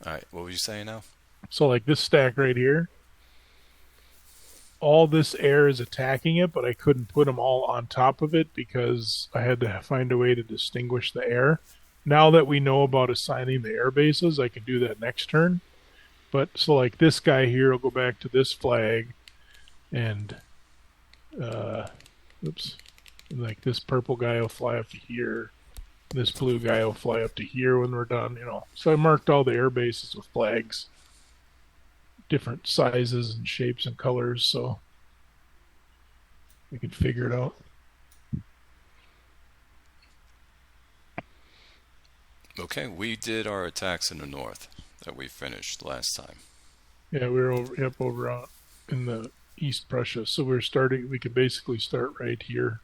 All right, what were you saying now? So like this stack right here, all this air is attacking it, but I couldn't put them all on top of it because I had to find a way to distinguish the air. Now that we know about assigning the air bases, I can do that next turn. But so like this guy here will go back to this flag, and uh, oops, like this purple guy will fly up to here. This blue guy will fly up to here when we're done. So I marked all the air bases with flags, different sizes and shapes and colors, so we can figure it out. Okay, we did our attacks in the north that we finished last time. Yeah, we were over out in the East Prussia, so we're starting. We could basically start right here.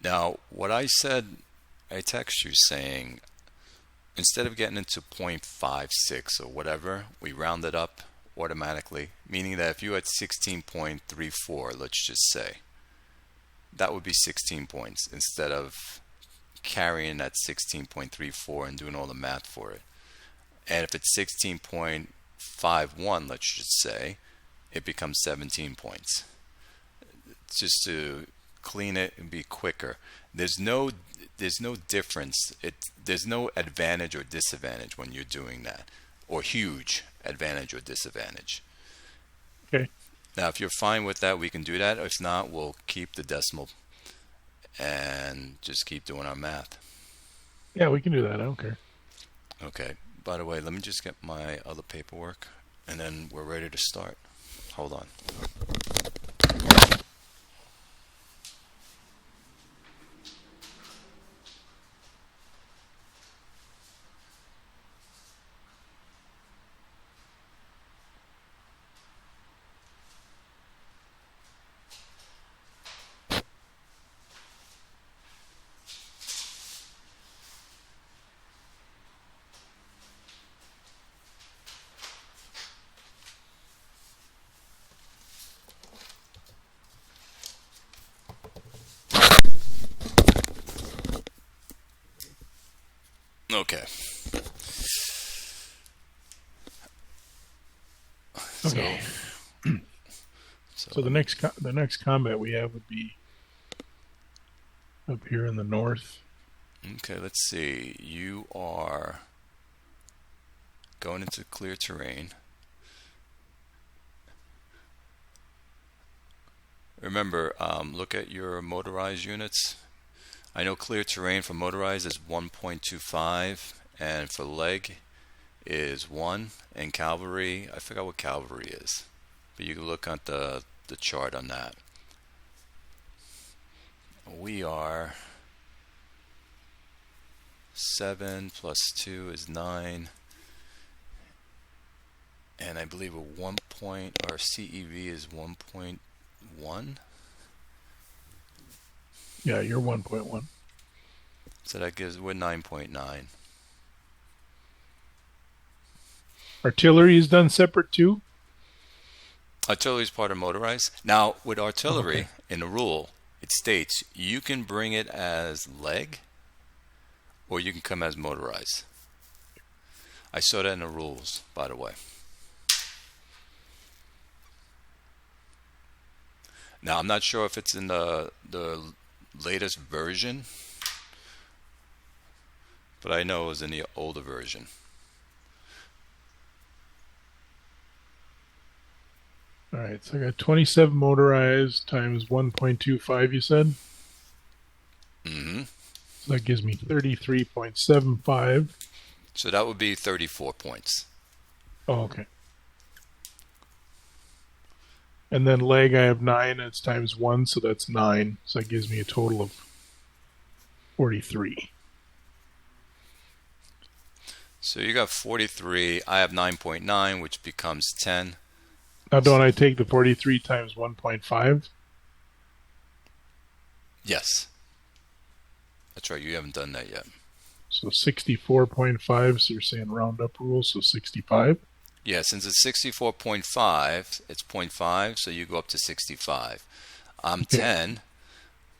Now, what I said, I text you saying instead of getting into 0.56 or whatever, we round it up automatically, meaning that if you had 16.34, let's just say, that would be 16 points instead of carrying that 16.34 and doing all the math for it. And if it's 16.51, let's just say, it becomes 17 points. Just to clean it and be quicker. There's no difference. There's no advantage or disadvantage when you're doing that, or huge advantage or disadvantage. Okay. Now, if you're fine with that, we can do that. If not, we'll keep the decimal and just keep doing our math. Yeah, we can do that. I don't care. Okay. By the way, let me just get my other paperwork, and then we're ready to start. Hold on. Okay. So, Okay. so So let me. the next combat we have would be up here in the north. Okay, let's see. You are going into clear terrain. Remember, look at your motorized units. I know clear terrain for motorized is 1.25, and for leg is 1, and cavalry, I forgot what cavalry is, but you can look at the chart on that. We are 7 plus 2 is 9, and I believe a 1 point, our CEV is 1.1. Yeah, you're 1.1. So that gives, we're 9.9. Artillery is done separate too. Artillery is part of motorized. Now, with Oh, okay. artillery, in the rule, it states you can bring it as leg or you can come as motorized. I saw that in the rules, by the way. Now, I'm not sure if it's in the latest version, but I know it was in the older version. All right. So I got 27 motorized times 1.25. You said. hmm So that gives me 33.75. So that would be 34 points. Oh, okay. And then leg, I have 9. And it's times 1, so that's 9. So that gives me a total of 43. So you got 43. I have 9.9, which becomes 10. Now, don't I take the 43 times 1.5? Yes, that's right. You haven't done that yet. So 64.5. So you're saying round up rule. So 65. Yeah, since it's 64.5, it's point 0.5, so you go up to 65. I'm Okay. 10,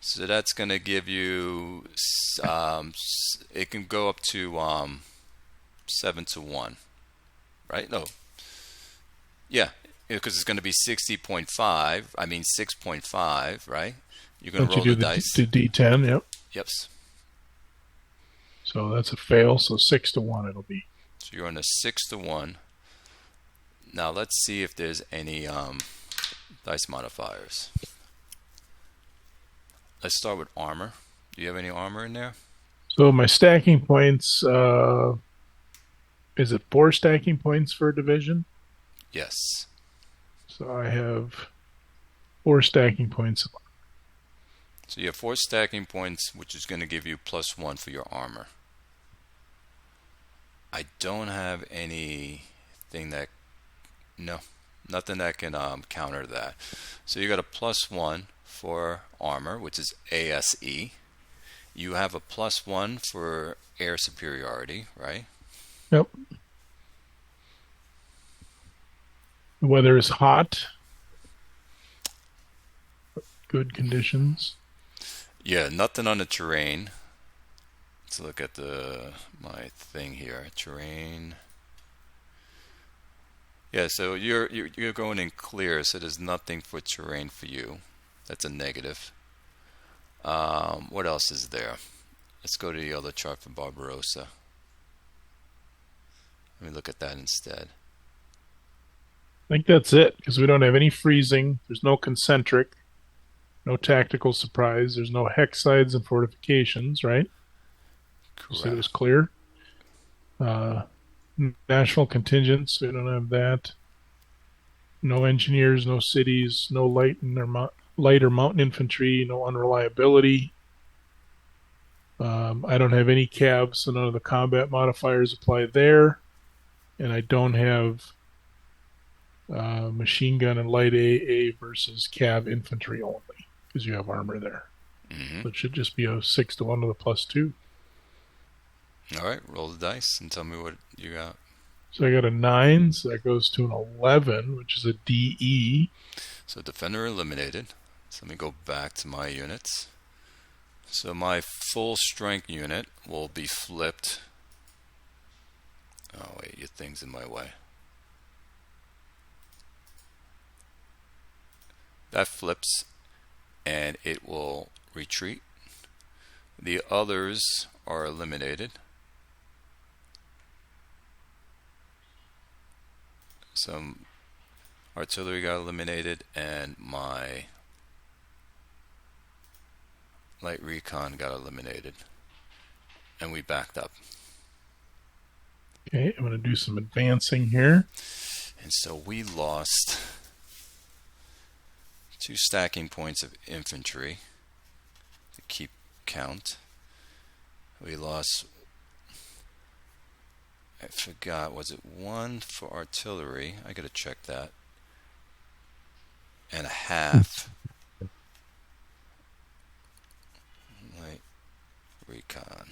so that's going to give you, it can go up to 7 to 1. right? No, yeah, because it's going to be 60.5. I mean 6.5, right? You're going to Don't you roll do the the dice. D10? Yep. Yep. So that's a fail. So 6 to 1 it'll be. So you're on a 6 to 1. Now let's see if there's any dice modifiers. Let's start with armor. Do you have any armor in there? So my stacking points, is it 4 stacking points for a division? Yes. So I have 4 stacking points. So you have 4 stacking points, which is going to give you +1 for your armor. I don't have anything that, no, nothing that can counter that. So you got a +1 for armor, which is ASE. You have a +1 for air superiority, right? Yep. The weather is hot. Good conditions. Yeah, nothing on the terrain. Let's look at my thing here. Terrain. Yeah, so you're going in clear, so there's nothing for terrain for you. That's a negative. What else is there? Let's go to the other chart for Barbarossa. Let me look at that instead. I think that's it because we don't have any freezing. There's no concentric, no tactical surprise. There's no hex sides and fortifications, right? You said it was Correct. clear. Uh, National contingents, we don't have that. No engineers, no cities, no light or mountain infantry, no unreliability. I don't have any cabs, so none of the combat modifiers apply there. And I don't have machine gun and light AA versus cab infantry only because you have armor there. Mm-hmm. So it should just be a 6 to 1 with a +2. All right, roll the dice and tell me what you got. So I got a 9, so that goes to an 11, which is a DE. So defender eliminated. So let me go back to my units. So my full strength unit will be flipped. Oh wait, your thing's in my way. That flips and it will retreat. The others are eliminated. Some artillery got eliminated and my light recon got eliminated. And we backed up. Okay, I'm going to do some advancing here. And so we lost 2 stacking points of infantry to keep count. We lost, I forgot, was it 1 for artillery? I gotta check that. And a half light recon.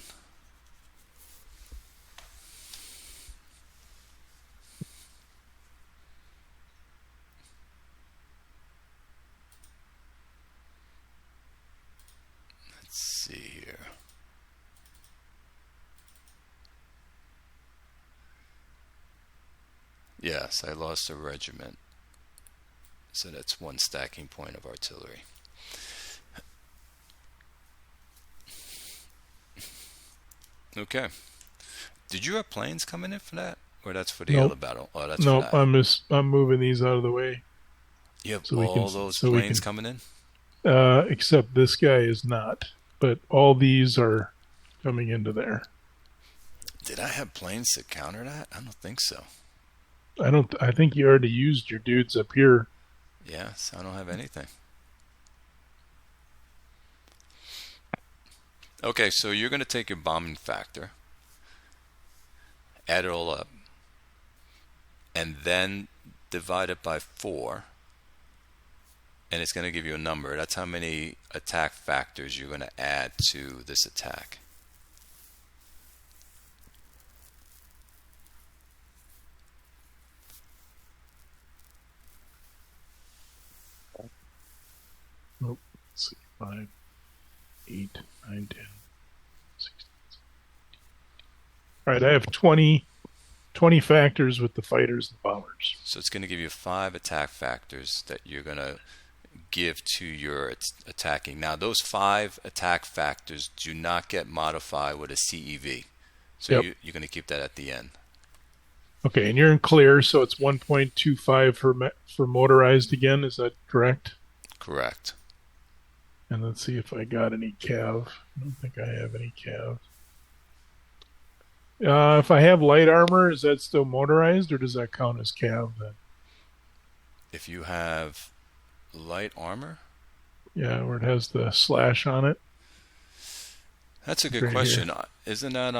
Let's see here. Yes, I lost a regiment. So that's 1 stacking point of artillery. Okay. Did you have planes coming in for that? Or that's for the Nope. other battle? Oh, that's Nope, for that. I'm moving these out of the way. You have So we can, all those so we planes can, coming in? except this guy is not. But all these are coming into there. Did I have planes to counter that? I don't think so. I think you already used your dudes up here. Yes, I don't have anything. Okay, so you're going to take your bombing factor, add it all up, and then divide it by 4, and it's going to give you a number. That's how many attack factors you're going to add to this attack. Nope. Let's see. 5, 8, 9, 10, 16. All right, I have 20 20 factors with the fighters and bombers. So it's going to give you 5 attack factors that you're going to give to your attacking. Now, those 5 attack factors do not get modified with a CEV. So Yep. you're going to keep that at the end. Okay, and you're in clear, so it's 1.25 for motorized again. Is that correct? Correct. And let's see if I got any cav. I don't think I have any cav. If I have light armor, is that still motorized, or does that count as cav then? If you have light armor? Yeah, where it has the slash on it. That's a good Right question. here. Isn't that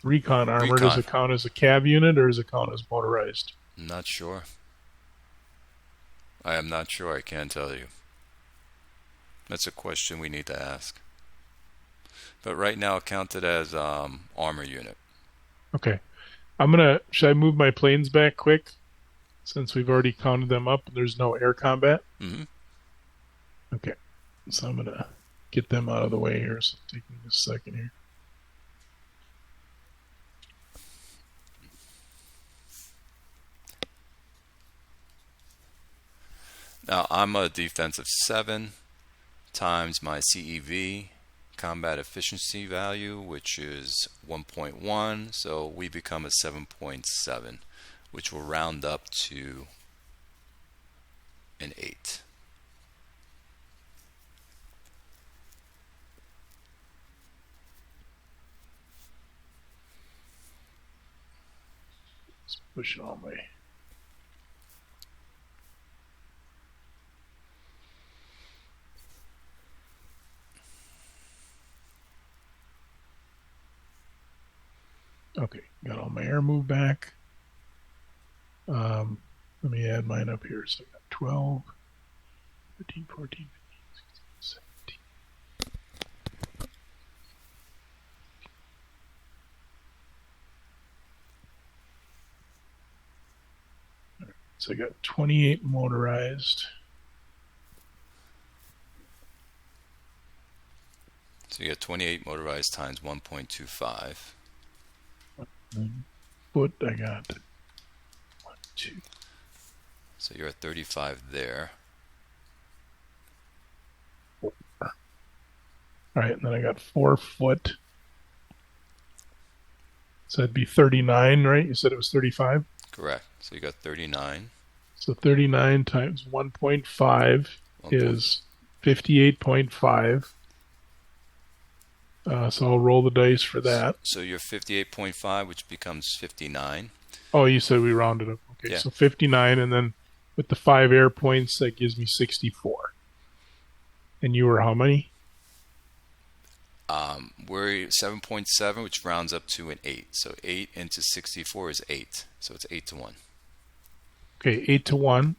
Recon armor, Recon? does it count as a cav unit, or does it count as motorized? I'm not sure. I am not sure. I can't tell you. That's a question we need to ask. But right now, count it as armor unit. Okay. Should I move my planes back quick? Since we've already counted them up and there's no air combat? Mm-hmm. Okay. So I'm going to get them out of the way here. So take me just a second here. Now, I'm a defensive 7 times my CEV, combat efficiency value, which is 1.1. So we become a 7.7, which will round up to an 8. Let's push it all the way. Okay, got all my air moved back. Let me add mine up here. So I got 12, 13, 14, 15, 16, 17. All right, so I got 28 motorized. So you get 28 motorized times 1.25. Foot, I got 1, 2. So you're at 35 there. 4. All right, and then I got 4 foot. So that'd be 39, right? You said it was 35? Correct. So you got 39. So 39 times 1.5 is 58.5. So I'll roll the dice for that. So you're 58.5, which becomes 59. Oh, you said we rounded up. Okay, Yeah. so 59, and then with the 5 air points, that gives me 64. And you were how many? We're 7.7, which rounds up to an 8. So 8 into 64 is 8. So it's 8 to 1. Okay, 8 to 1.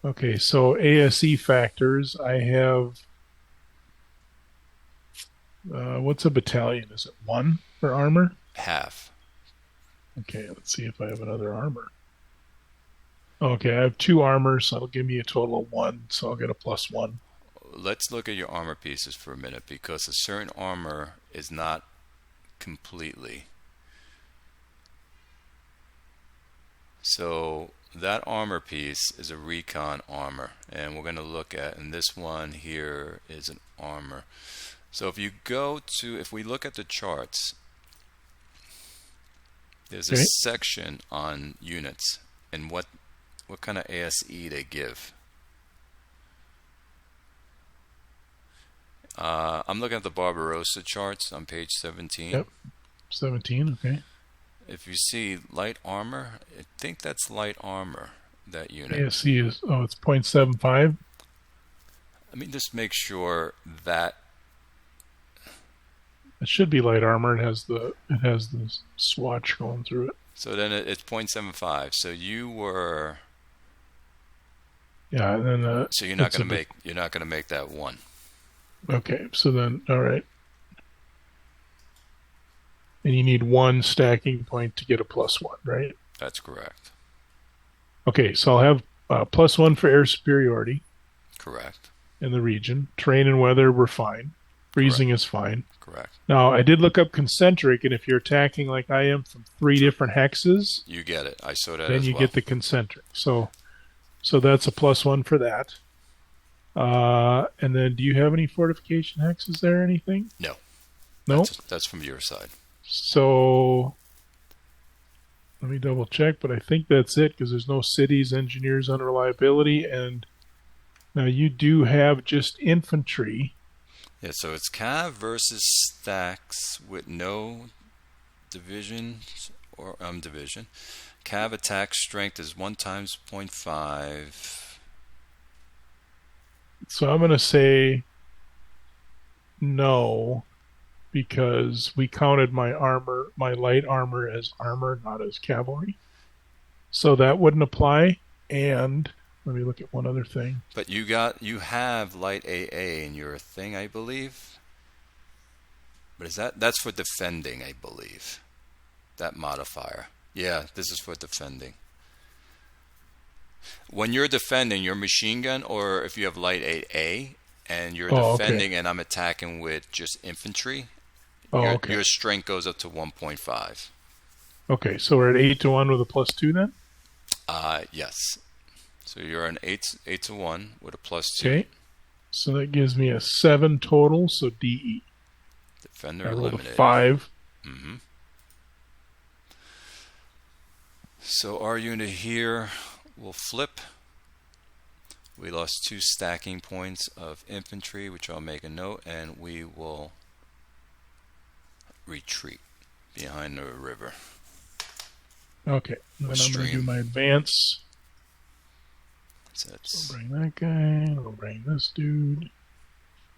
Okay, so ASE factors, I have... what's a battalion? Is it 1 for armor? Half. Okay, let's see if I have another armor. Okay, I have 2 armor, so that'll give me a total of 1, so I'll get a +1. Let's look at your armor pieces for a minute, because a certain armor is not completely. So that armor piece is a recon armor, and we're going to look at, and this one here is an armor. So if we look at the charts, there's a section on units and what kind of ASE they give. I'm looking at the Barbarossa charts on page 17. Yep, 17, okay. If you see light armor, I think that's light armor, that unit. ASE is, it's 0.75. Let me just make sure that it should be light armor. It has the swatch going through it. So then it's 0.75. So you were. Yeah, and then. So you're not going to make that 1. Okay, so then all right. And you need 1 stacking point to get a +1, right? That's correct. Okay, so I'll have +1 for air superiority. Correct. In the region. Terrain and weather, we're fine. Correct. Freezing is fine. Correct. Now, I did look up concentric, and if you're attacking like I am from 3 different hexes, You get it. I saw that then as you well. get the concentric. So that's a +1 for that. And then, do you have any fortification hexes there? Anything? No. No. That's from your side. So let me double check, but I think that's it because there's no cities, engineers, unreliability, and now you do have just infantry. Yeah, so it's cav versus stacks with no divisions or division. Cav attack strength is 1 times 0.5. So I'm going to say no because we counted my light armor as armor, not as cavalry. So that wouldn't apply. And let me look at one other thing. But you have light AA in your thing, I believe. But that's for defending, I believe. That modifier. Yeah, this is for defending. When you're defending your machine gun, or if you have light 8A and you're defending and I'm attacking with just infantry, your strength goes up to 1.5. Okay, so we're at 8-1 with a +2 then? Yes. So you're an 8-1 with a +2. Okay, so that gives me a 7 total, so DE. Defender I rolled eliminated. a 5. Mm-hmm. So our unit here will flip. We lost 2 stacking points of infantry, which I'll make a note, and we will retreat behind the river. Okay, then I'm going to do my advance. So I'll bring that guy. I'll bring this dude.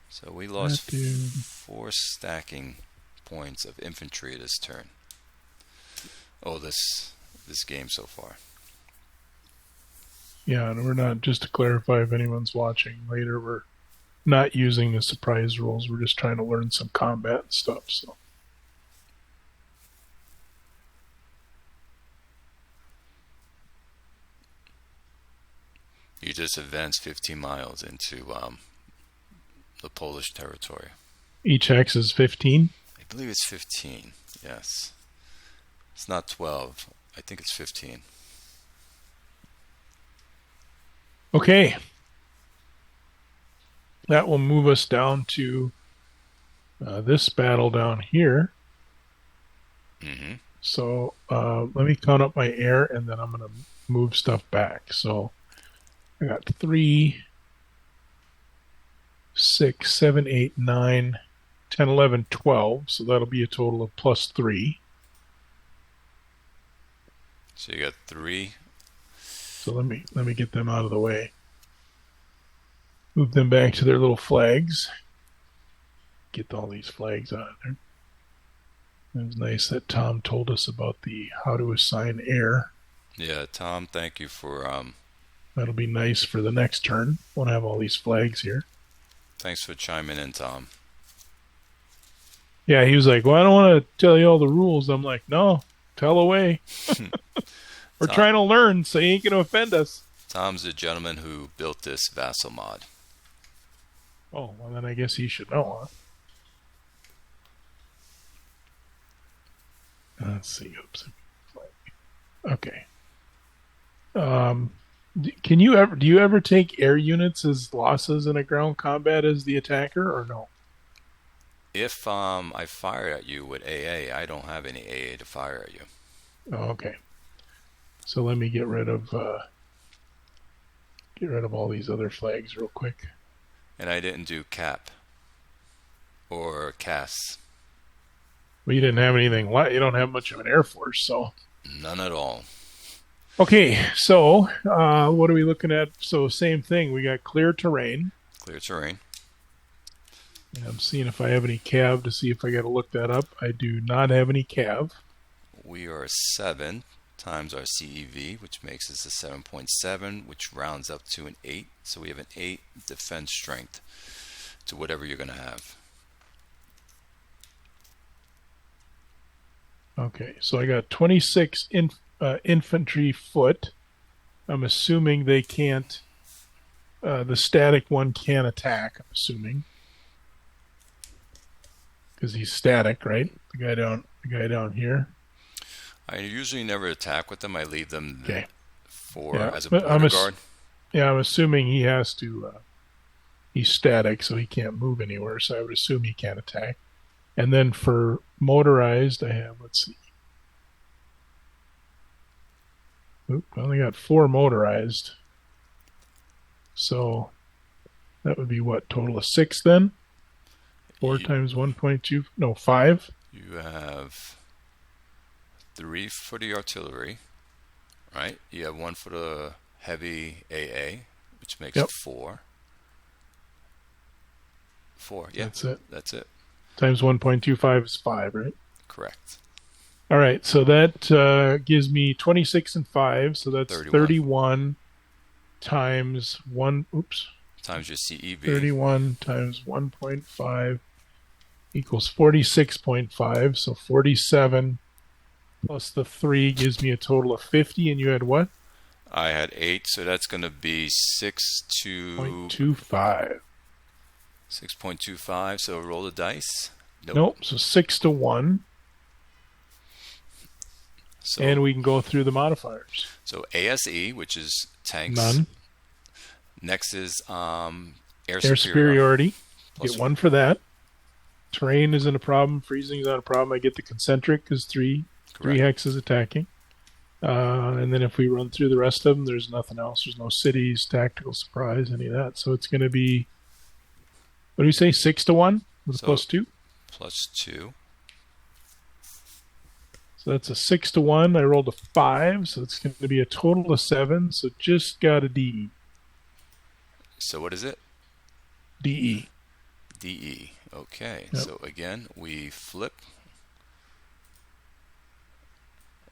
So we lost 4 stacking points of infantry this turn. Oh, this game so far. Yeah, and we're not, just to clarify if anyone's watching later, we're not using the surprise rules. We're just trying to learn some combat stuff. So. You just advanced 15 miles into the Polish territory. Each hex is 15? I believe it's 15, yes. It's not 12. I think it's 15. Okay. That will move us down to this battle down here. Mm-hmm. So let me count up my air, and then I'm going to move stuff back. So I got 3, 6, 7, 8, 9, 10, 11, 12. So that'll be a total of +3. So you got 3. So let me get them out of the way. Move them back to their little flags. Get all these flags out of there. It was nice that Tom told us about the how to assign air. Yeah, Tom, thank you for That'll be nice for the next turn. Won't have all these flags here. thanks for chiming in, Tom. Yeah, he was like, well, I don't want to tell you all the rules. I'm like, no, tell away. We're trying to learn, so you ain't going to offend us. Tom's the gentleman who built this vassal mod. Oh, well, then I guess he should know, huh? Let's see. Oops. Okay. Do you ever take air units as losses in a ground combat as the attacker, or no? If I fire at you with AA, I don't have any AA to fire at you. Oh, okay. So let me get rid of all these other flags real quick. And I didn't do cap or CAS. Well, you didn't have anything. You don't have much of an air force, so. None at all. Okay, so what are we looking at? So same thing. We got clear terrain. Clear terrain. And I'm seeing if I have any cav to see if I got to look that up. I do not have any cav. We are 7 times our CEV, which makes us a 7.7, which rounds up to an 8. So we have an 8 defense strength to whatever you're going to have. Okay, so I got 26 infantry foot. I'm assuming they can't. The static one can attack, I'm assuming. because he's static, right? The guy down here. I usually never attack with them. I leave them Okay. for Yeah. as a But border guard. I'm assuming he has to. He's static, so he can't move anywhere. So I would assume he can't attack. And then for motorized, I have, let's see. Oop, I only got 4 motorized. So that would be what? Total of 6 then? 4 You, times 1.2. No, 5. you have 3 for the artillery, right? You have 1 for the heavy AA, which makes Yep. 4. 4, yeah. That's it. That's it. Times 1.25 is 5, right? Correct. All right. So that gives me 26 and 5. So that's 31 times 1. Oops. Times your CEV. 31 times 1.5 equals 46.5. So 47 plus the 3 gives me a total of 50. And you had what? I had 8, so that's going to be 6.25. 6.25. So roll the dice. Nope. So 6 to 1. So, And we can go through the modifiers. So ASE, which is tanks. None. Next is air superiority. Plus Get 1 for that. Terrain isn't a problem. Freezing is not a problem. I get the concentric because 3 hexes attacking. And then if we run through the rest of them, there's nothing else. There's no cities, tactical surprise, any of that. So it's going to be, what do you say, 6 to 1 with a plus 2? Plus 2. So that's a 6 to 1. I rolled a 5, so it's going to be a total of 7. So just got a DE. So what is it? DE. DE. Okay. Yep. So again, we flip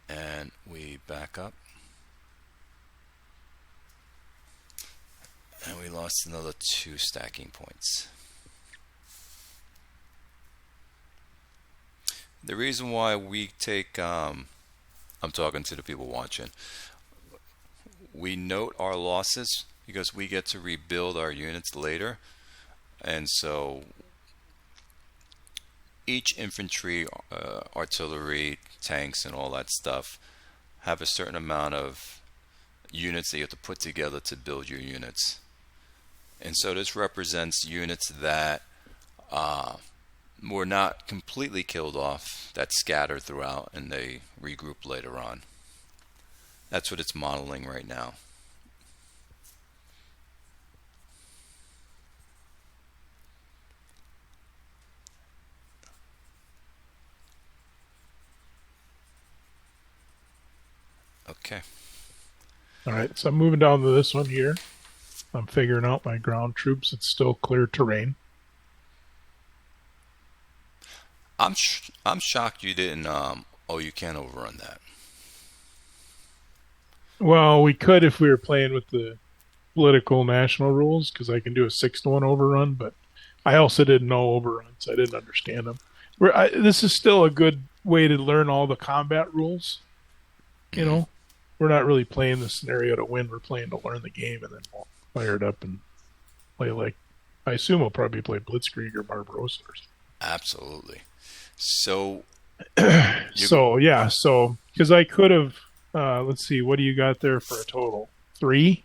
and we back up. And we lost another 2 stacking points. The reason why we take, I'm talking to the people watching, we note our losses because we get to rebuild our units later. And so each infantry, artillery, tanks, and all that stuff have a certain amount of units that you have to put together to build your units. And so this represents units that were not completely killed off, that scatter throughout and they regroup later on. That's what it's modeling right now. Okay. All right, so I'm moving down to this one here. I'm figuring out my ground troops. It's still clear terrain. I'm shocked you didn't. You can't overrun that. Well, we could if we were playing with the political national rules, because I can do a 6 to 1 overrun, but I also didn't know overruns. I didn't understand them. This is still a good way to learn all the combat rules. You know, we're not really playing the scenario to win. We're playing to learn the game, and then we'll fire it up and play like, I assume we'll probably play Blitzkrieg or Barbarossa or something. Absolutely. So, so because I could have, let's see, what do you got there for a total? 3?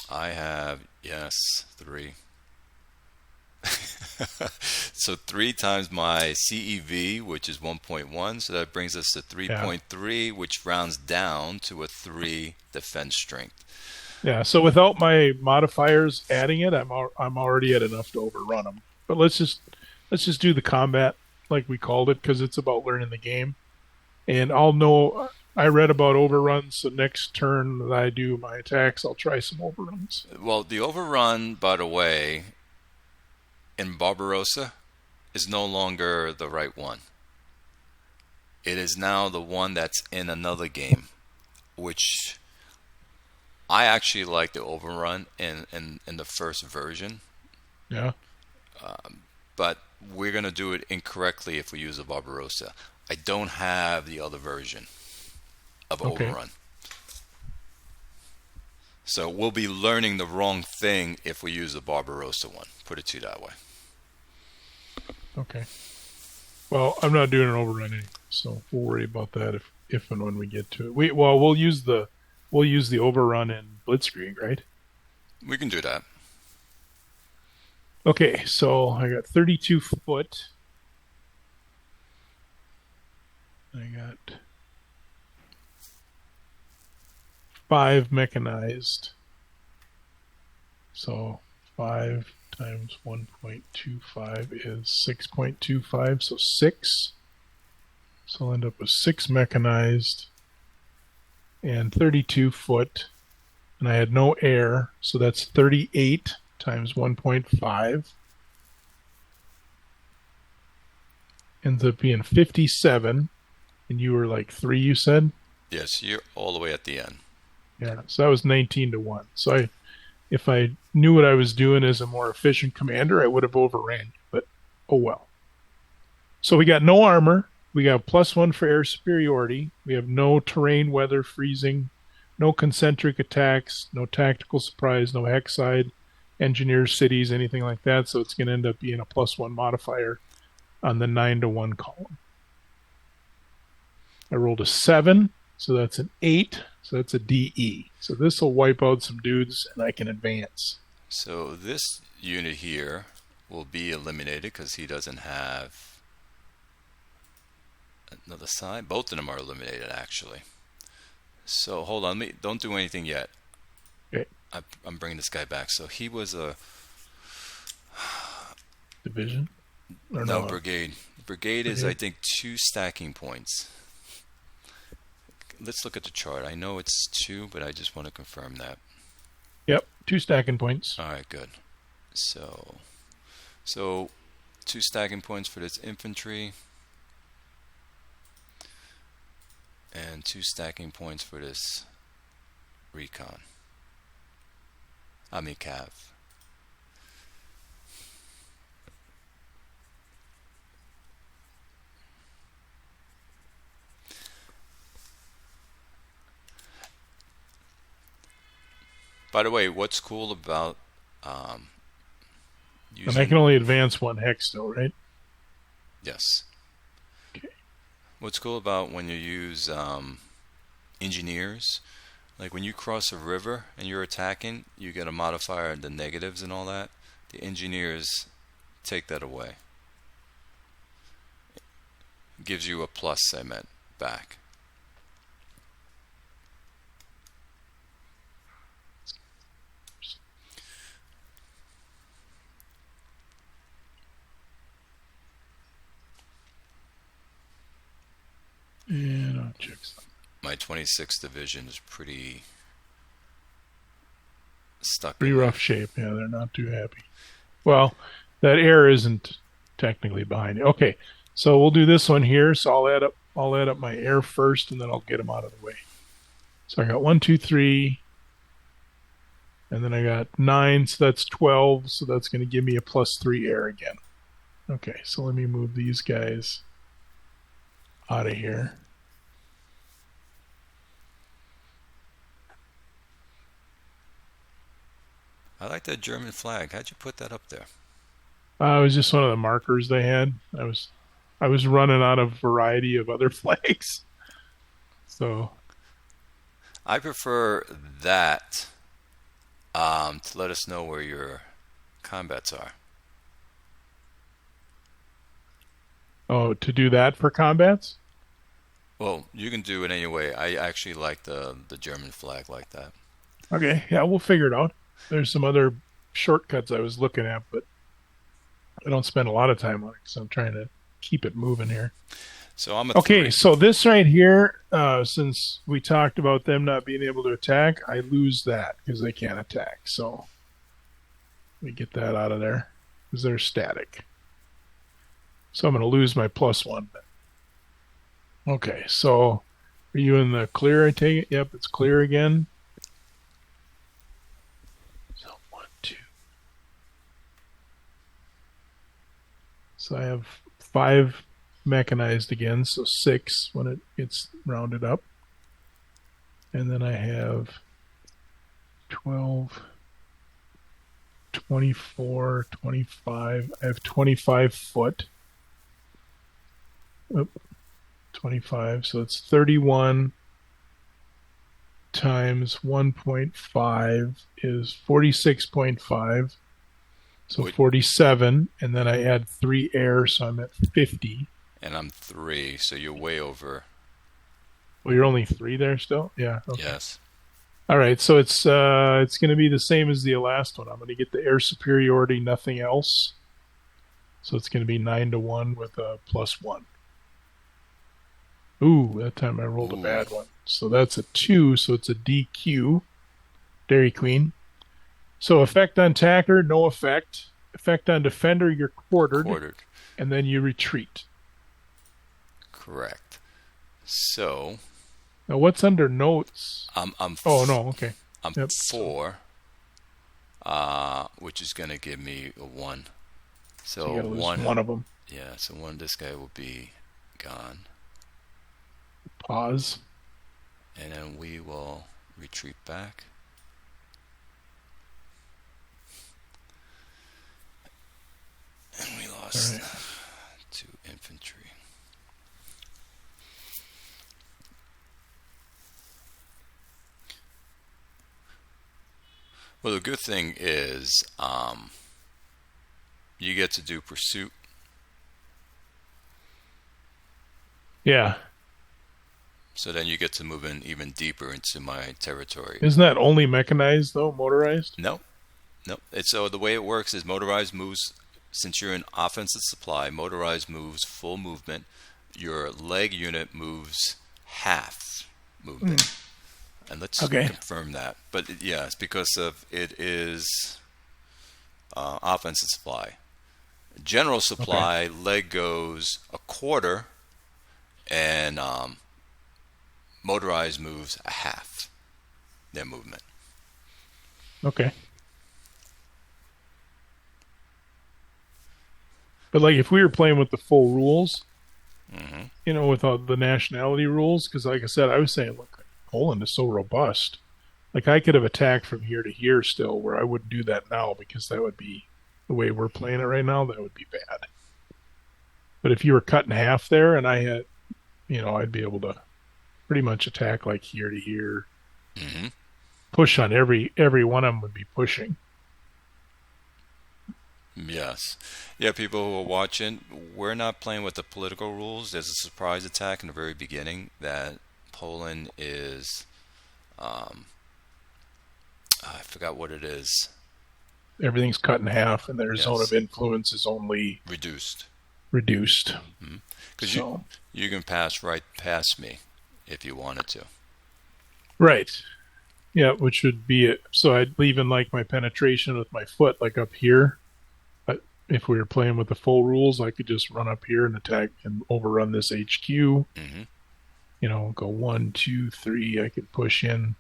I have, yes, 3. So 3 times my CEV, which is 1.1, so that brings us to 3.3, which rounds down to a 3 defense strength. Yeah, so without my modifiers adding it, I'm already at enough to overrun them. But let's just do the combat like we called it, because it's about learning the game. And I'll know, I read about overruns, so next turn that I do my attacks, I'll try some overruns. Well, the overrun, by the way, in Barbarossa is no longer the right one. It is now the one that's in another game, which I actually like the overrun in the first version. Yeah. But we're going to do it incorrectly if we use a Barbarossa. I don't have the other version of overrun. So we'll be learning the wrong thing if we use the Barbarossa one. Put it to you that way. Okay. Well, I'm not doing an overrun anyway, so we'll worry about that if and when we get to it. We'll use the overrun in Blitzkrieg, right? We can do that. Okay, so I got 32 foot. I got 5 mechanized. So 5 times 1.25 is 6.25, so 6. So I'll end up with 6 mechanized and 32 foot. And I had no air, so that's 38 times 1.5. Ends up being 57. And you were like 3, you said? Yes, you're all the way at the end. Yeah, so that was 19 to 1. So if I knew what I was doing as a more efficient commander, I would have overran you, but oh well. So we got no armor. We got +1 for air superiority. We have no terrain, weather, freezing, no concentric attacks, no tactical surprise, no hexside, engineers, cities, anything like that. So it's going to end up being a +1 modifier on the 9 to 1 column. I rolled a 7, so that's an 8. So that's a DE. So this will wipe out some dudes, and I can advance. So this unit here will be eliminated because he doesn't have another side. Both of them are eliminated, actually. So hold on, don't do anything yet. Okay. I'm bringing this guy back. So he was a Division? Or no, brigade. Brigade is, I think, 2 stacking points. Let's look at the chart. I know it's 2, but I just want to confirm that. Yep, 2 stacking points. All right, good. So 2 stacking points for this infantry, and 2 stacking points for this recon. I mean cav. By the way, what's cool about using... And I can only advance 1 hex still, right? Yes. Okay. What's cool about when you use engineers, like when you cross a river and you're attacking, you get a modifier in the negatives and all that. The engineers take that away. It gives you a plus, I meant, back. And I'll check something. My 26th division is pretty stuck. Pretty rough shape. Yeah, they're not too happy. Well, that air isn't technically behind it. Okay, so we'll do this one here. So I'll add up my air first, and then I'll get them out of the way. So I got 1, 2, 3, and then I got 9. So that's 12. So that's going to give me a +3 air again. Okay, so let me move these guys out of here. I like that German flag. How'd you put that up there? It was just one of the markers they had. I was running out of variety of other flags. So I prefer that to let us know where your combats are. Oh, to do that for combats? Well, you can do it anyway. I actually like the German flag like that. Okay, yeah, we'll figure it out. There's some other shortcuts I was looking at, but I don't spend a lot of time on it because I'm trying to keep it moving here. So I'm okay. So this right here, since we talked about them not being able to attack, I lose that because they can't attack. So let me get that out of there because they're static. So I'm going to lose my +1. Okay, so are you in the clear, I take it? Yep, it's clear again. So 1, 2. So I have 5 mechanized again, so 6 when it gets rounded up. And then I have 12, 24, 25. I have 25 foot. Oop, 25. So it's 31 times 1.5 is 46.5. So Would 47. And then I add 3 air, so I'm at 50. and I'm 3, so you're way over. Well, you're only 3 there still? Yeah. Okay. Yes. All right. So it's going to be the same as the last one. I'm going to get the air superiority, nothing else. So it's going to be 9-1 with a +1. Ooh, that time I rolled a Ooh. bad one. So that's a 2, so it's a DQ. Dairy Queen. So effect on attacker, no effect. Effect on defender, you're quartered, Quartered. and then you retreat. Correct. So Now what's under notes? Oh no, okay. I'm Yep. 4, which is going to give me a 1. So So you gotta lose one, one of them. yeah. So this guy will be gone, Pause. and then we will retreat back. And we lost All right. 2 infantry. Well, the good thing is you get to do pursuit. Yeah. So then you get to move in even deeper into my territory. Isn't that only mechanized though, motorized? No. So the way it works is motorized moves, since you're in offensive supply, motorized moves full movement. Your leg unit moves half movement. And let's confirm that. But yeah, it's because of it is offensive supply. General supply, leg goes a quarter, and motorized moves a half their movement. Okay. But like if we were playing with the full rules, with all the nationality rules, because like I said, I was saying, look, Poland is so robust. Like I could have attacked from here to here still, where I wouldn't do that now because that would be the way we're playing it right now. That would be bad. But if you were cut in half there, and I had, I'd be able to pretty much attack like here to here, push on every one of them would be pushing. Yes. Yeah, people who are watching, we're not playing with the political rules. There's a surprise attack in the very beginning that Poland is, I forgot what it is. Everything's cut in half, and their zone of influence is only reduced. Because you can pass right past me if you wanted to. Right. Yeah, which would be it. So I'd leave in like my penetration with my foot, like up here. But if we were playing with the full rules, I could just run up here and attack and overrun this HQ. Go 1, 2, 3. I could push in,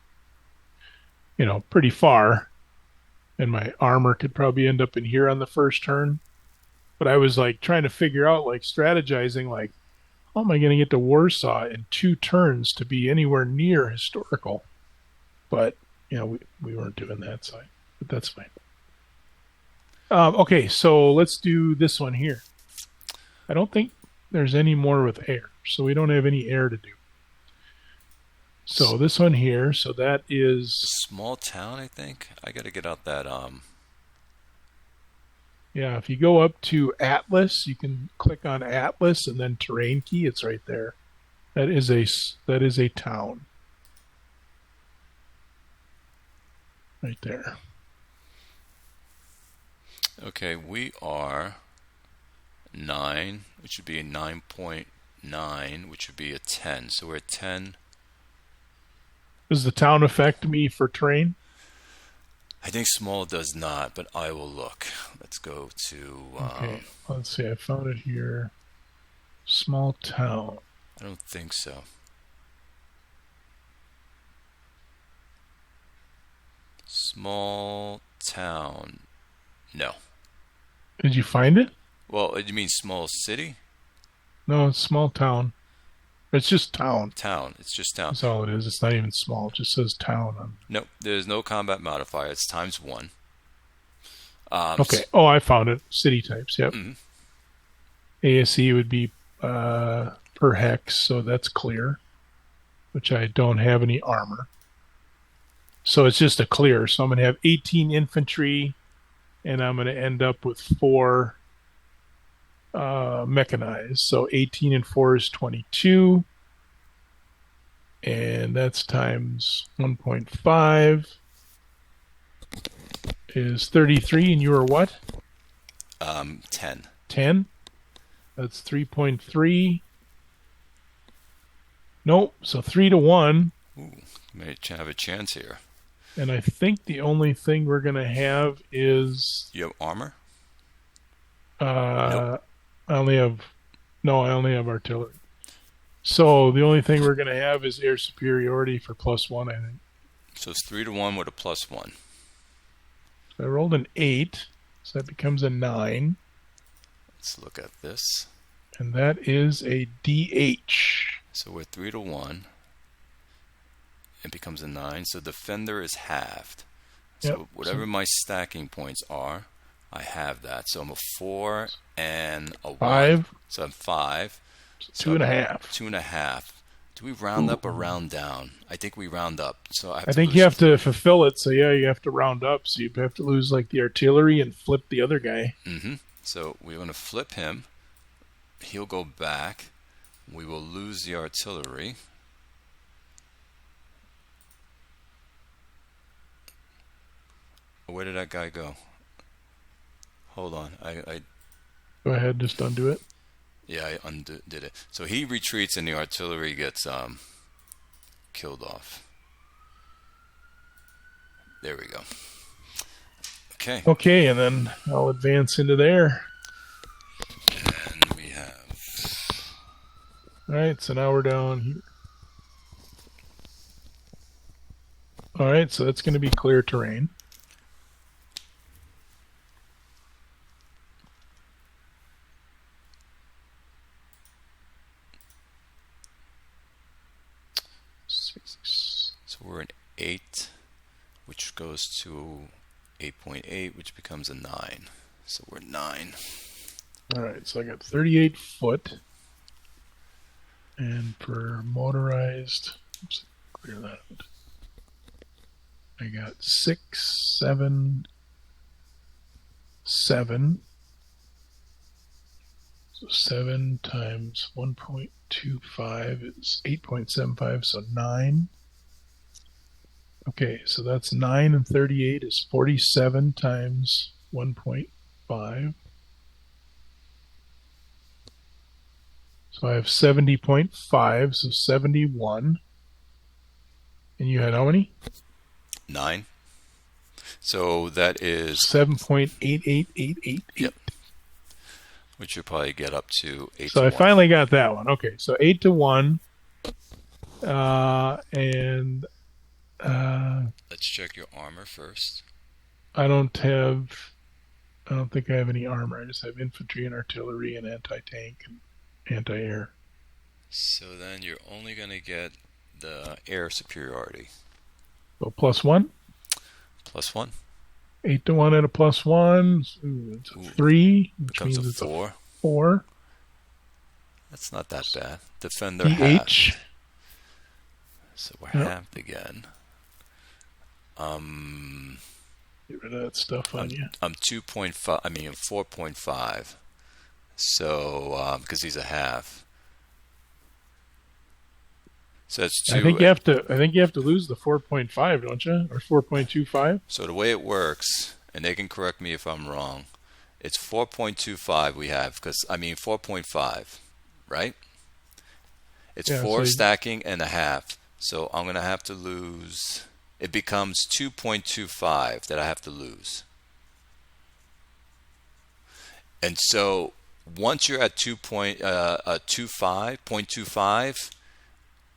pretty far. And my armor could probably end up in here on the first turn. But I was like trying to figure out, like strategizing, like, how am I going to get to Warsaw in 2 turns to be anywhere near historical? But, we weren't doing that side. But that's fine. Okay, so let's do this one here. I don't think there's any more with air. So we don't have any air to do. So this one here, so that is... Small town, I think. I got to get out that... Yeah, if you go up to Atlas, you can click on Atlas and then terrain key. It's right there. That is a town. Right there. Okay, we are 9, which would be a 9.9, which would be a 10. So we're at 10. Does the town affect me for terrain? I think small does not, but I will look. Let's go to... okay, let's see. I found it here. Small town. I don't think so. Small town. No. Did you find it? Well, you mean small city? No, it's small town. It's just town. Town. It's just town. That's all it is. It's not even small. It just says town. Nope. There's no combat modifier. It's ×1. Okay. Oh, I found it. City types. Yep. ASE would be per hex, so that's clear, which I don't have any armor. So it's just a clear. So I'm going to have 18 infantry, and I'm going to end up with 4 mechanized. So 18 and 4 is 22. And that's times 1.5 is 33. And you are what? 10. 10. That's 3.3. Nope. So 3 to 1. Ooh, may have a chance here. And I think the only thing we're going to have is... You have armor? Nope. I only have artillery. So the only thing we're going to have is air superiority for +1, I think. So it's 3 to 1 with a +1. So I rolled an 8, so that becomes a 9. Let's look at this. And that is a DH. So we're 3 to 1. It becomes a 9. So defender is halved. So Yep. whatever my stacking points are, I have that. So I'm a 4 and a 1. 5. So I'm 5. So 2.5. 2.5. Do we round up or round down? I think we round up. So I think you have to fulfill it. So yeah, you have to round up. So you have to lose like the artillery and flip the other guy. Mm-hmm. So we're going to flip him. He'll go back. We will lose the artillery. Where did that guy go? Hold on. I Go ahead, just undo it. Yeah, I undid it. So he retreats and the artillery gets killed off. There we go. Okay. Okay, and then I'll advance into there. And we have... All right, so now we're down here. All right, so that's going to be clear terrain. So we're an 8, which goes to 8.8, which becomes a 9. So we're 9. All right, so I got 38 foot. And for motorized, oops, clear that out. I got 6, 7, 7. So 7 times 1.25 is 8.75, so 9. Okay, so that's 9 and 38 is 47 times 1.5. So I have 70.5, so 71. And you had how many? 9. So that is 7.8888. Yep. Which you'll probably get up to 8 So to I 1. finally got that one. Okay, so 8 to 1. And Let's check your armor first. I don't think I have any armor. I just have infantry and artillery and anti-tank and anti-air. So then you're only going to get the air superiority. So +1. +1. 8 to 1 at a +1. Ooh, it's a 3, which means it's 4. a 4. That's not that bad. Defender DH. halved. So we're Yep. halved again. Get rid of that stuff on you. I'm 2.5. I mean 4.5. So because he's a half. So that's 2. I think you have to lose the 4.5, don't you? Or 4.25? So the way it works, and they can correct me if I'm wrong, it's 4.25 we have, because I mean 4.5, right? It's Yeah, 4 so stacking and a half. So I'm going to have to lose, it becomes 2.25 that I have to lose. And so once you're at 0.25,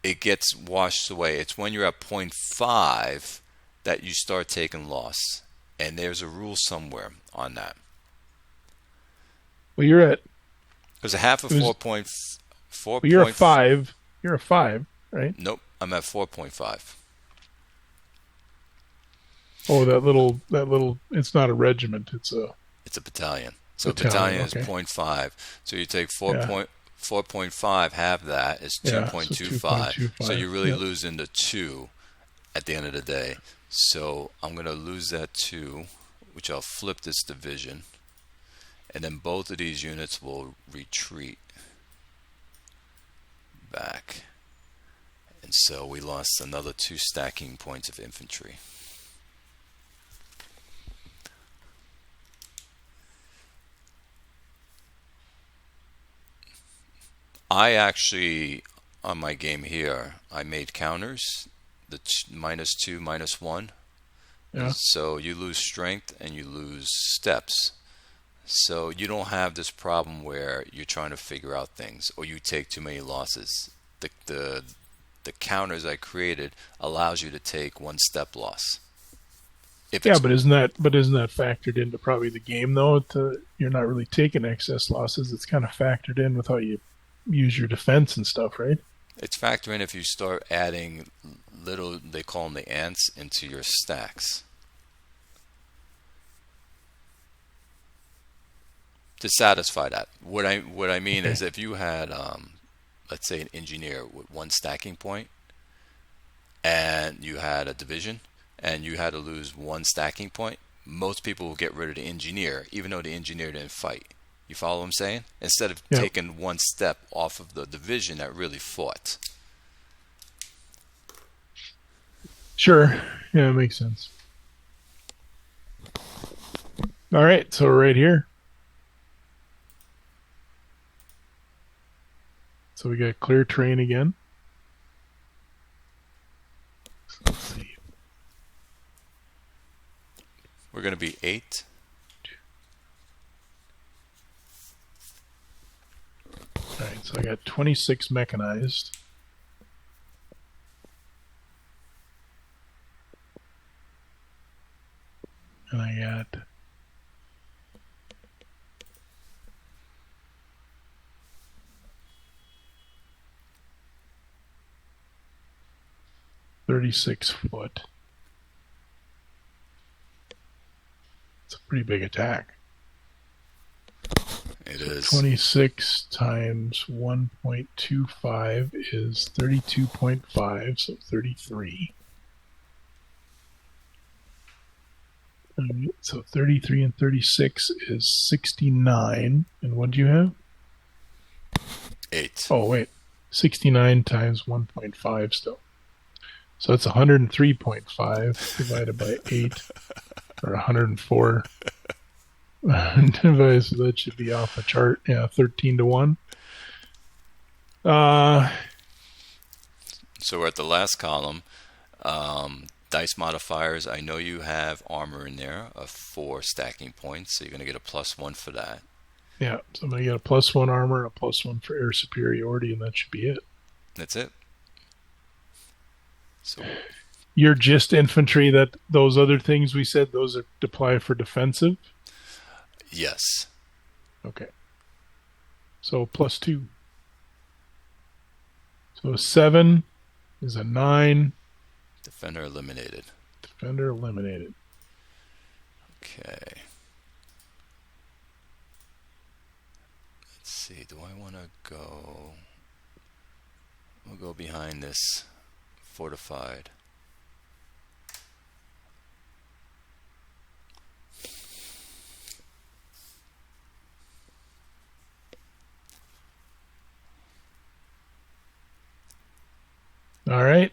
it gets washed away. It's when you're at 0.5 that you start taking loss. And there's a rule somewhere on that. Well, you're at... There's a half of 4.4. Well, you're a 5. You're a 5, right? Nope, I'm at 4.5. Oh, that little, it's not a regiment, it's a battalion. So battalion, battalion is okay. 0.5. So you take 4. Yeah. 4.5 half that is Yeah, so 2.25. So 2.25. you're really Yep. losing the 2 at the end of the day. So I'm going to lose that 2, which I'll flip this division. And then both of these units will retreat back. And so we lost another 2 stacking points of infantry. I actually, on my game here, I made counters, the -2, -1. Yeah. So you lose strength and you lose steps. So you don't have this problem where you're trying to figure out things or you take too many losses. The counters I created allows you to take 1 step loss. If Yeah, it's but isn't that factored into probably the game though? You're not really taking excess losses. It's kind of factored in with how you use your defense and stuff, right? it's factoring if you start adding little, they call them the ants, into your stacks. To satisfy that. What I mean is if you had let's say an engineer with 1 stacking point and you had a division and you had to lose 1 stacking point, most people will get rid of the engineer even though the engineer didn't fight. You follow what I'm saying? Instead of Yep. taking 1 step off of the division that really fought. Sure. Yeah, it makes sense. All right, so we're right here. So we got clear terrain again. Let's see. We're going to be 8. All right, so I got 26 mechanized. And I got 36 foot. It's a pretty big attack. It is. 26 times 1.25 is 32.5, so 33. So 33 and 36 is 69. And what do you have? 8. Oh, wait. 69 times 1.5 still. So it's 103.5 divided by 8, or 104. So that should be off the chart. Yeah, 13 to 1. So we're at the last column. Dice modifiers. I know you have armor in there of 4 stacking points, so you're going to get a +1 for that. Yeah, so I'm going to get a +1 armor, a +1 for air superiority, and that should be it. That's it. So You're just infantry, that those other things we said, those are apply for defensive? yes. Okay. So +2. So 7 is a 9. Defender eliminated. Defender eliminated. Okay. Let's see. Do I want to go? We'll go behind this fortified. All right.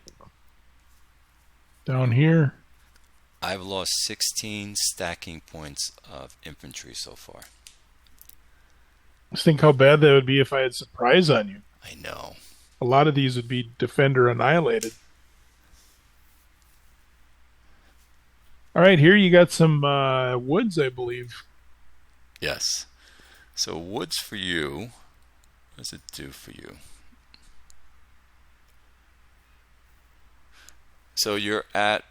Down here. I've lost 16 stacking points of infantry so far. Just think how bad that would be if I had surprise on you. I know. A lot of these would be defender annihilated. All right, here you got some woods, I believe. Yes. So woods for you. What does it do for you? So you're at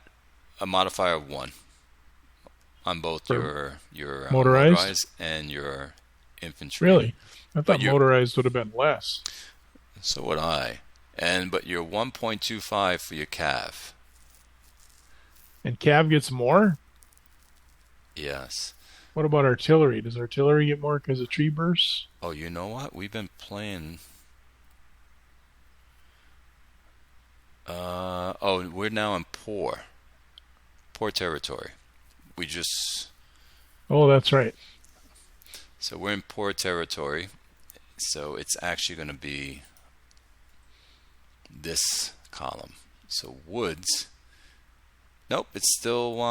a modifier of 1 on both For your motorized? and your infantry. Really? I But thought you're- motorized would have been less. So would I. But you're 1.25 for your cav. And Cav gets more? Yes. What about artillery? Does artillery get more because of tree bursts? Oh, you know what? We've been playing. Oh, we're now in poor territory. We just Oh, that's right. so we're in poor territory. So it's actually going to be this column. So woods. Nope, it's still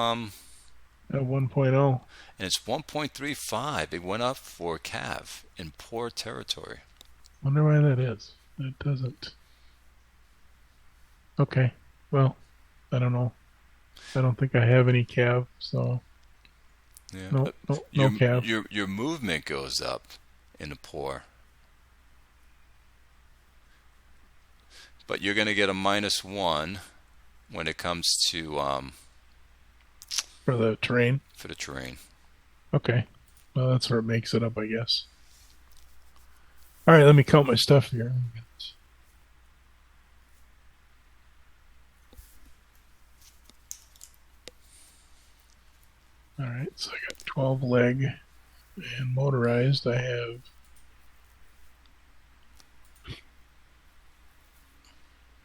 At 1.0. and it's 1.35. It went up for Cav in poor territory. Wonder why that is. That doesn't. Okay. Well, I don't know. I don't think I have any cav, so Yeah. no, no Your cav. your movement goes up in the poor. But you're going to get a -1 when it comes to For the terrain. for the terrain. Okay. Well, that's where it makes it up, I guess. All right, let me count my stuff here. All right, so I got 12 leg and motorized. I have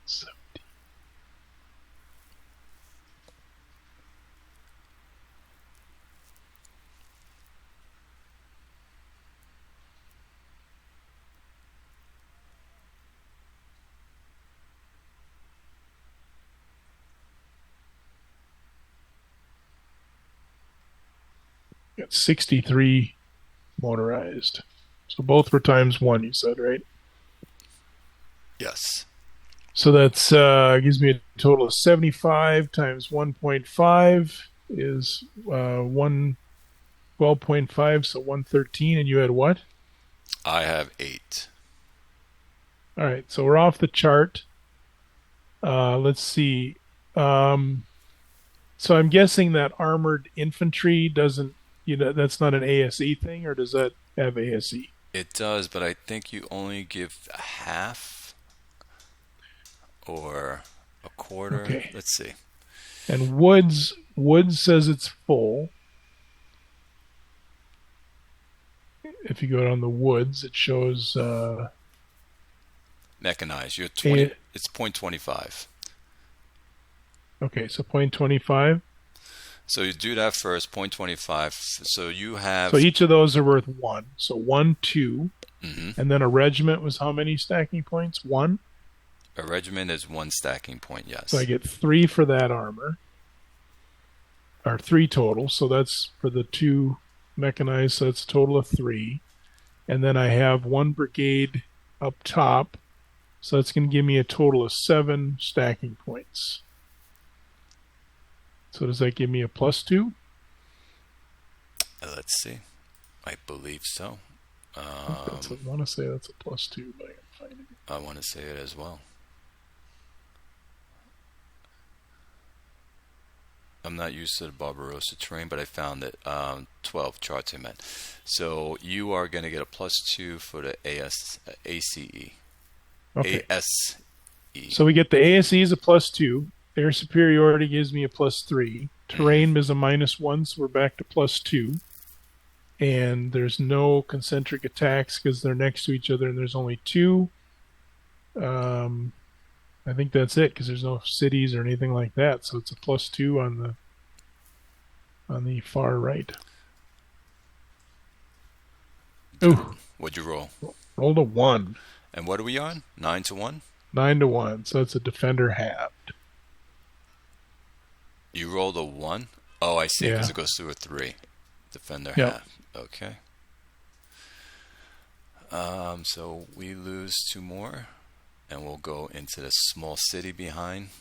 seven. Got 63 motorized. So both were ×1, you said, right? Yes. So that's gives me a total of 75 times 1.5 is 112.5, so 113. And you had what? I have 8. All right, so we're off the chart. Let's see. So I'm guessing that armored infantry doesn't, that's not an ASE thing, or does that have ASE? It does, but I think you only give a half or a quarter. Okay. Let's see. And Woods says it's full. If you go down the Woods, it shows Mechanized. You're 20. It's 0.25. Okay, so 0.25. So you do that first, 0.25. So you have. So each of those are worth 1. So 1, 2. Mhm. And then a regiment was how many stacking points? 1? A regiment is 1 stacking point, yes. So I get 3 for that armor. Or 3 total. So that's for the 2 mechanized, so that's a total of 3. And then I have 1 brigade up top. So that's going to give me a total of 7 stacking points. So does that give me a +2? Let's see. I believe so. I want to say that's a +2, but I can't find it. I want to say it as well. I'm not used to the Barbarossa terrain, but I found that 12 charts I meant. So you are going to get a +2 for the ACE. Okay. ASE. So we get the ASE is a +2. Air superiority gives me a +3. Terrain is a -1, so we're back to +2. And there's no concentric attacks because they're next to each other, and there's only 2. I think that's it because there's no cities or anything like that. So it's a +2 on the far right. Ooh, What'd you roll? rolled a 1. And what are we on? 9 to 1? 9 to 1. So it's a defender halved. You rolled a 1? Oh, I see, because Yeah. it goes through a 3. Defender Yep. half. Okay. So we lose 2 more, and we'll go into the small city behind.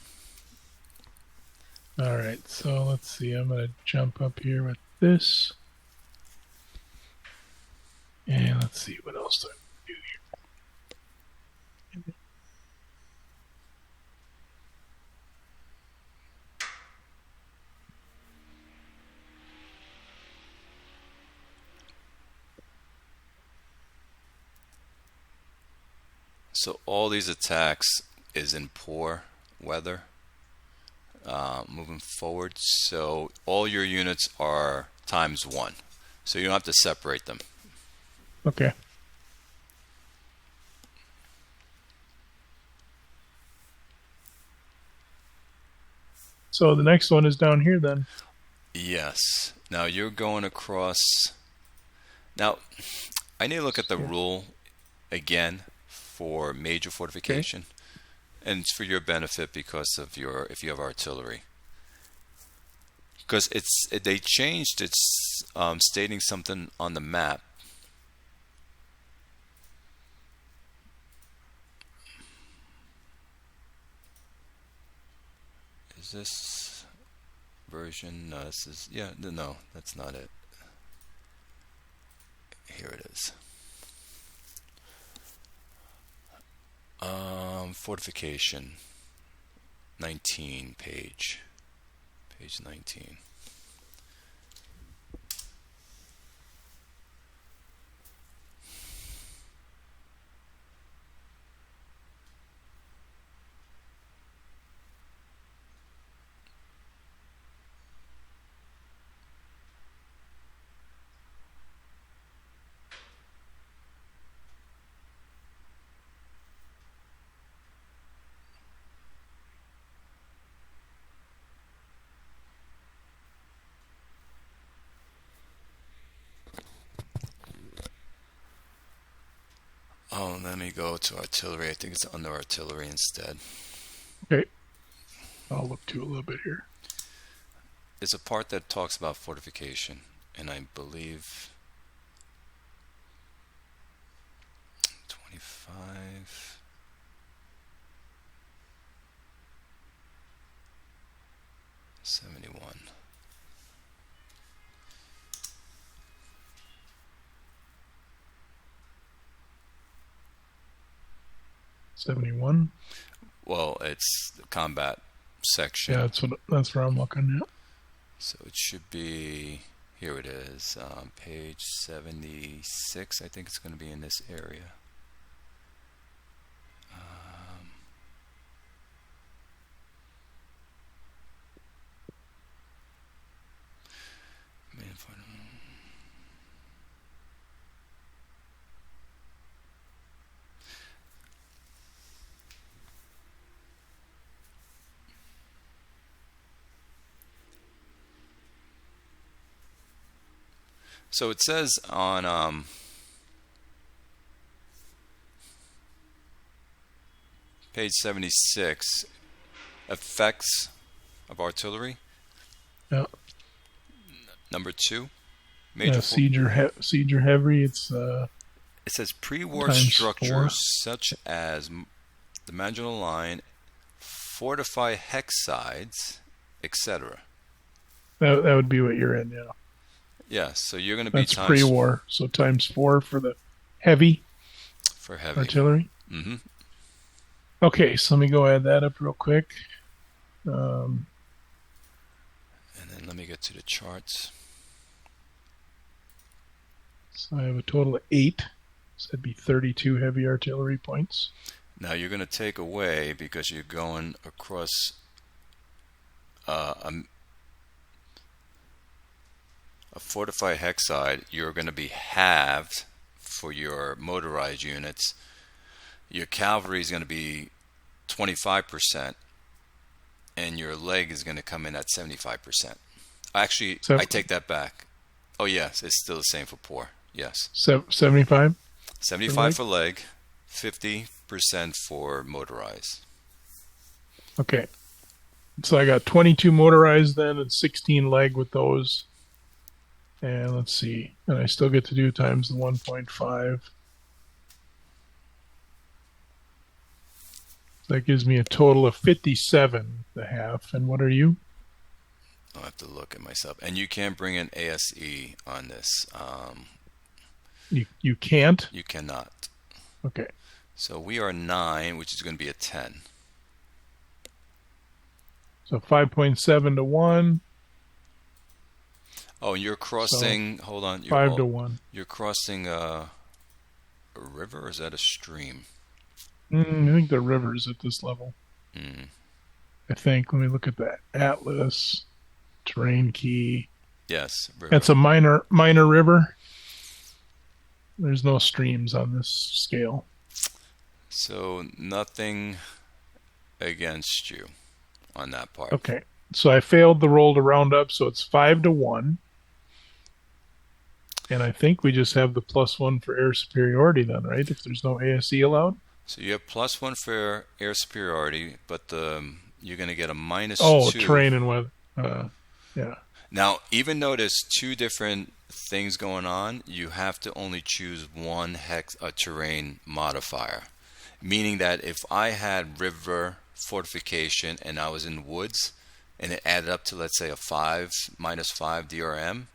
All right, so let's see. I'm going to jump up here with this. And let's see what else do I do here. So all these attacks is in poor weather. Moving forward, so all your units are ×1. So you don't have to separate them. Okay. So the next one is down here then. Yes. Now you're going across. Now, I need to look at the rule again for major fortification. And it's for your benefit because of your, if you have artillery. Because they changed its stating something on the map. Is this version? No, this is, yeah, no, that's not it. Here it is. Fortification 19 page 19. Oh, let me go to artillery. I think it's under artillery instead. Okay. I'll look to a little bit here. It's a part that talks about fortification, and I believe 25. '71. '71. Well, it's the combat section. Yeah, that's where I'm looking at. So it should be, here it is, page 76. I think it's going to be in this area. So it says on page 76, effects of artillery. Yeah. Number 2, major siege or heavy. It's it says pre-war structures such as the Maginot Line, fortify hex sides, etc. That would be what you're in, yeah. Yeah, so you're going to be that's pre-war, so times 4 for the heavy. For heavy artillery. Mm-hmm. Okay, so let me go add that up real quick. And then let me get to the charts. So I have a total of 8. So that'd be 32 heavy artillery points. Now you're going to take away, because you're going across a fortified hex side, you're going to be halved for your motorized units. Your cavalry is going to be 25%, and your leg is going to come in at 75%. Actually, I take that back. Oh, yes, it's still the same for poor. Yes. 75? 75 for leg, 50% for motorized. Okay. So I got 22 motorized then and 16 leg with those. And let's see. And I still get to do times the 1.5. That gives me a total of 57 and a half. And what are you? I'll have to look at myself. And you can't bring an ASE on this. You can't? You cannot. Okay. So we are 9, which is going to be a 10. So 5.7 to 1. Oh, and you're crossing, so, hold on. 5 to 1. You're crossing a river, or is that a stream? I think the river's at this level. I think. Let me look at that. Atlas, terrain key. Yes, river. It's a minor river. There's no streams on this scale. So nothing against you on that part. Okay. So I failed the roll to round up, so it's 5-1. And I think we just have the +1 for air superiority then, right? If there's no ASE allowed. So you have +1 for air superiority, but you're going to get a -2. Oh, terrain and weather. Yeah. Now, even though there's two different things going on, you have to only choose one terrain modifier. Meaning that if I had river fortification and I was in woods and it added up to, let's say, a -5 DRM,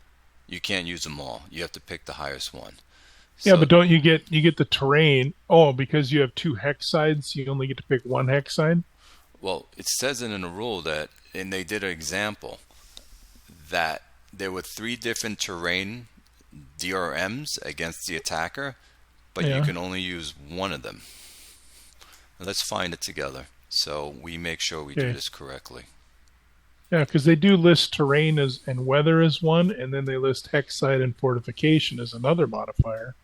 you can't use them all. You have to pick the highest one. Yeah, So, but don't you get the terrain? Oh, because you have 2 hex sides, you only get to pick 1 hex side? well, it says it in the rule that, and they did an example, that there were 3 different terrain DRMs against the attacker, but you Yeah. can only use one of them. Let's find it together so we make sure we do Okay. this correctly. Yeah, because they do list terrain as and weather as one, and then they list hex side and fortification as another modifier.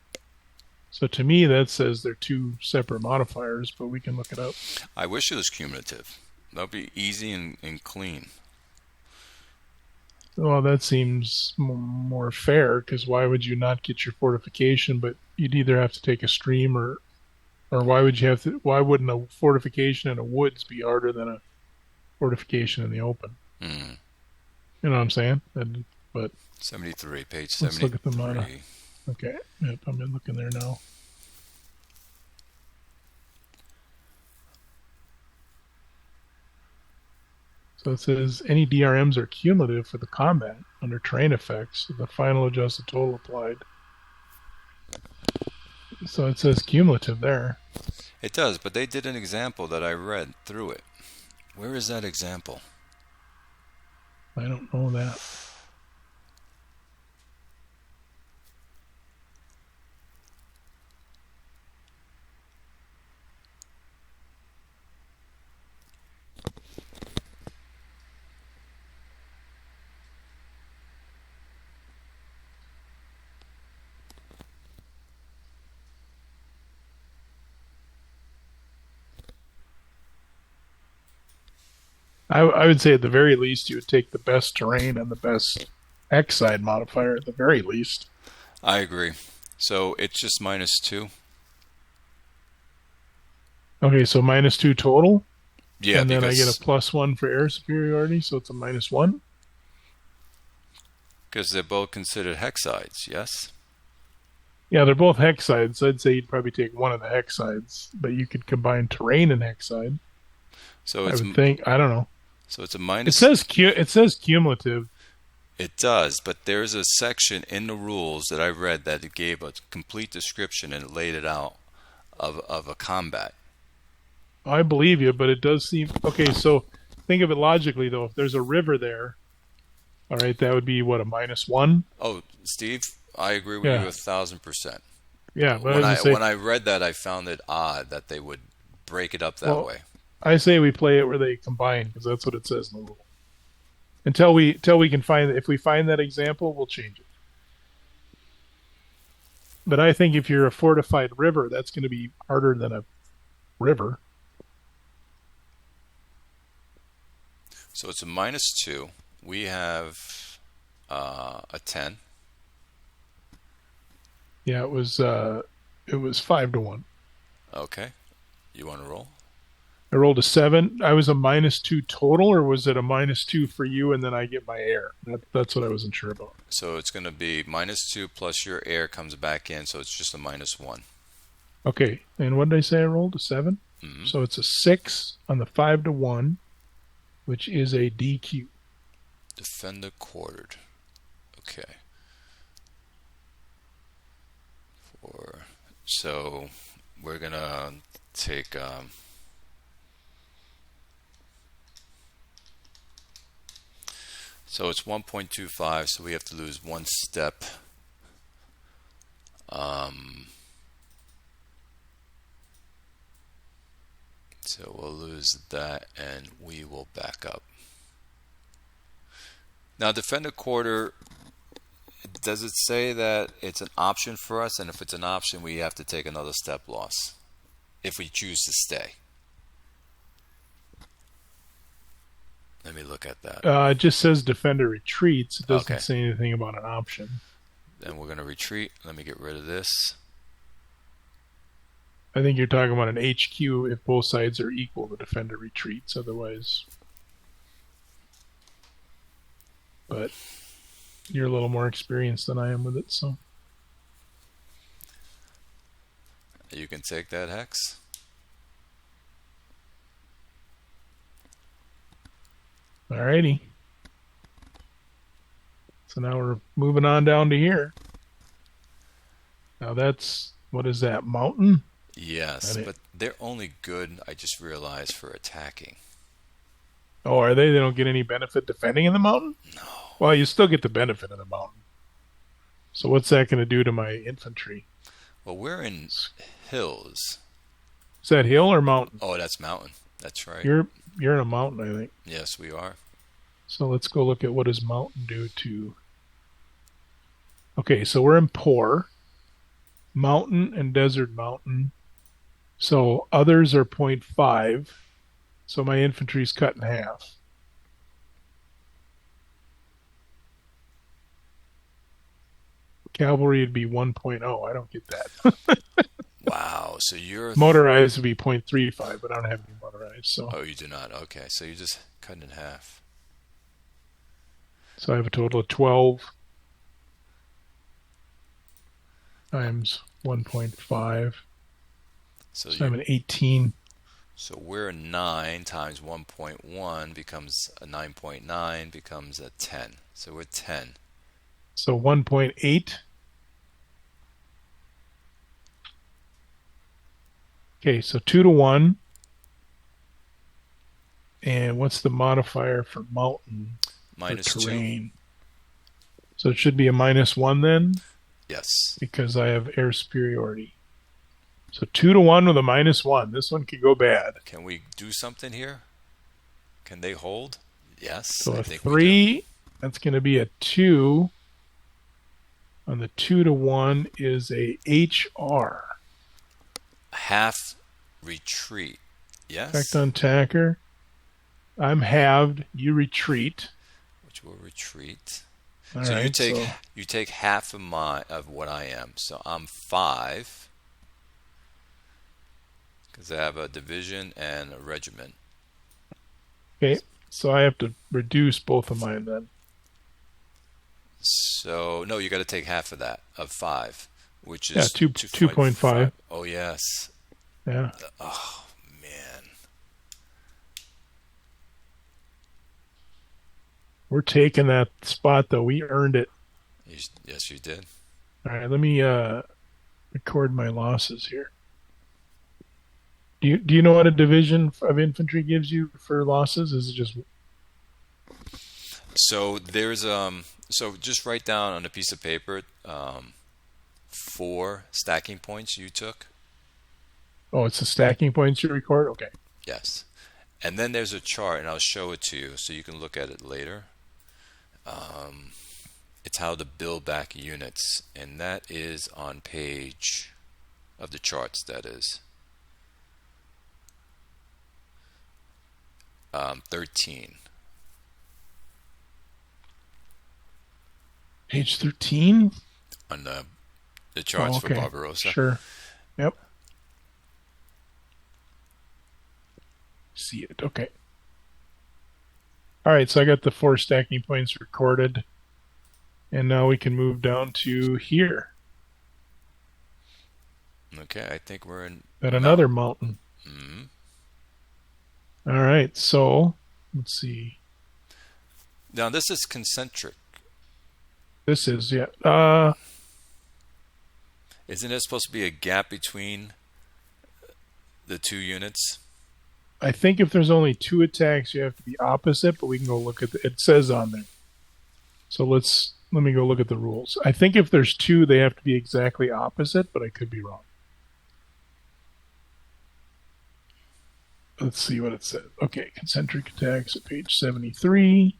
So to me, that says they're 2 separate modifiers, but we can look it up. I wish it was cumulative. That would be easy and clean. Well, that seems more fair, because why would you not get your fortification, but you'd either have to take a stream or why would you have to? Why wouldn't a fortification in a woods be harder than a fortification in the open? Mm. You know what I'm saying? But 73, page let's 73. look at the mono. Okay, yep, I'm looking there now. So it says any DRMs are cumulative for the combat under terrain effects. The final adjusted total applied. So it says cumulative there. It does, but they did an example that I read through it. Where is that example? I don't know that. I would say at the very least you would take the best terrain and the best X side modifier at the very least. I agree. So it's just -2. Okay, so -2 total, Yeah, and then I get because a +1 for air superiority, so it's a -1. they're both considered hex sides, yes? Yeah, they're both hex sides. So I'd say you'd probably take one of the hex sides, but you could combine terrain and hex side. So I it's would think. I don't know. so it's a It minus. says it says cumulative. It does, but there's a section in the rules that I read that it gave a complete description and it laid it out of a combat. I believe you, but it does seem okay. So think of it logically, though. If there's a river there, all right, that would be what, a -1. Oh, Steve, I agree with Yeah. you 1,000%. Yeah, but When I I was gonna say, when I read that, I found it odd that they would break it up that Well, way. I say we play it where they combine because that's what it says in the rule. Until we can find, if we find that example, we'll change it. But I think if you're a fortified river, that's going to be harder than a river. So it's a -2. We have a 10. Yeah, it was 5-1. Okay. You want to roll? I rolled a 7. I was a -2 total, or was it a -2 for you and then I get my air? That's what I wasn't sure about. So it's going to be -2 plus your air comes back in, so it's just a -1. Okay, and what did I say I rolled? A 7? Mm-hmm. So it's a 6 on the 5-1, which is a DQ. Defender quartered. Okay. So we're going to take... so it's 1.25, so we have to lose 1 step. So we'll lose that and we will back up. Now defender quarter, Does it say that it's an option for us? And if it's an option, we have to take another step loss if we choose to stay. Let me look at that. It just says defender retreats. It doesn't Okay. say anything about an option. Then we're going to retreat. Let me get rid of this. I think you're talking about an HQ if both sides are equal, the defender retreats. Otherwise, but you're a little more experienced than I am with it, so You can take that hex. alrighty. So now we're moving on down to here. Now that's, what is that, mountain? Yes, but they're only good, I just realized, for attacking. Oh, are they? They don't get any benefit defending in the mountain? No. Well, you still get the benefit of the mountain. So what's that going to do to my infantry? Well, we're in hills. Is that hill or mountain? Oh, that's mountain. That's right. You're in a mountain, I think. Yes, we are. So let's go look at what does mountain do to... Okay, so we're in poor. Mountain and desert mountain. So others are 0.5. So my infantry's cut in half. Cavalry would be 1.0. I don't get that. Wow. So you're... Motorized would be 0.35, but I don't have any motorized. So Oh, you do not. Okay. So you're just cutting in half. I have a total of 12 times 1.5. So, So I'm an 18. So we're a 9 times 1.1 becomes a 9.9 becomes a 10. So we're 10. So 1.8. Okay, so 2 to 1. And what's the modifier for mountain? Minus for 2. terrain? So it should be a -1 then, Yes. because I have air superiority. So 2 to 1 with a -1. This one could go bad. Can we do something here? Can they hold? Yes. So I a think we 3, that's going to be a 2. On the 2 to 1 is a HR. do. Half retreat. Yes. Effect on attacker. I'm halved. You retreat. Which will retreat. All So right, you take half of what I am. So I'm 5 because I have a division and a regiment. okay. So I have to reduce both of mine then. So no, you got to take half of that of 5, which is Yeah, 2.5. Oh yes. Yeah. Oh man. We're taking that spot though. We earned it. Yes, you did. All right. Let me record my losses here. Do you know what a division of infantry gives you for losses? Is it just... So there's so just write down on a piece of paper 4 stacking points you took. Oh, it's the stacking points you record? Okay. Yes. And then there's a chart, and I'll show it to you so you can look at it later. It's how to build back units, and that is on page of the charts, that is. 13. Page 13? On the charts for Barbarossa. Sure. Yep. See it. Okay. All right, so I got the 4 stacking points recorded. And now we can move down to here. Okay, I think we're in... At another mountain. Mm-hmm. All right, so let's see. Now, this is concentric. This is, yeah. Isn't there supposed to be a gap between the 2 units? I think if there's only 2 attacks, you have to be opposite, but we can go look at it says on there. So let me go look at the rules. I think if there's 2, they have to be exactly opposite, but I could be wrong. Let's see what it says. Okay, concentric attacks at page 73.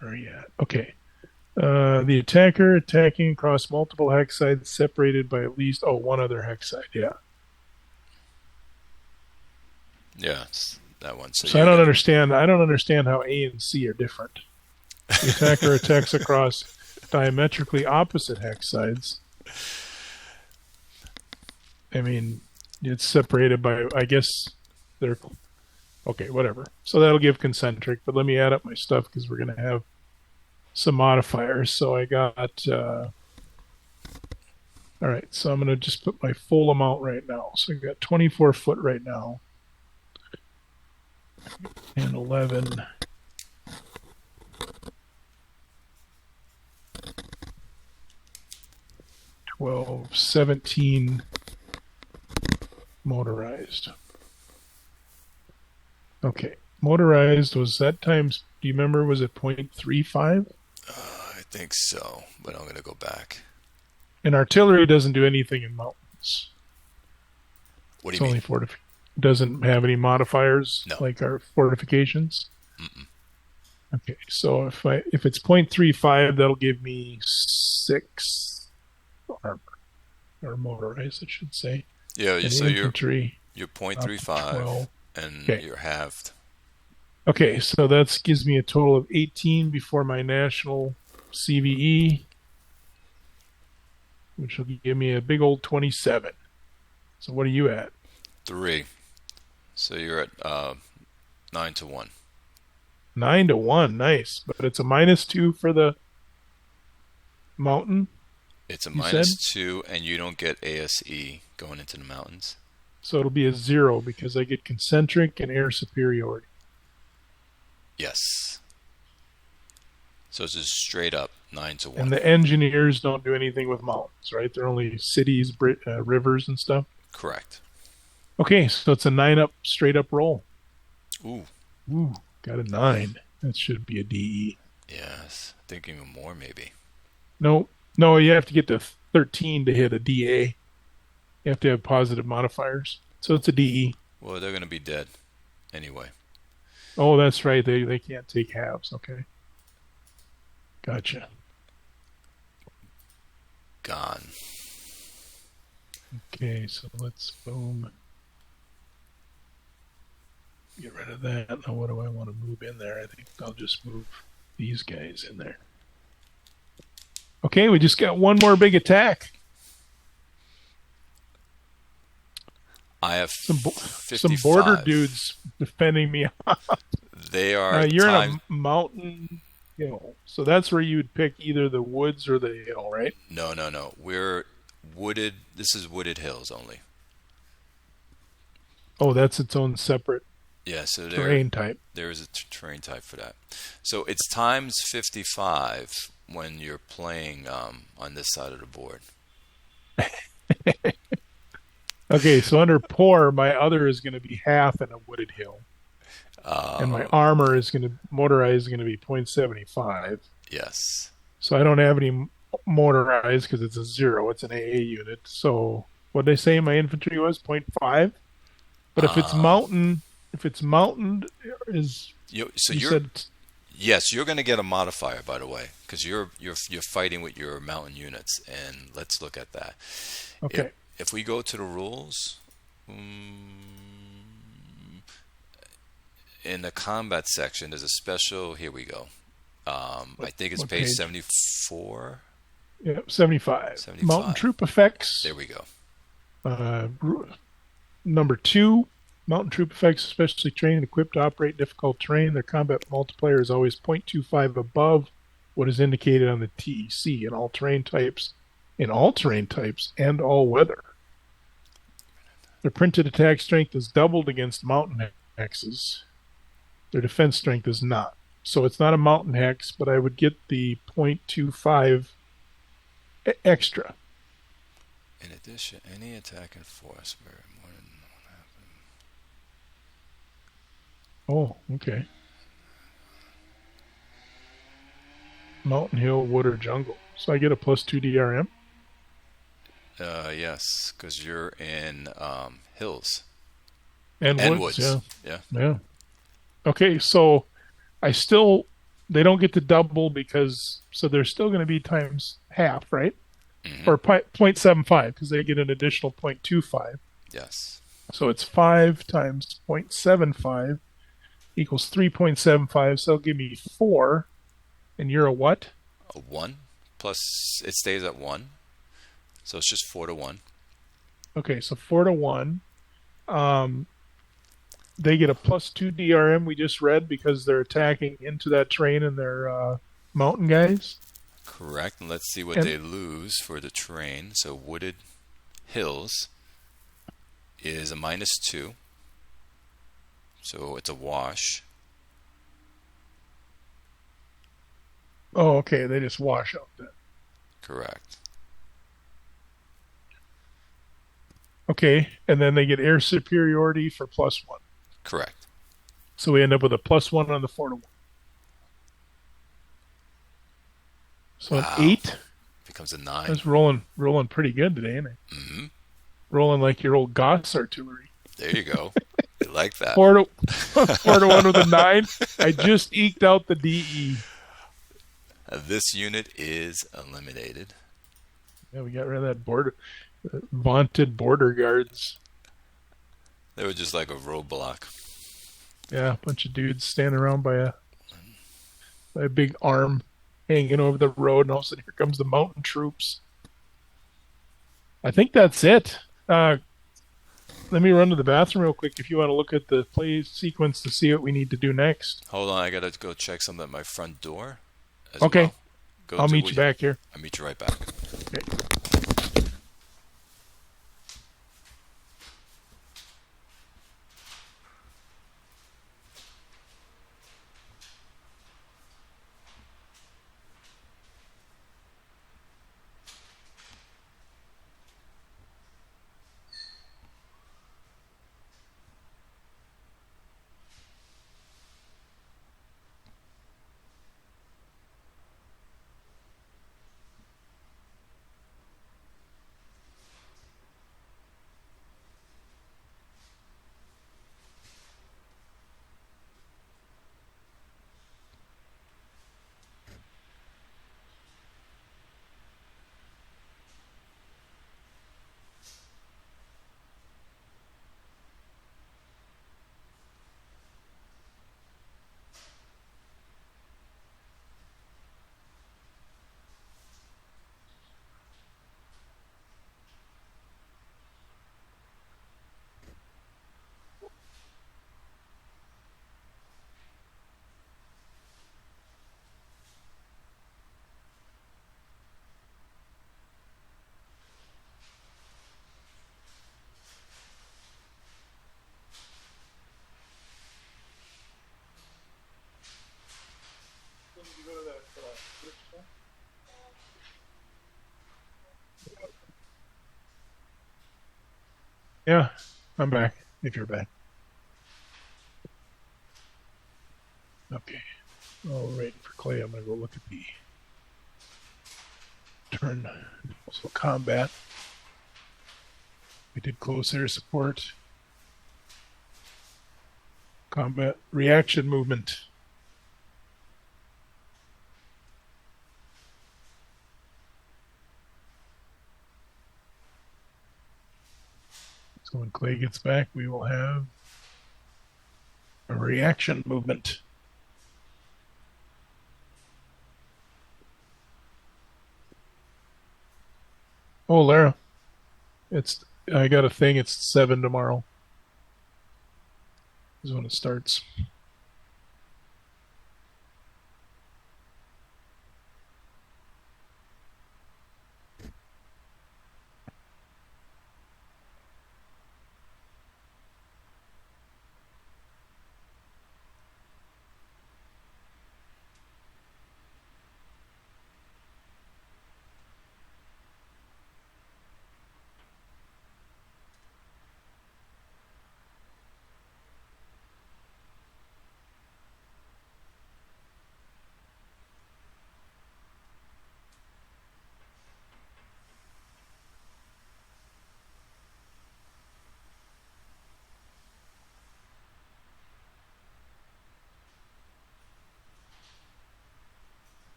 Where are you at? Okay. The attacker attacking across multiple hex sides separated by at least one other hex side. Yeah. Yeah, it's that one. So So I you're don't gonna. understand. I don't understand how A and C are different. The attacker attacks across diametrically opposite hex sides. I mean, it's separated by. I guess they're okay. Whatever. So that'll give concentric. But let me add up my stuff because we're going to have some modifiers. So I got. All right. So I'm going to just put my full amount right now. So I got 24 foot right now. And 11. 12, 17 motorized. Okay. Motorized was that times, do you remember, was it 0.35? I think so, but I'm gonna go back. And artillery doesn't do anything in mountains. What do It's you only mean? doesn't have any modifiers No. like our fortifications. Mm-mm. Okay, so if it's 0.35, that'll give me 6 armor or motorized, I should say. Yeah, And so infantry you're up to 0.35 12. and Okay. you're halved. Okay, so that gives me a total of 18 before my national CVE, which will give me a big old 27. So what are you at? 3. So you're at 9-1. 9-1, nice. But it's a -2 for the mountain, It's a you said? -2, and you don't get ASE going into the mountains. So it'll be a 0 because I get concentric and air superiority. Yes. So it's just straight up 9-1. And the engineers don't do anything with mountains, right? They're only cities, rivers, and stuff. Correct. Okay, so it's a 9-up, straight up roll. Ooh. Ooh, got a 9. That should be a DE. Yes. I think even more maybe. No, you have to get to 13 to hit a DA. You have to have positive modifiers. So it's a DE. Well, they're going to be dead anyway. Oh, that's right. They can't take halves. Okay. Gotcha. Gone. Okay, so let's boom. Get rid of that. Now what do I want to move in there? I think I'll just move these guys in there. Okay, we just got one more big attack. I have Some 55. border dudes defending me. They are You're in a mountain hill, so that's where you would pick either the woods or the hill, right? No. We're wooded. This is wooded hills only. Oh, that's its own separate Yeah, so terrain type. there is a terrain type for that. So it's times 55 when you're playing on this side of the board. Okay, so under poor, my other is going to be half in a wooded hill, and my armor is going to motorized is going to be 0.75. Yes. So I don't have any motorized because it's a 0. It's an AA unit. So what did I say my infantry was 0.5? But if it's mountain is So you you're said yes, you're going to get a modifier, by the way, because you're fighting with your mountain units, and let's look at that. okay. If we go to the rules, in the combat section, there's a special. Here we go. I think it's What page page? 74. Yeah, 75. 75. Mountain troop effects. There we go. Number 2, mountain troop effects, especially trained and equipped to operate difficult terrain. Their combat multiplier is always 0.25 above what is indicated on the TEC in all terrain types, and all weather. Their printed attack strength is doubled against mountain hexes. Their defense strength is not. So it's not a mountain hex, but I would get the 0.25 extra. In addition, any attack in force where more than Oh, okay. Mountain, hill, wood, or jungle. So I get a +2 DRM. yes, because you're in hills And and woods, woods. yeah. Yeah. Yeah. Okay, so I still they don't get to double because so they're still going to be times half, right? Hmm. Or 0.75 because they get an additional 0.25. Yes. So it's 5 times 0.75 equals 3.75. So it'll give me 4. And you're a what? A 1 plus it stays at 1. So it's just 4 to 1. Okay, so 4 to 1. Um, they get a +2 DRM we just read because they're attacking into that terrain and they're mountain guys. Correct. And let's see what And they lose for the terrain. So wooded hills is a -2. So it's a wash. oh, okay, they just wash out that. Correct. Okay, and then they get air superiority for +1. Correct. So we end up with a +1 on the 4 to 1. So an Wow. 8. Becomes a 9. That's rolling pretty good today, ain't it? Hmm. Rolling like your old Goss artillery. There you go. You like that. 4 to 1 with a 9. I just eked out the DE. This unit is eliminated. Yeah, we got rid of that vaunted border guards. They were just like a roadblock. Yeah, a bunch of dudes standing around by a big arm hanging over the road, and all of a sudden here comes the mountain troops. I think that's it. Let me run to the bathroom real quick if you want to look at the play sequence to see what we need to do next. Hold on, I gotta go check something at my front door as Okay. well. I'll meet you back here. I'll meet you right back. Okay. Yeah, I'm back. If you're back. Okay. All right, for Clay, I'm gonna go look at the turn. Also combat. We did close air support. Combat reaction movement. So when Clay gets back, we will have a reaction movement. Oh, Lara, I got a thing. It's 7 tomorrow. Is when it starts.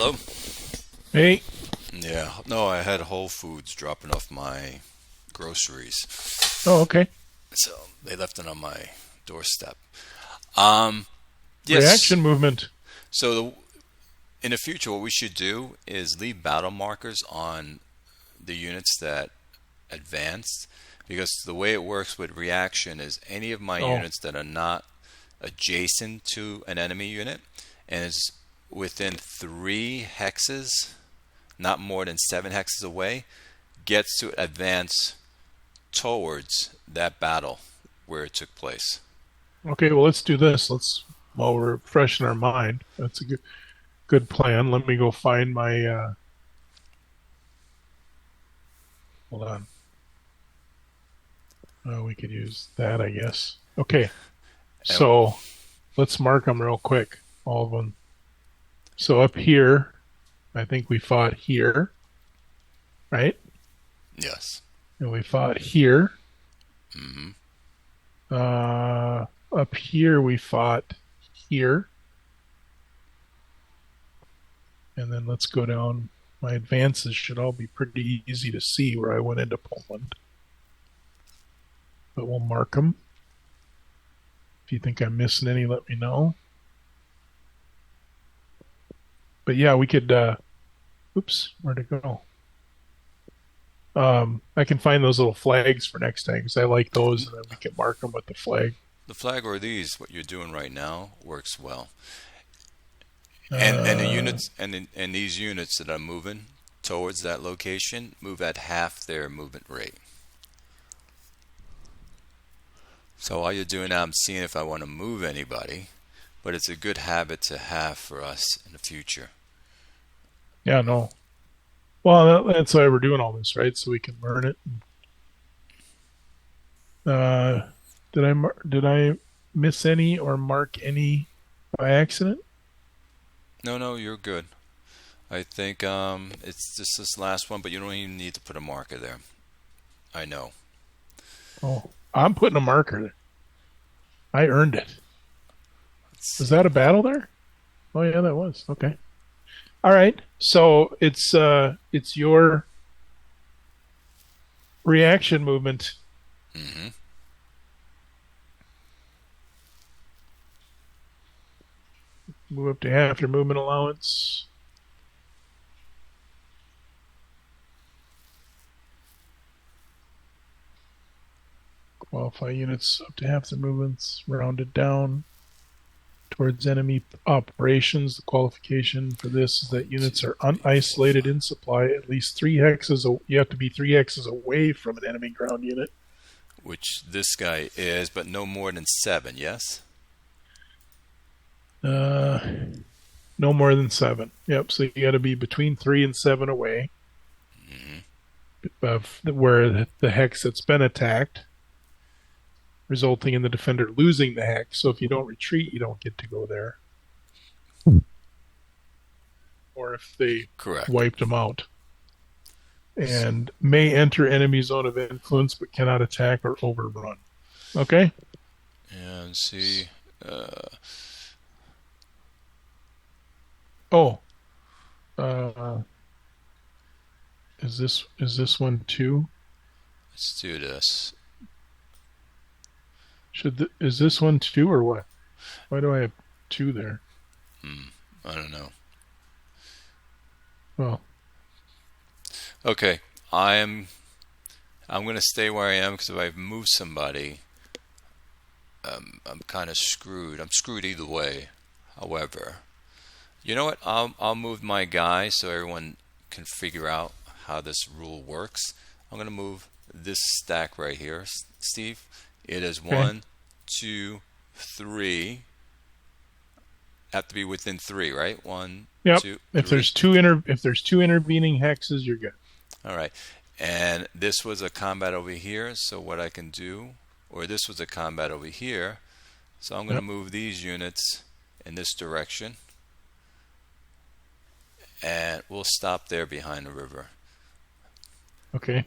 Hello? Hey. Yeah, no, I had Whole Foods dropping off my groceries. Oh, okay. So they left it on my doorstep. Um, yes. Reaction movement. So in the future, what we should do is leave battle markers on the units that advanced, because the way it works with reaction is any of my Oh, units that are not adjacent to an enemy unit and is within 3 hexes, not more than 7 hexes away, gets to advance towards that battle where it took place. okay. Well, let's do this. While we're fresh in our mind. That's a good plan. Let me go find my. Hold on. We could use that, I guess. Okay. And So let's mark them real quick. All of them. So up here, I think we fought here, right? yes. And we fought here. Hmm. Up here, we fought here. And then let's go down. My advances should all be pretty easy to see where I went into Poland. But we'll mark them. If you think I'm missing any, let me know. But yeah, we could. Oops, where'd it go? I can find those little flags for next time because I like those, and then we can mark them with the flag. The flag or these, what you're doing right now, works well. And the Uh, units and these units that are moving towards that location move at half their movement rate. So while you're doing that, I'm seeing if I want to move anybody, but it's a good habit to have for us in the future. yeah, no. Well, that's why we're doing all this, right? So we can learn it. Uh, did I miss any or mark any by accident? No, no, you're good. I think it's just this last one, but you don't even need to put a marker there. I know. Oh, I'm putting a marker there. I earned it. Let's Was see. that a battle there? Oh yeah, that was. Okay. All right. So it's your reaction movement. Hmm. Move up to half your movement allowance. Qualify units up to half their movements. Rounded down towards enemy operations. The qualification for this is that units are unisolated in supply. At least 3 hexes. You have to be 3 hexes away from an enemy ground unit. Which this guy is, but no more than 7. Yes. Uh, no more than 7. Yep. So you got to be between 3 and 7 away of where the hex that's been attacked, resulting in the defender losing the hex. So if you don't retreat, you don't get to go there. Or if they Correct. wiped them out. And may enter enemy zone of influence, but cannot attack or overrun. Okay. And see. Oh, uh, is this one too? Let's do this. Is this one too or what? Why do I have 2 there? I don't know. Well, Okay, I'm gonna stay where I am because if I move somebody, I'm kind of screwed. I'm screwed either way. However, you know what? I'll move my guy so everyone can figure out how this rule works. I'm gonna move this stack right here, Steve. It is okay. 1, 2, 3. Have to be within 3, right? One, Yep. two, If three. there's two intervening hexes, you're good. All right. And this was a combat over here, so what I can do, or this was a combat over here, so I'm going to Yep. move these units in this direction, and we'll stop there behind the river. Okay.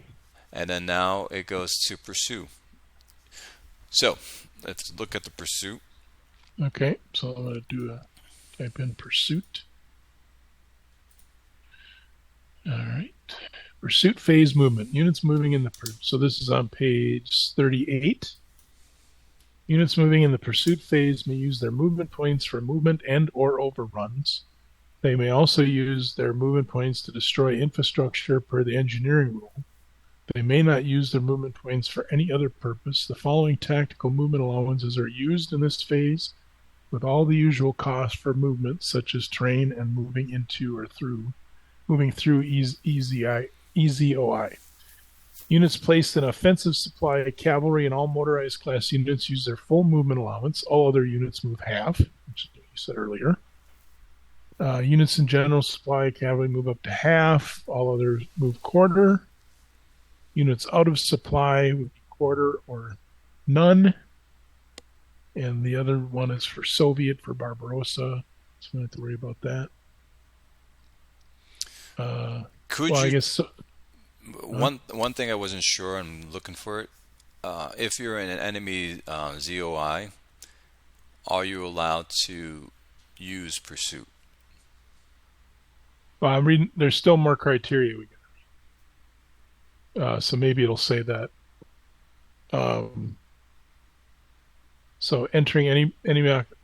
And then now it goes to pursue. So let's look at the pursuit. Okay. So I'm gonna type in pursuit. Pursuit phase movement. Units moving in the so this is on page 38. Units moving in the pursuit phase may use their movement points for movement and or overruns. They may also use their movement points to destroy infrastructure per the engineering rule. They may not use their movement points for any other purpose. The following tactical movement allowances are used in this phase with all the usual costs for movement, such as terrain and moving into or through, moving through EZOI. Units placed in offensive supply cavalry and all motorized class units use their full movement allowance. All other units move half, which is what you said earlier. Units in general supply cavalry move up to half. All others move quarter. Units out of supply would be quarter or none. And the other one is for Soviet, for Barbarossa. So we don't have to worry about that. I guess so. One thing I wasn't sure, I'm looking for it. If you're in an enemy ZOI, are you allowed to use pursuit? Well, I'm reading. There's still more criteria we got. So maybe it'll say that. So entering any,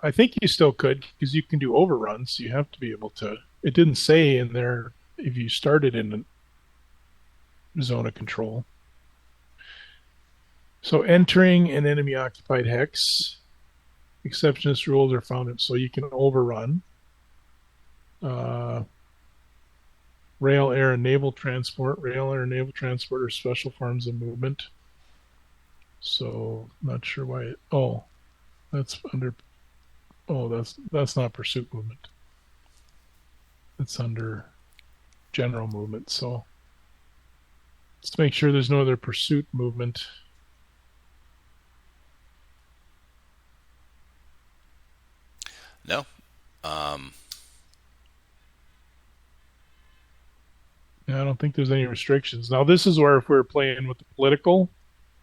I think you still could because you can do overruns. You have to be able to. It didn't say in there if you started in a zone of control. So entering an enemy occupied hex, exceptionist rules are found in, so you can overrun. Rail, air, and naval transport. Rail, air, and naval transport are special forms of movement. So, not sure why. That's under. That's not pursuit movement. It's under general movement. So, let's make sure there's no other pursuit movement. No. I don't think there's any restrictions. Now, this is where if we're playing with the political,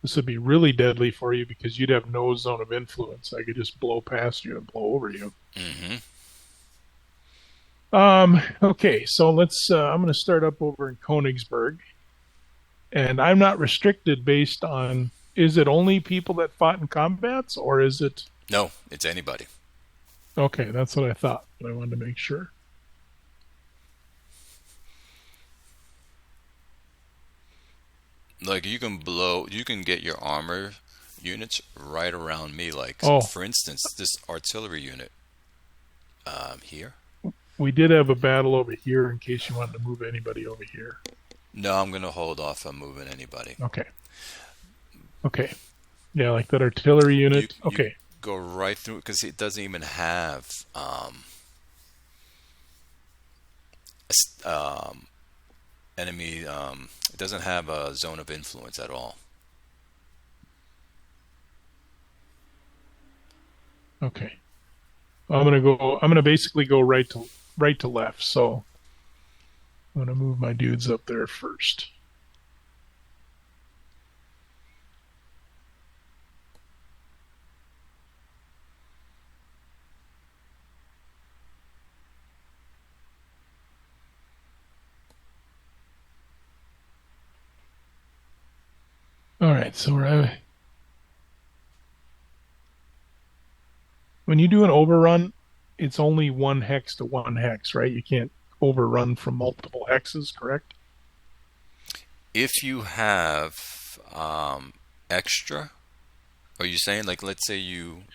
this would be really deadly for you because you'd have no zone of influence. I could just blow past you and blow over you. Mm-hmm. Okay, so let's. I'm going to start up over in Königsberg, and I'm not restricted based on. Is it only people that fought in combats, or is it? No, it's anybody. Okay, that's what I thought, but I wanted to make sure. Like you can get your armor units right around me. Like for instance, this artillery unit here. We did have a battle over here in case you wanted to move anybody over here. No, I'm going to hold off on moving anybody. Okay. Yeah, like that artillery unit. You go right through because it doesn't even have enemy. It doesn't have a zone of influence at all. Okay. I'm gonna basically go right to left. So I'm gonna move my dudes up there first. All right, so when you do an overrun, it's only one hex to one hex, right? You can't overrun from multiple hexes, correct? If you have extra, are you saying like let's say you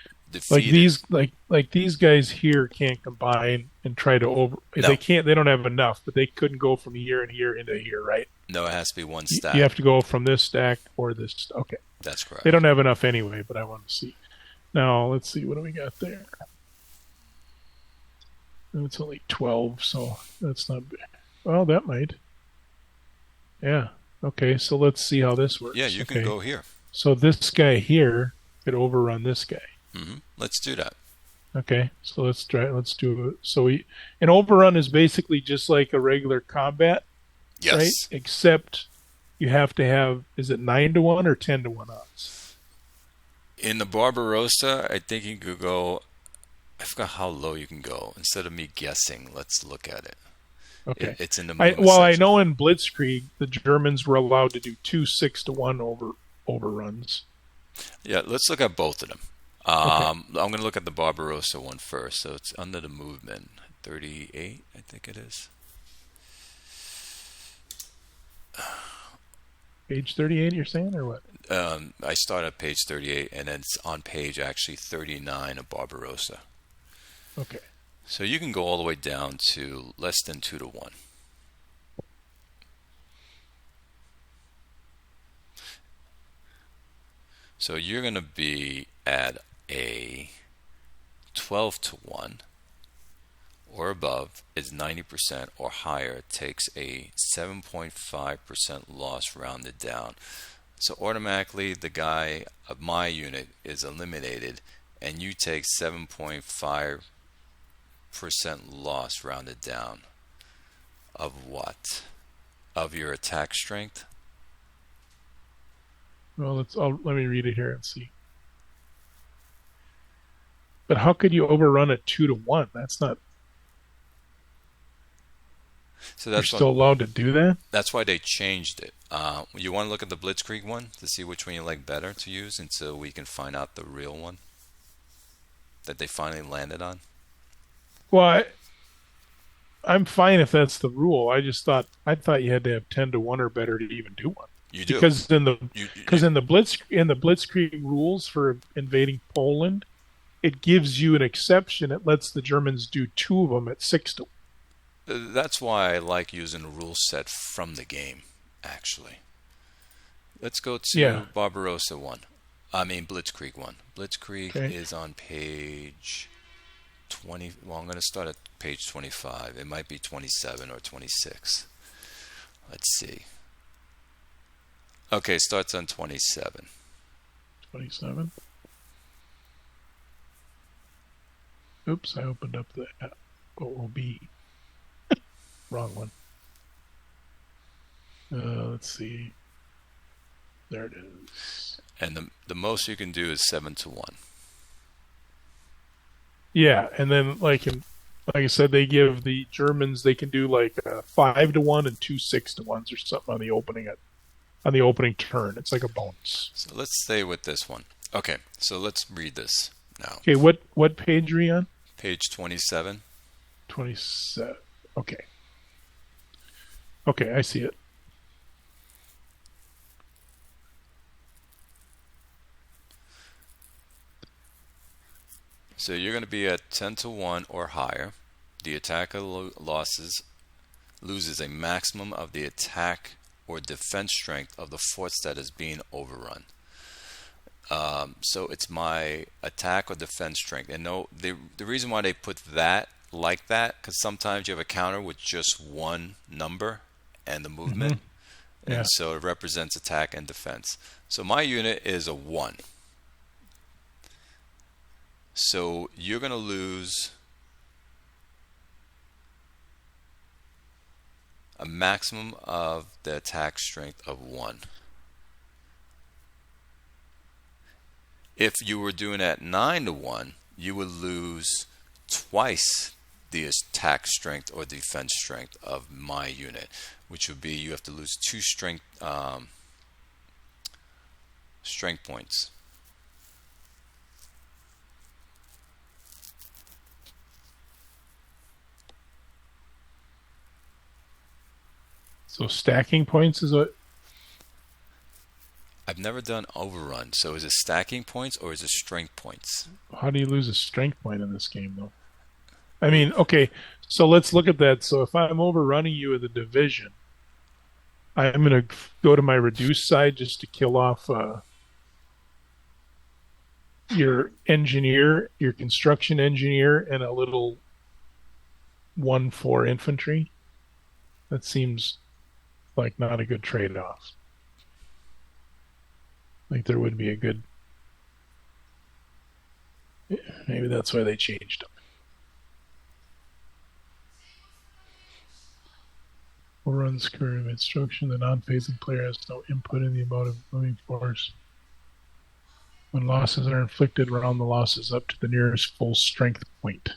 like these guys here can't combine and try to over. No. They don't have enough, but they couldn't go from here and here into here, right? No, it has to be one stack. You have to go from this stack or this. Okay, that's correct. They don't have enough anyway, but I want to see. Now let's see what do we got there. It's only 12, so that's not big. Well, that might. Yeah. Okay, so let's see how this works. Yeah, you can go here. So this guy here could overrun this guy. Mm-hmm. Let's do that. Okay, so let's try. Let's do it. So an overrun is basically just like a regular combat, yes, right? Except you have to have, is it 9-1 or 10-1 odds? In the Barbarossa, I think you could go. I forgot how low you can go. Instead of me guessing, let's look at it. Okay. It's in the movement Well, I section. know in Blitzkrieg the Germans were allowed to do 2 6-1 overruns. Yeah, let's look at both of them. Okay. I'm going to look at the Barbarossa one first. So it's under the movement 38, I think it is. Page 38, you're saying, or what? I start at page 38, and then it's on page actually 39 of Barbarossa. Okay. So you can go all the way down to less than 2 to 1. So you're going to be at a 12 to 1 or above is 90% or higher takes a 7.5% loss rounded down. So automatically the guy of my unit is eliminated and you take 7.5% loss rounded down of what? Of your attack strength? Well, let me read it here and see. But how could you overrun it 2 to 1? That's not. So You're still allowed to do that? that's why they changed it. You want to look at the Blitzkrieg one to see which one you like better to use until we can find out the real one that they finally landed on? Well, I'm fine if that's the rule. I thought you had to have 10 to 1 or better to even do one. You do. Because in the You, because in the Blitzkrieg rules for invading Poland, it gives you an exception. It lets the Germans do 2 of them at 6 to 1. That's why I like using a rule set from the game, actually. Let's go to Barbarossa 1. I mean Blitzkrieg 1. Blitzkrieg is on page 20. Well, I'm going to start at page 25. It might be 27 or 26. Let's see. Okay, starts on 27. 27. Oops, I opened up the OOB. Wrong one. Let's see. There it is. And the most you can do is 7 to 1. Yeah, and then like I said, they give the Germans, they can do like 5 to 1 and 2 6-to-1s or something on the opening turn. It's like a bonus. So let's stay with this one. Okay, so let's read this now. Okay, what page are you on? Page 27. 27. Okay. Okay, I see it. So you're going to be at 10 to 1 or higher. The attacker loses a maximum of the attack or defense strength of the force that is being overrun. So it's my attack or defense strength. And no, the reason why they put that like that, because sometimes you have a counter with just one number and the movement. Yeah. And so it represents attack and defense. So my unit is a 1. So you're going to lose a maximum of the attack strength of 1. If you were doing at 9 to 1, you would lose twice the attack strength or defense strength of my unit, which would be you have to lose 2 strength points. So stacking points is what? I've never done overrun. So is it stacking points or is it strength points? How do you lose a strength point in this game, though? I mean, okay, so let's look at that. So if I'm overrunning you with a division, I'm going to go to my reduced side just to kill off your engineer, your construction engineer, and a little 1-4 infantry. That seems like not a good trade-off. Like there would be a good. Maybe that's why they changed them. Overruns curve instruction. The non-phasing player has no input in the amount of moving force. When losses are inflicted, round the losses up to the nearest full strength point.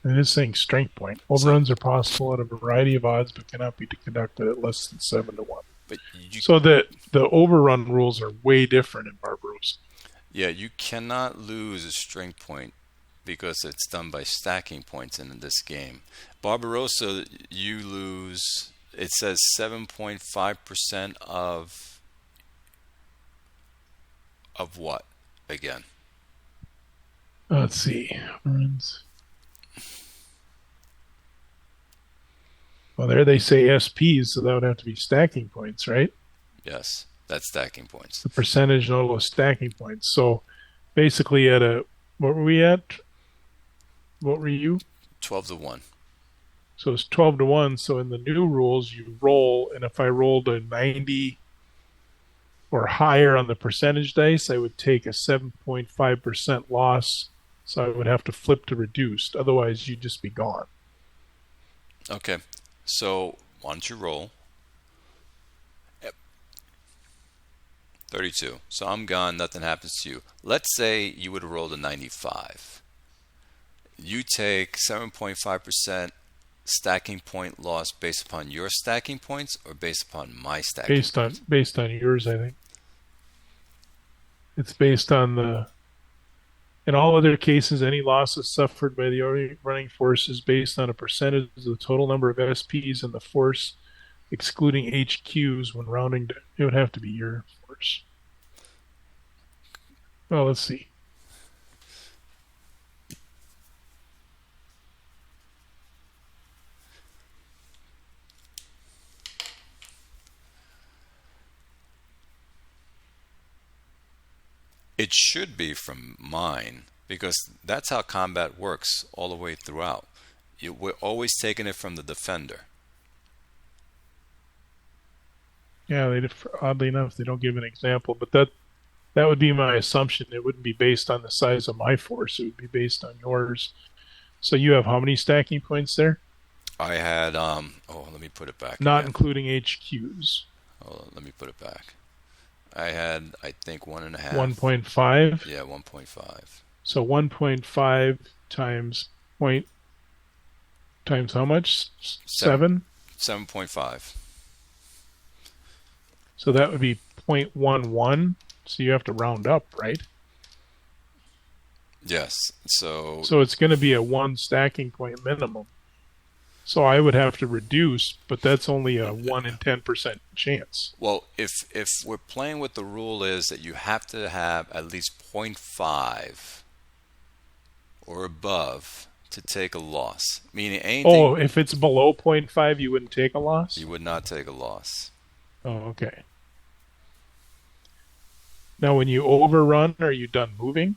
And it is saying strength point. So, Overruns are possible at a variety of odds, but cannot be conducted at less than 7 to 1. but you, So the overrun rules are way different in Barbarossa. yeah, you cannot lose a strength point because it's done by stacking points in this game. Barbarossa, you lose. It says 7.5% of what again? Let's see. Overruns. Well, there they say SPs, so that would have to be stacking points, right? Yes, that's stacking points. The percentage total of stacking points. So basically, what were we at? What were you? 12 to 1. So it's 12 to 1. So in the new rules, you roll, and if I rolled a 90 or higher on the percentage dice, I would take a 7.5% loss. So I would have to flip to reduced. Otherwise, you'd just be gone. Okay, so why don't you roll? Yep. 32. So I'm gone. Nothing happens to you. Let's say you would have rolled a 95. You take 7.5% stacking point loss based upon your stacking points or based upon my stacking points? Based on yours, I think. It's based on in all other cases, any losses suffered by the running force is based on a percentage of the total number of SPs in the force, excluding HQs when rounding to, it would have to be your force. Well, let's see. It should be from mine because that's how combat works all the way throughout. We're always taking it from the defender. Yeah, oddly enough, they don't give an example, but that would be my assumption. It wouldn't be based on the size of my force. It would be based on yours. So you have how many stacking points there? I had let me put it back Not again. including HQs. Hold on, let me put it back. I had, I think, 1.5. 1.5. Yeah, 1.5. So 1.5 times point times how much? 7. 7.5. So that would be 0.11. So you have to round up, right? Yes. So So it's going to be a 1 stacking point minimum. So I would have to reduce, but that's only a 1 in 10% chance. well, if we're playing with the rule is that you have to have at least 0.5 or above to take a loss, meaning anything. Oh, if it's below 0.5, you wouldn't take a loss? You would not take a loss. Oh, okay. Now, when you overrun, are you done moving?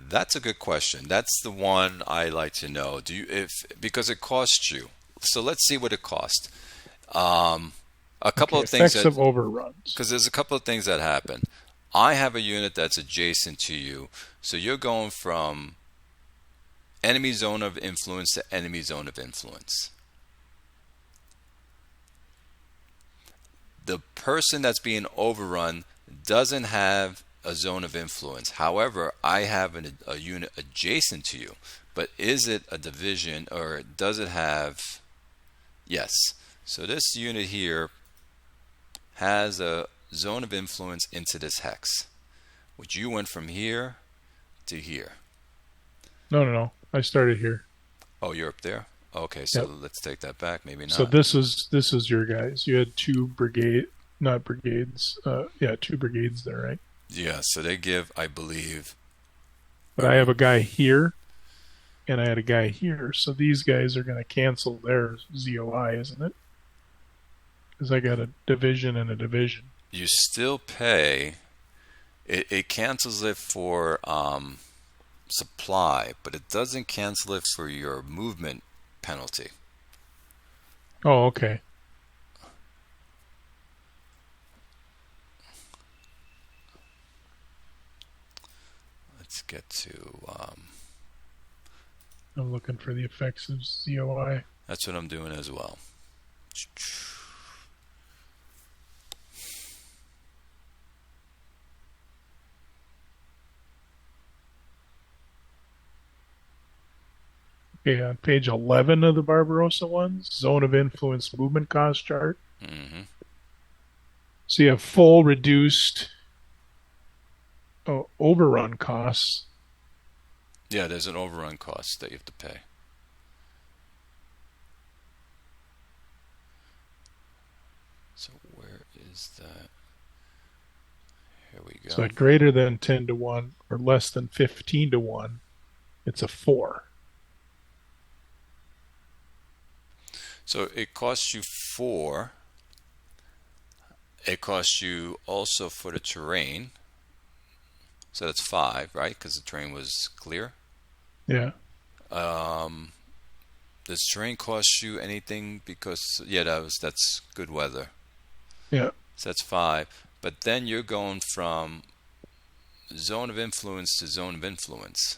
That's a good question. That's the one I like to know. Do you because it costs you. So let's see what it cost. A couple of things effects of overruns. because there's a couple of things that happen. I have a unit that's adjacent to you, so you're going from enemy zone of influence to enemy zone of influence. The person that's being overrun doesn't have a zone of influence. However, I have a unit adjacent to you. But is it a division or does it have... Yes. So this unit here has a zone of influence into this hex, which you went from here to here. No. I started here. Oh, you're up there? Okay, so Yep. let's take that back. Maybe not. So this is your guys. You had 2 not brigades. 2 brigades there, right? Yeah, so they give, I believe... But I have a guy here, and I had a guy here. So these guys are going to cancel their ZOI, isn't it? Because I got a division and a division. You still pay... It cancels it for supply, but it doesn't cancel it for your movement penalty. Oh, okay. Let's get to... I'm looking for the effects of ZOI. that's what I'm doing as well. Okay, on page 11 of the Barbarossa ones, zone of influence movement cost chart. Mm-hmm. So you have full, reduced, overrun costs. Yeah, there's an overrun cost that you have to pay. So where is that? Here we So go. at greater than 10 to 1 or less than 15 to 1, it's a 4. So it costs you 4. It costs you also for the terrain. So that's 5, right? Because the terrain was clear. Yeah. Does terrain cost you anything? Because yeah, that's good weather. Yeah. So that's 5. But then you're going from zone of influence to zone of influence.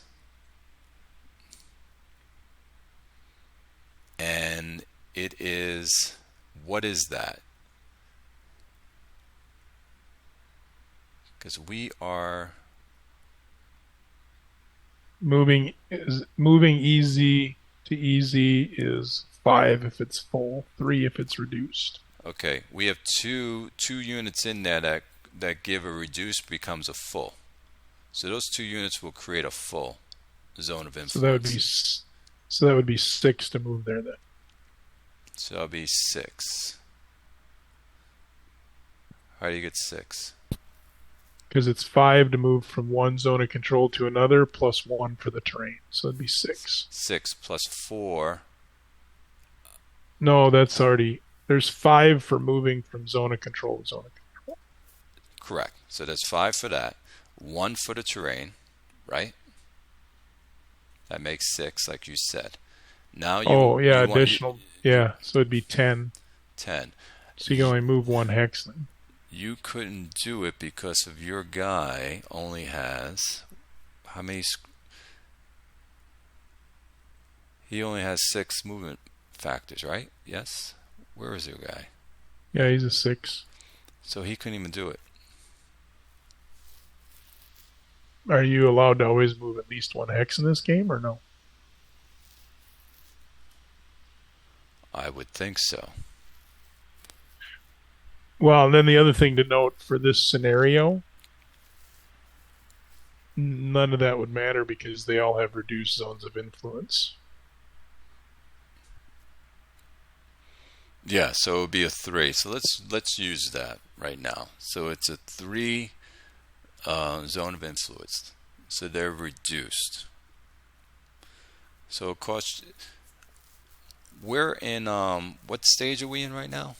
And it is, what is that? Because we are Moving easy to easy is 5 if it's full, 3 if it's reduced. okay. We have two units in there that give a reduced becomes a full. So those 2 units will create a full zone of influence. So that would be 6 to move there then. So that'll be 6. How do you get 6? Because it's 5 to move from one zone of control to another, plus 1 for the terrain. So it'd be 6. 6 plus 4. No, that's already. There's 5 for moving from zone of control to zone of control. Correct. So there's 5 for that. 1 for the terrain, right? That makes 6, like you said. Now you additional. Yeah, so it'd be 10. 10. So you can only move 1 hex then. You couldn't do it because of your guy only has how many? He only has 6 movement factors, right? Yes. Where is your guy? Yeah, he's a 6. So he couldn't even do it. Are you allowed to always move at least 1 hex in this game, or no? I would think so. Well, and then the other thing to note for this scenario, none of that would matter because they all have reduced zones of influence. Yeah, so it would be a 3. So let's use that right now. So it's a 3 zone of influence. So they're reduced. So it costs. We're in what stage are we in right now?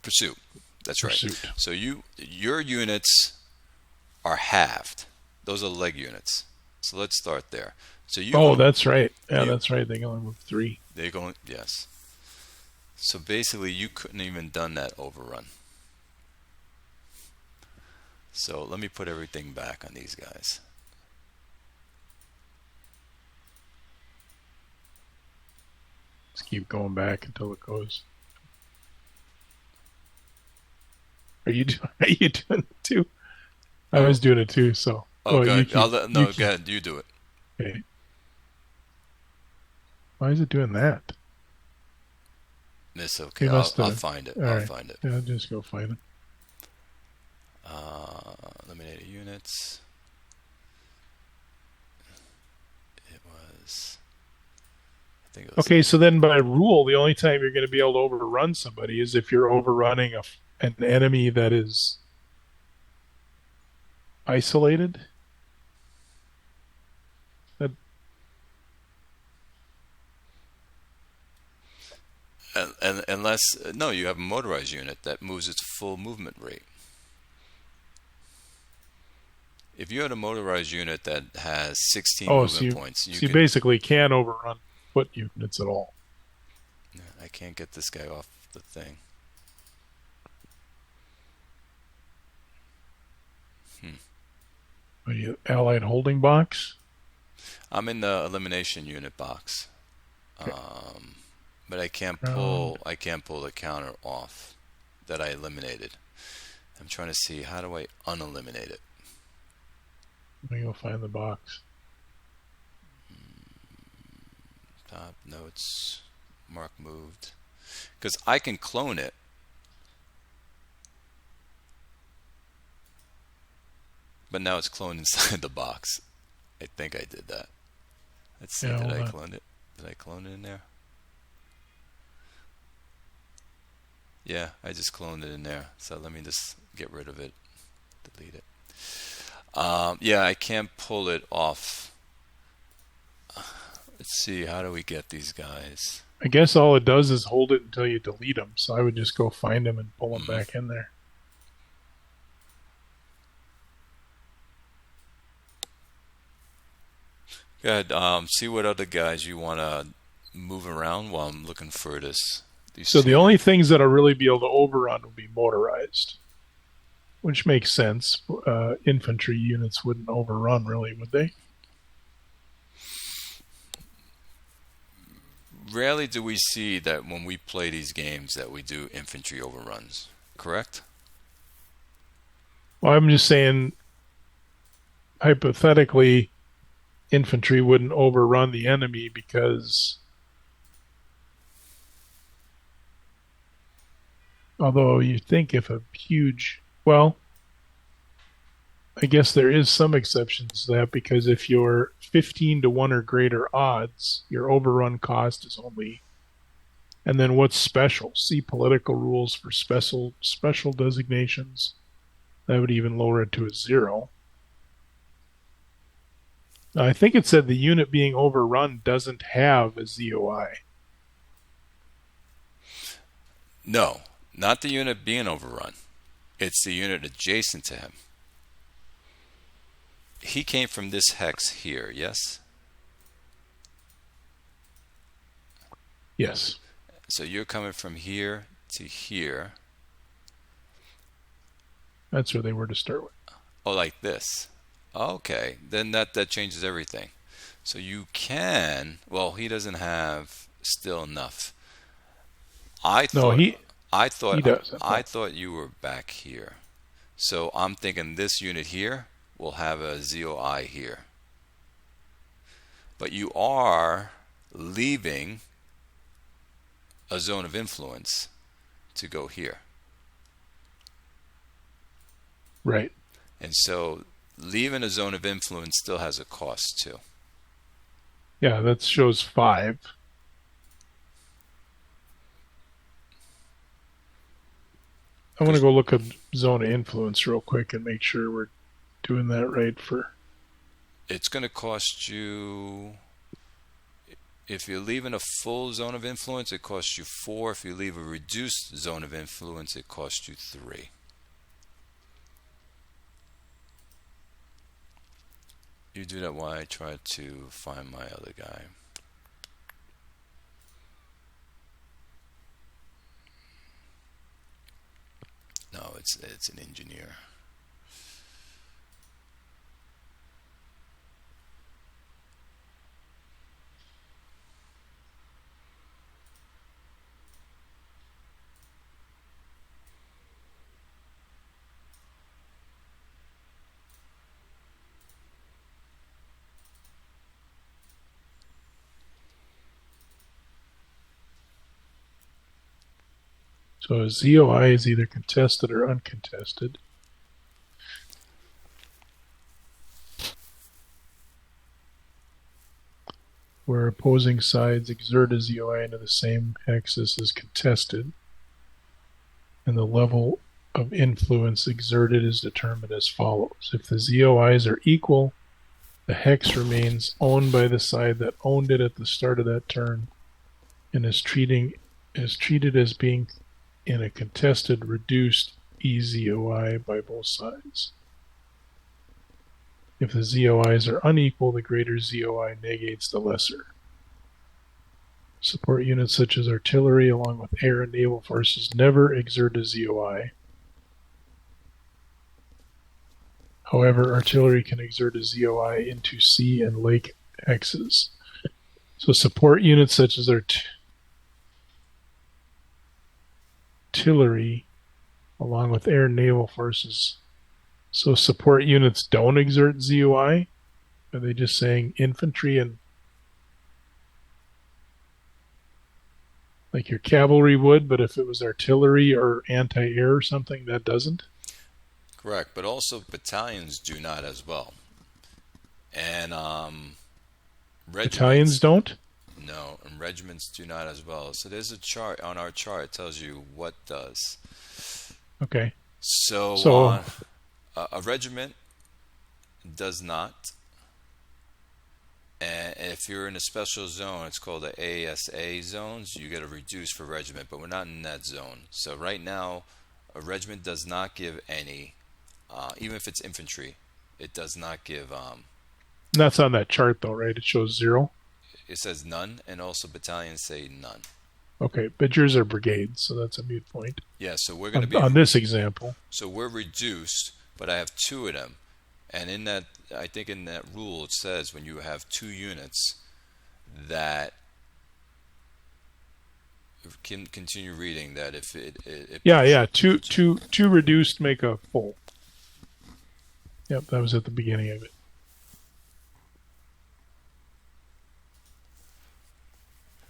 Pursuit. That's right. Pursuit. So your units are halved. Those are leg units. So let's start there. So that's right. Yeah, that's right. They can only move 3. They're going, yes. So basically, you couldn't even done that overrun. So let me put everything back on these guys. Just keep going back until it goes. Are you doing it too? I was doing it too. So. Oh, good. Go ahead. You do it. Okay. Why is it doing that? It's okay. I'll find it. I'll find it. Yeah, just go find it. Eliminated units. It was. I think it was. Okay, so then by rule, the only time you're going to be able to overrun somebody is if you're overrunning an enemy that is isolated. And unless no, you have a motorized unit that moves its full movement rate. If you had a motorized unit that has 16 movement points, you basically can't overrun foot units at all. I can't get this guy off the thing. Are you allied holding box? I'm in the elimination unit box. Okay. But I can't pull the counter off that I eliminated. I'm trying to see, how do I uneliminate it? Let me go find the box. Top notes. Mark moved. Because I can clone it. But now it's cloned inside the box. I think I did that. Let's see, Yeah, did hold I on. clone it? Did I clone it in there? Yeah, I just cloned it in there. So let me just get rid of it. Delete it. Yeah, I can't pull it off. Let's see, how do we get these guys? I guess all it does is hold it until you delete them. So I would just go find them and pull them back in there. Go ahead. See what other guys you want to move around while I'm looking for this. So the only things that I'll really be able to overrun will be motorized, which makes sense. Infantry units wouldn't overrun, really, would they? Rarely do we see that when we play these games that we do infantry overruns, correct? Well, I'm just saying, hypothetically, infantry wouldn't overrun the enemy because, although you think if a huge, well, I guess there is some exceptions to that, because if you're 15 to 1 or greater odds, your overrun cost is only. And then what's special? See political rules for special designations. That would even lower it to a 0. I think it said the unit being overrun doesn't have a ZOI. No, not the unit being overrun. It's the unit adjacent to him. He came from this hex here, yes? Yes. So you're coming from here to here. That's where they were to start with. Oh, like this. Okay, then that changes everything. So you can, well, he doesn't have still enough. I thought he does. I thought you were back here. So I'm thinking this unit here will have a ZOI here. But you are leaving a zone of influence to go here. Right. And so leaving a zone of influence still has a cost too. Yeah, that shows 5. I want to go look at zone of influence real quick and make sure we're doing that right for. It's going to cost you, if you're leaving a full zone of influence, it costs you 4. If you leave a reduced zone of influence, it costs you 3. You do that while I try to find my other guy. No, it's an engineer. So a ZOI is either contested or uncontested. Where opposing sides exert a ZOI into the same axis as contested, and the level of influence exerted is determined as follows. If the ZOIs are equal, the hex remains owned by the side that owned it at the start of that turn and is treated as being in a contested reduced EZOI by both sides. If the ZOIs are unequal, the greater ZOI negates the lesser. Support units such as artillery along with air and naval forces never exert a ZOI. However, artillery can exert a ZOI into sea and lake hexes. So support units such as artillery along with air and naval forces. So support units don't exert ZOI? Are they just saying infantry and Like your cavalry would, but if it was artillery or anti-air or something, that doesn't. Correct, but also battalions do not as well. And Battalions regiments, don't? no, and regiments do not as well. So there's a chart on our chart. It tells you what does. Okay. So So, a regiment does not. And if you're in a special zone, it's called the ASA zones. You get a reduced for regiment, but we're not in that zone. So right now, a regiment does not give any, even if it's infantry, it does not give. that's on that chart though, right? It shows 0. It says none, and also battalions say none. Okay, but yours are brigades, so that's a moot point. Yeah, so we're going to On be. this example. So we're reduced, but I have two of them. And in that, I think in that rule, it says when you have 2 units that can continue reading that if it Yeah. Two reduced make a full. Yep, that was at the beginning of it.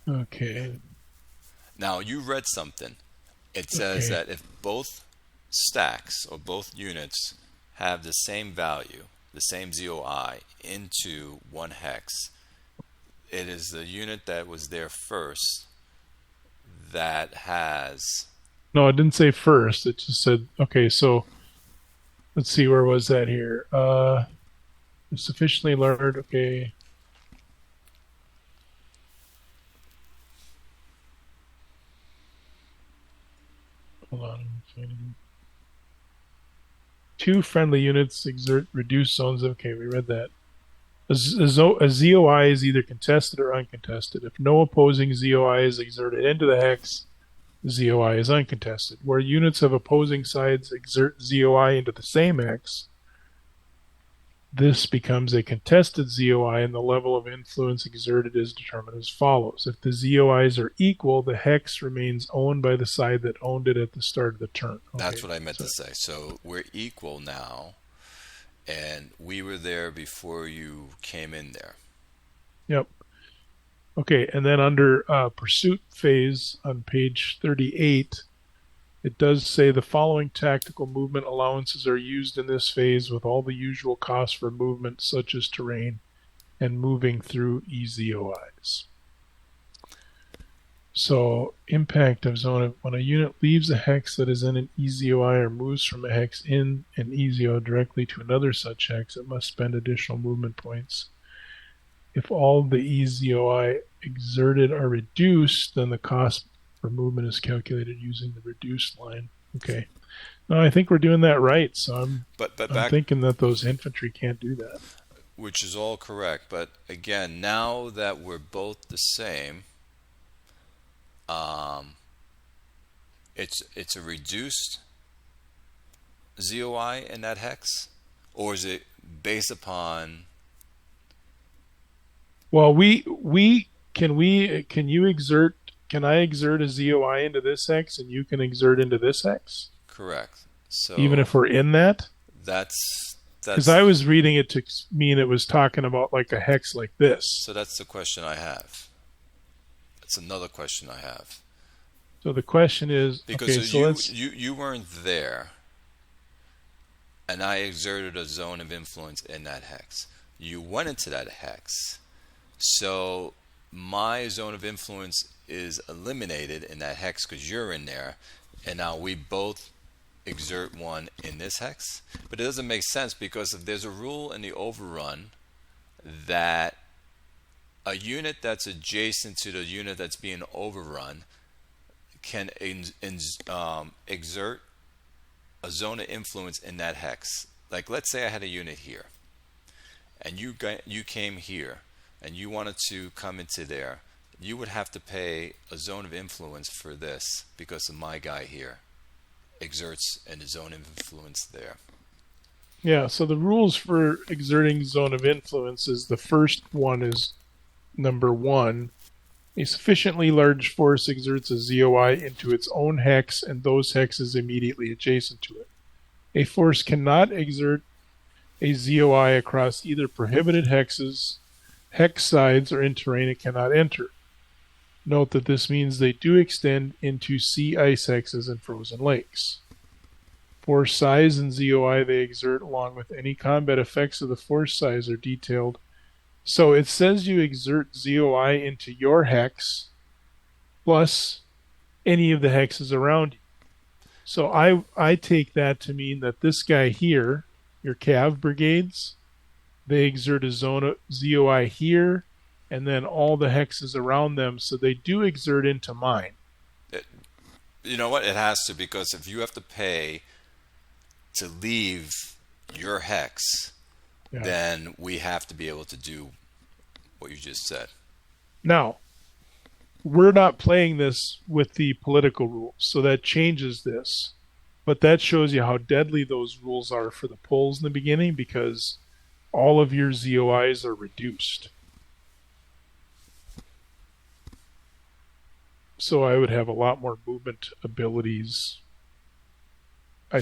Okay. Now you read something. It says Okay. that if both stacks or both units have the same value, the same ZOI into one hex, it is the unit that was there first that has. No, it didn't say first. It just said, okay, so let's see, where was that here? Sufficiently large, okay. Hold on. 2 friendly units exert reduced zones. Okay, we read that. A ZOI is either contested or uncontested. If no opposing ZOI is exerted into the hex, the ZOI is uncontested. Where units of opposing sides exert ZOI into the same hex, this becomes a contested ZOI, and the level of influence exerted is determined as follows. If the ZOIs are equal, the hex remains owned by the side that owned it at the start of the turn. Okay, That's what I meant to say. So we're equal now, and we were there before you came in there. Yep. Okay, and then under pursuit phase on page 38, it does say the following tactical movement allowances are used in this phase with all the usual costs for movement, such as terrain and moving through EZOIs. So, impact of zone, when a unit leaves a hex that is in an EZOI or moves from a hex in an EZO directly to another such hex, it must spend additional movement points. If all the EZOI exerted are reduced, then the cost for movement is calculated using the reduced line. Okay. No, I think we're doing that right. So I'm thinking that those infantry can't do that. Which is all correct. But again, now that we're both the same, it's a reduced ZOI in that hex, or is it based upon? Well, can I exert a ZOI into this hex and you can exert into this hex? Correct. So even if we're in that? That's because I was reading it to mean it was talking about like a hex like this. So that's the question I have. That's another question I have. So the question is, because okay, you weren't there, and I exerted a zone of influence in that hex. You went into that hex, so my zone of influence is eliminated in that hex because you're in there, and now we both exert one in this hex. But it doesn't make sense because if there's a rule in the overrun that a unit that's adjacent to the unit that's being overrun can exert a zone of influence in that hex. Like, let's say I had a unit here, and you came here, and you wanted to come into there. You would have to pay a zone of influence for this because of my guy here exerts a zone of influence there. Yeah, so the rules for exerting zone of influence is the first one is number 1. A sufficiently large force exerts a ZOI into its own hex and those hexes immediately adjacent to it. A force cannot exert a ZOI across either prohibited hexes, hex sides, or in terrain it cannot enter. Note that this means they do extend into sea ice hexes and frozen lakes. Force size and ZOI they exert along with any combat effects of the force size are detailed. So it says you exert ZOI into your hex plus any of the hexes around you. So I take that to mean that this guy here, your Cav brigades, they exert a zone of ZOI here and then all the hexes around them, so they do exert into mine. You know what? It has to, because if you have to pay to leave your hex, then we have to be able to do what you just said. Now, we're not playing this with the political rules, so that changes this. But that shows you how deadly those rules are for the polls in the beginning, because all of your ZOIs are reduced. So I would have a lot more movement abilities. I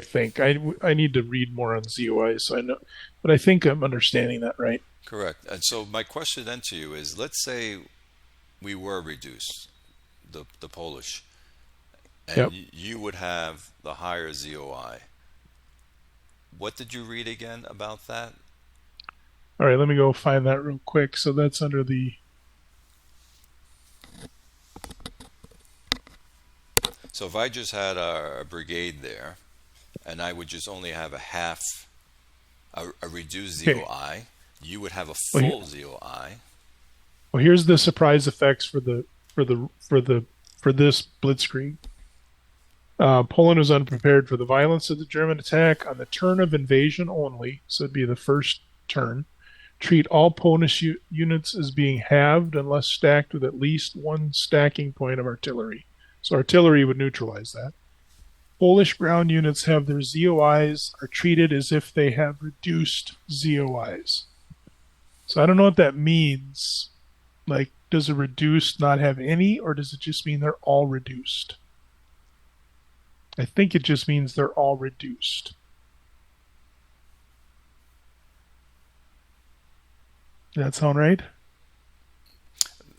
think I need to read more on ZOIs, so I know, but I think I'm understanding that right. Correct. And so my question then to you is, let's say we were reduced, the Polish, and you would have the higher ZOI. What did you read again about that? All right, let me go find that real quick. So that's under the... So if I just had a brigade there, and I would just only have a reduced ZOI, you would have a full ZOI. Well, here's the surprise effects for this Blitzkrieg. Poland was unprepared for the violence of the German attack on the turn of invasion only, so it'd be the first turn. Treat all Polish units as being halved unless stacked with at least one stacking point of artillery. So artillery would neutralize that. Polish ground units have their ZOIs are treated as if they have reduced ZOIs. So I don't know what that means. Like, does a reduced not have any, or does it just mean they're all reduced? I think it just means they're all reduced. Does that sound right?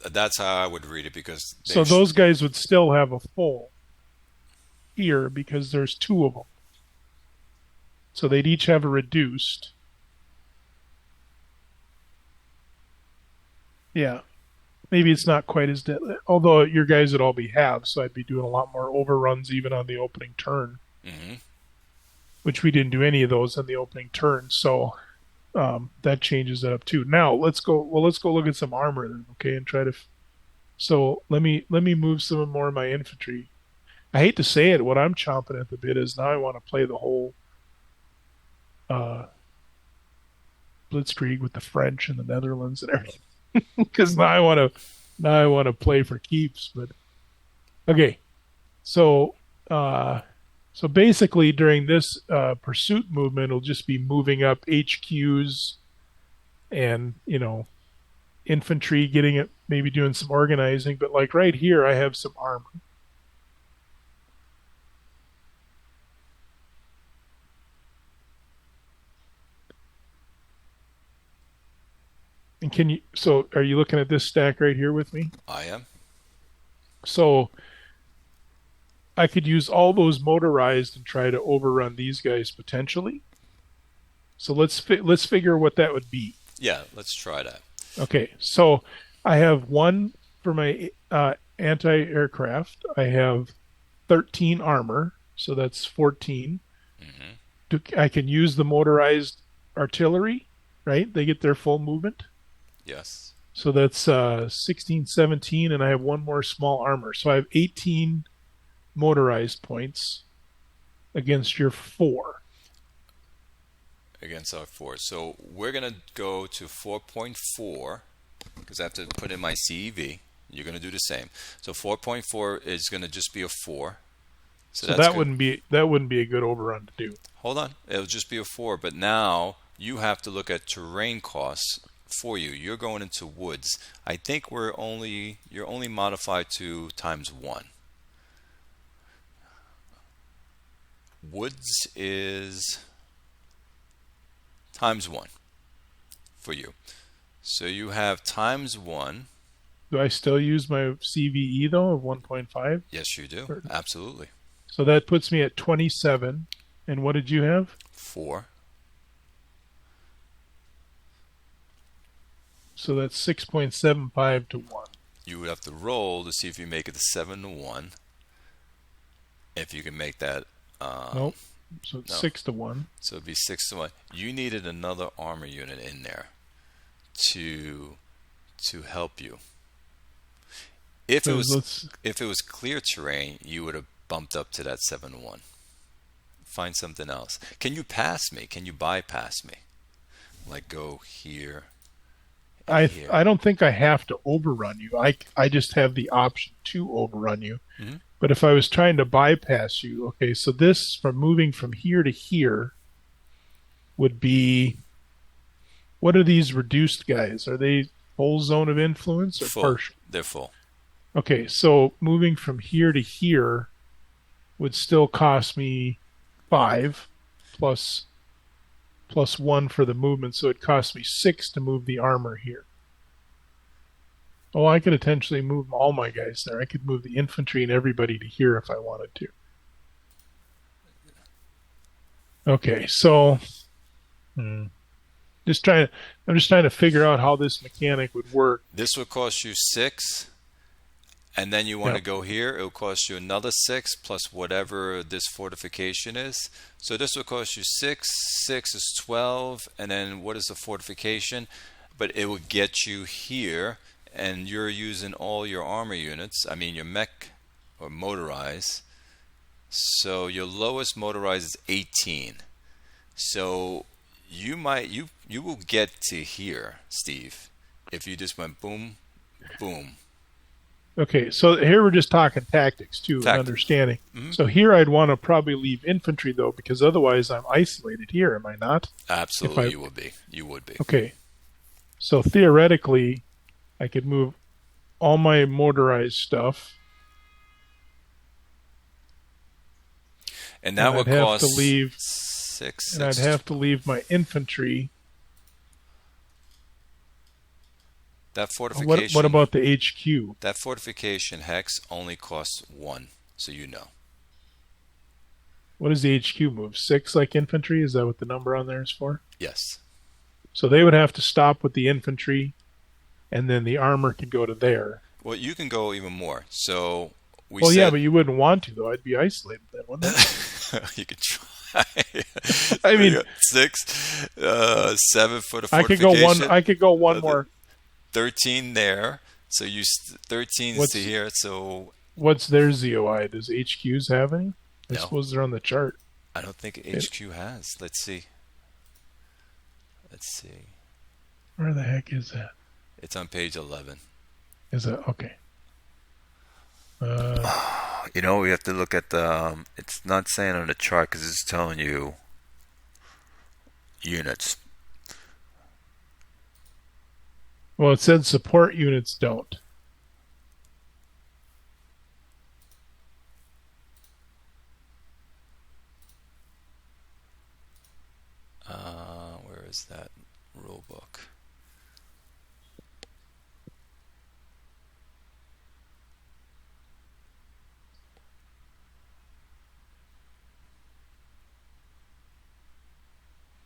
That's how I would read it, because so those guys would still have a full here because there's two of them. So they'd each have a reduced. Yeah. Maybe it's not quite as deadly. Although your guys would all be halves, so I'd be doing a lot more overruns even on the opening turn. Mm-hmm. Which we didn't do any of those on the opening turn, so that changes that up too. Now let's go look at some armor then, okay, and try to. So let me move some more of my infantry. I hate to say it, what I'm chomping at the bit is now I want to play the whole Blitzkrieg with the French and the Netherlands and everything, because now I want to play for keeps. But okay, so basically during this pursuit movement, it'll just be moving up HQs and infantry, getting it, maybe doing some organizing. But like right here, I have some armor. And are you looking at this stack right here with me? I am. So I could use all those motorized and try to overrun these guys potentially. So let's figure what that would be. Yeah, let's try that. Okay, so I have one for my anti-aircraft. I have 13 armor, so that's 14. Mm-hmm. I can use the motorized artillery, right? They get their full movement. Yes. So that's 16, 17, and I have one more small armor. So I have 18 motorized points against your 4. Against our 4. So we're going to go to 4.4 because I have to put in my CEV. You're going to do the same. So 4.4 is going to just be a 4. So that wouldn't be a good overrun to do. Hold on. It'll just be a 4, but now you have to look at terrain costs for you. You're going into woods. I think you're only modified to ×1. Woods is ×1 for you. So you have ×1. Do I still use my CVE though of 1.5? Yes, you do. Absolutely. So that puts me at 27. And what did you have? 4. So that's 6.75 to 1. You would have to roll to see if you make it to 7 to 1. If you can make that. Nope. So it's No. 6 to 1. So it'd be 6 to 1. You needed another armor unit in there to help you. If it was clear terrain, you would have bumped up to that 7 to 1. Find something else. Can you pass me? Can you bypass me? Like go here. I Here. I don't think I have to overrun you. I just have the option to overrun you. Mhm. But if I was trying to bypass you, okay, so this from moving from here to here would be, what are these reduced guys? Are they full zone of influence or Full. partial? They're full. Okay, so moving from here to here would still cost me 5 plus 1 for the movement, so it cost me 6 to move the armor here. Oh, I could potentially move all my guys there. I could move the infantry and everybody to here if I wanted to. Okay, so I'm just trying to figure out how this mechanic would work. This would cost you 6, and then you want to Yep. go here. It will cost you another 6 plus whatever this fortification is. So this will cost you 6. 6 is 12, and then what is the fortification? But it will get you here, and you're using all your armor units. I mean your mech or motorized. So your lowest motorized is 18. So you will get to here, Steve, if you just went boom, boom. Okay, so here we're just talking tactics too, and understanding. So here I'd want to probably leave infantry though, because otherwise I'm isolated here, am I not? Absolutely, you would be. You would be. Okay, so theoretically, I could move all my motorized stuff, and that would cost to leave 6. and I'd have to leave my infantry. That fortification. What about the HQ? That fortification hex only costs 1, so you know. What does the HQ move? 6 like infantry? Is that what the number on there is for? Yes. So they would have to stop with the infantry, and then the armor could go to there. Well, you can go even more. So yeah, but you wouldn't want to though. I'd be isolated then, wouldn't I? You could try. I mean, 6, 7 for the fortification. I could go one more. 13 there. So you 13 is to here. So what's their ZOI? Does HQs have any? I No. suppose they're on the chart. I don't think HQ has. Let's see. Where the heck is that? It's on page 11. Is that okay? We have to look at the. It's not saying on the chart because it's telling you units. Well, it said support units don't. Where is that rule book?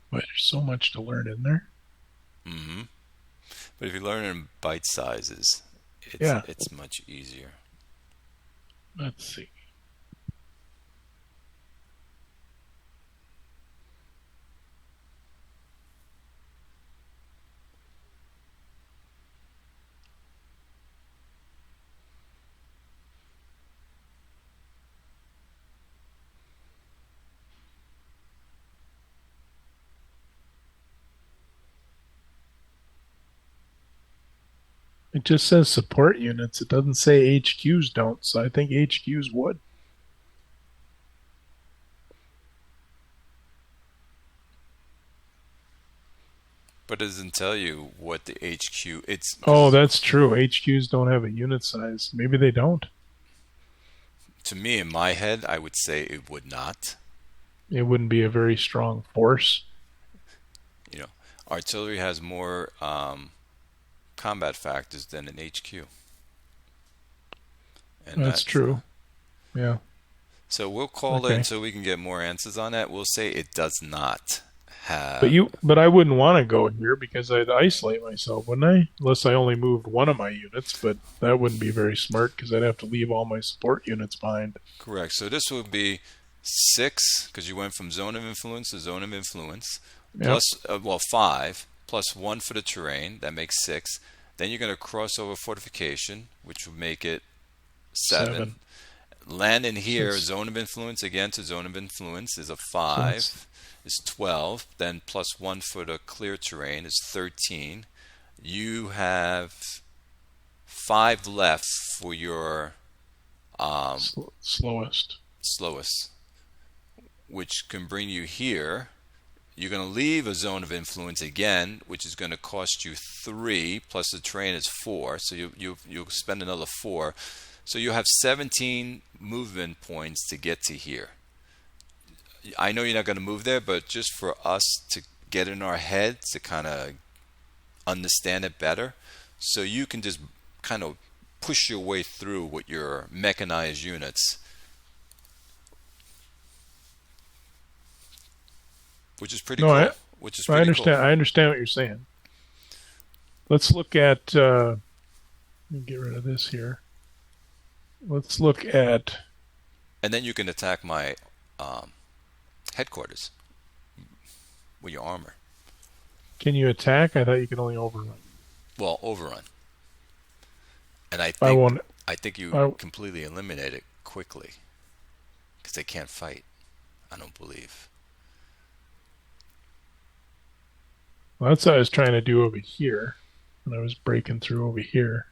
But there's so much to learn in there. Mm-hmm. But if you learn in bite sizes, it's much easier. Let's see. It just says support units. It doesn't say HQs don't, so I think HQs would. But it doesn't tell you what the HQ. Oh, that's true. HQs don't have a unit size. Maybe they don't. To me, in my head, I would say it would not. It wouldn't be a very strong force. Artillery has more combat factors than an HQ. And That's that's true. Yeah. so we'll call it Okay. until we can get more answers on that. We'll say it does not But have. but I wouldn't want to go here because I'd isolate myself, wouldn't I? Unless I only moved one of my units, but that wouldn't be very smart because I'd have to leave all my support units behind. Correct. So this would be 6 because you went from zone of influence to zone of influence, Yep. 5 plus 1 for the terrain. That makes 6. Then you're going to cross over fortification, which would make it 7. 7. Land in here, Six. zone of influence again to zone of influence is a So that's 5, is 12. Then plus 1 for the clear terrain is 13. You have 5 left for your um, slowest. slowest, which can bring you here. You're going to leave a zone of influence again, which is going to cost you 3, plus the terrain is 4. So you'll spend another 4. So you have 17 movement points to get to here. I know you're not going to move there, but just for us to get in our heads to kind of understand it better, so you can just kind of push your way through with your mechanized units, which is pretty No, cool. Which is I pretty cool. understand. I understand what you're saying. Let's look at. Let me get rid of this here. Let's look at. And then you can attack my headquarters with your armor. Can you attack? I thought you could only overrun. Well, overrun. And I I think won't. you completely eliminate it quickly because they can't fight. I don't believe. Well, that's what I was trying to do over here, and I was breaking through over here.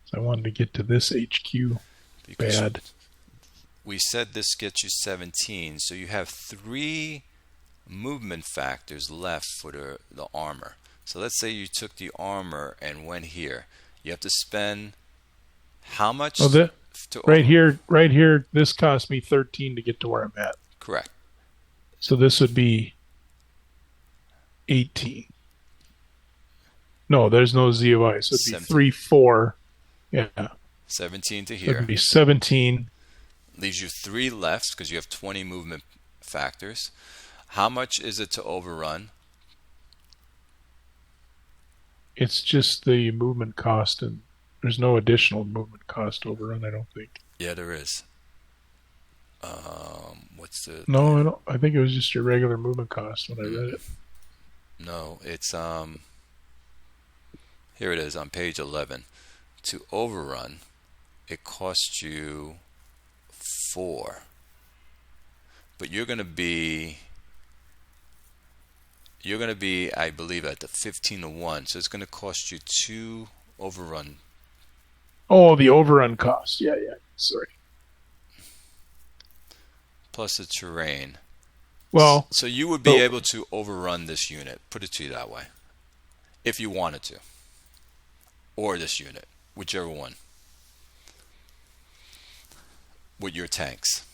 So I wanted to get to this HQ. Because Bad. we said this gets you 17, so you have 3 movement factors left for the armor. So let's say you took the armor and went here. You have to spend how much? Oh, right here. This cost me 13 to get to where I'm at. Correct. So this would be 18. No, there's no Z of I. So it'd be 3, 4. Yeah. 17 to So here. it'd be 17. Leaves you 3 left because you have 20 movement factors. How much is it to overrun? It's just the movement cost, and there's no additional movement cost overrun, I don't think. Yeah, there is. What's the? No, I don't. I think it was just your regular movement cost when I read it. No, it's here it is on page 11. To overrun, it costs you 4. But you're going to be, I believe, at the 15 to 1. So it's going to cost you 2 overrun. Oh, the overrun cost. Yeah. Sorry. Plus the terrain. Well, so you would be able to overrun this unit. Put it to you that way. If you wanted to. Or this unit. Whichever one. With your tanks.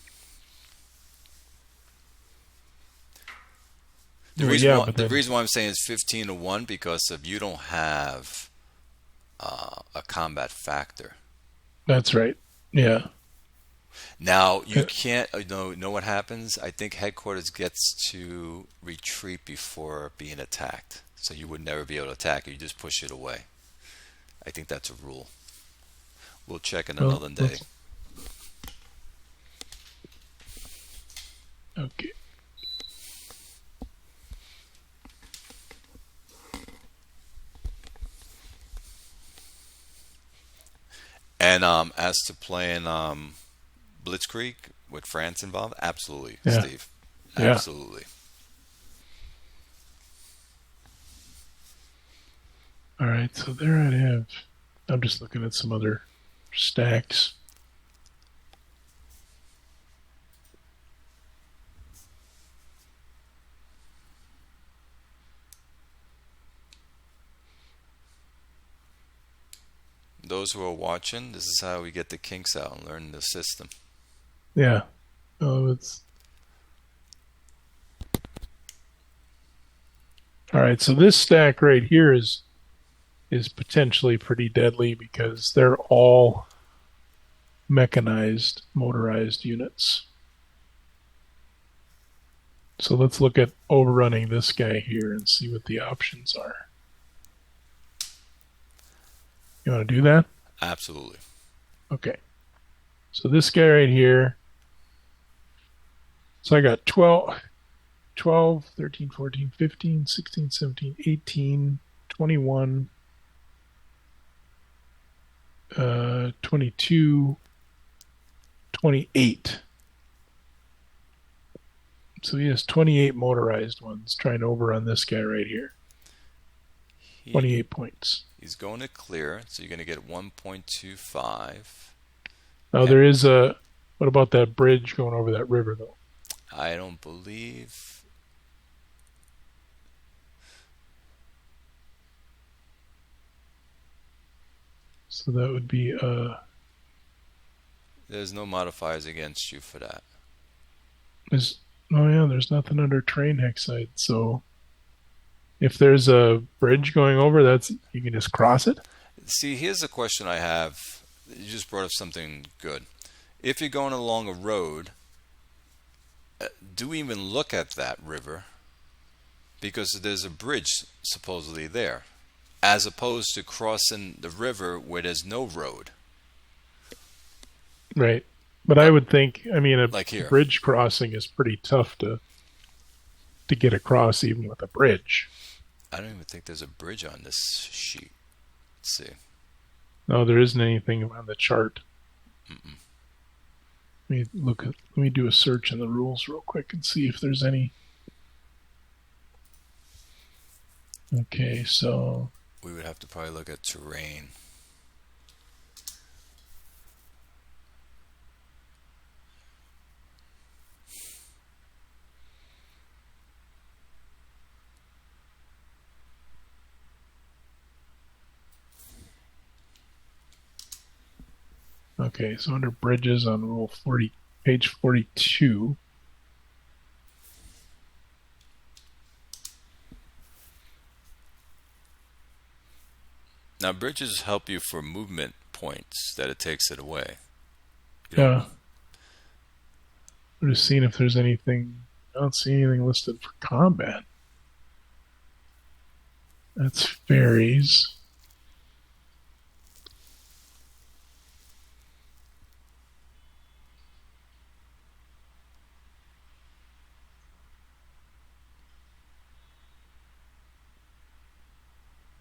The reason why I'm saying it's 15 to 1 because if you don't have a combat factor. That's right. Yeah. Now you can't know what happens. I think headquarters gets to retreat before being attacked, so you would never be able to attack it. You just push it away. I think that's a rule. We'll check in another day. Okay. And as to playing Blitzkrieg with France involved, absolutely, yeah. Steve. Absolutely. All right, so there I have. I'm just looking at some other stacks. Those who are watching, this is how we get the kinks out and learn the system. Yeah. Oh, it's all right. So this stack right here is potentially pretty deadly because they're all mechanized, motorized units. So let's look at overrunning this guy here and see what the options are. You want to do that? Absolutely. Okay. So this guy right here. So I got 12, 13, 14, 15, 16, 17, 18, 21, 22, 28. So he has 28 motorized ones trying to overrun this guy right here. 28 points. He's going to clear, so you're going to get 1.25. Now there is a... What about that bridge going over that river, though? I don't believe... So that would be... There's no modifiers against you for that. Oh yeah, there's nothing under train hexite, so... If there's a bridge going over, you can just cross it? See, here's a question I have. You just brought up something good. If you're going along a road, do we even look at that river? Because there's a bridge supposedly there, as opposed to crossing the river where there's no road. Right. But I would think, I mean, like here, bridge crossing is pretty tough to get across even with a bridge. I don't even think there's a bridge on this sheet. Let's see. No, there isn't anything on the chart. Mm-mm. Let me do a search in the rules real quick and see if there's any. Okay, so we would have to probably look at terrain. Okay, so under bridges on rule 40, page 42. Now, bridges help you for movement points that it takes it away. Yeah. I'm just seeing if there's anything. I don't see anything listed for combat. That's ferries.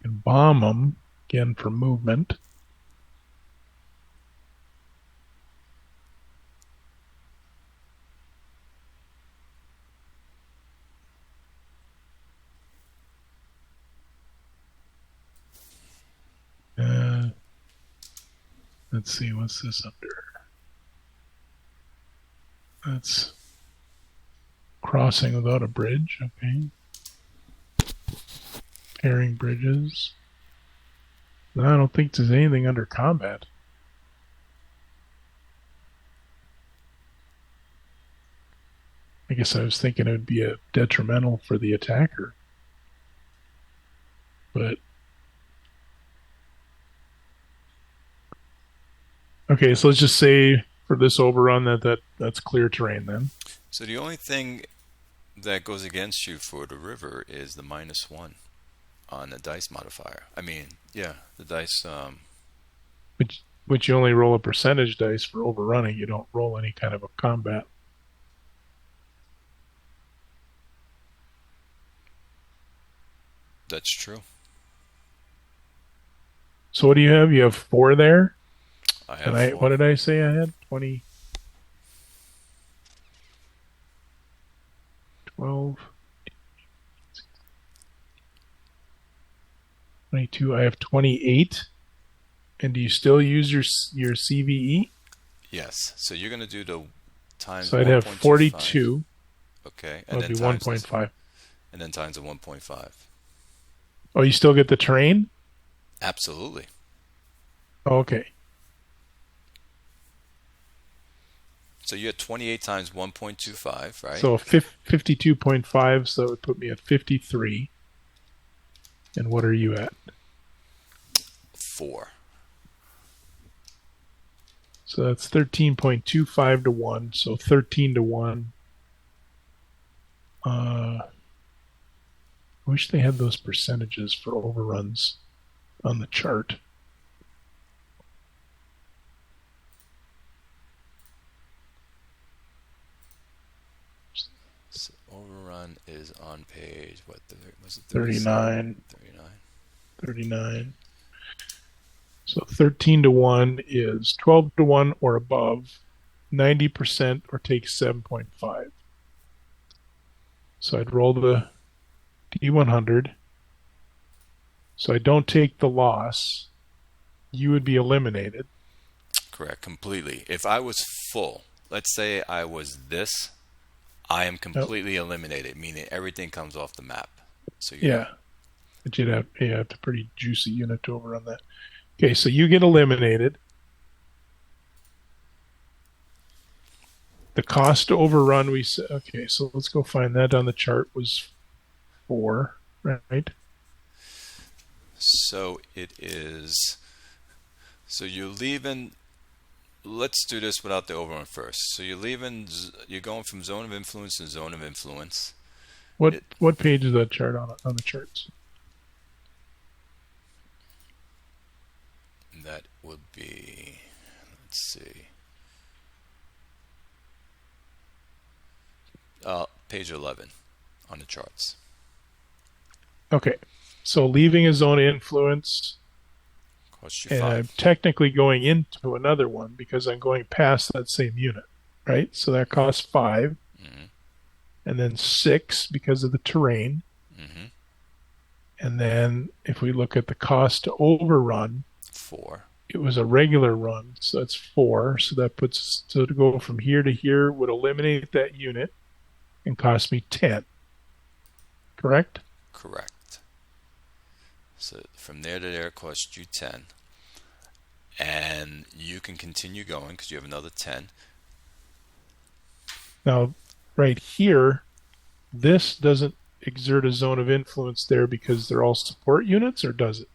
And bomb them again for movement. Let's see, what's this under? That's crossing without a bridge, okay. Pairing bridges. No, I don't think there's anything under combat. I guess I was thinking it would be a detrimental for the attacker. But okay, so let's just say for this overrun that's clear terrain then. So the only thing that goes against you for the river is the -1 on the dice modifier. I mean, yeah, the dice. Which you only roll a percentage dice for overrunning. You don't roll any kind of a combat. That's true. So what do you have? You have 4 there? I have 4. What did I say I had? 20, 12, 22. I have 28. And do you still use your CVE? Yes. So you're going to do the times. So I'd have 42. Okay. And that would be 1.5. And then times the 1.5. Oh, you still get the terrain? Absolutely. Okay. So you had 28 times 1.25, right? So 52.5, so that would put me at 53. And what are you at? 4. So that's 13.25 to 1. So 13 to 1. I wish they had those percentages for overruns on the chart. So overrun is on page, what, was it 39. 39. 39. So 13 to 1 is 12 to 1 or above, 90% or take 7.5. So I'd roll the D100. So I don't take the loss. You would be eliminated. Correct, completely. If I was full, let's say I was this, I am completely eliminated, meaning everything comes off the map. So yeah, but you'd have a pretty juicy unit to overrun that. Okay, so you get eliminated. The cost to overrun, we said, okay, so let's go find that on the chart, was 4, right? So it is, so you're leaving, let's do this without the overrun first. So you're leaving, you're going from zone of influence to zone of influence. What page is that chart on the charts? That would be, let's see, page 11 on the charts. Okay, so leaving a zone of influence, Cost you and 5. I'm technically going into another one because I'm going past that same unit, right? So that costs 5, and then 6 because of the terrain. And then if we look at the cost to overrun, 4. it was a regular run, so that's 4. So that puts, so to go from here to here would eliminate that unit and cost me 10. Correct? Correct. So from there to there costs you 10. And you can continue going because you have another 10. Now, right here, this doesn't exert a zone of influence there because they're all support units, or does it?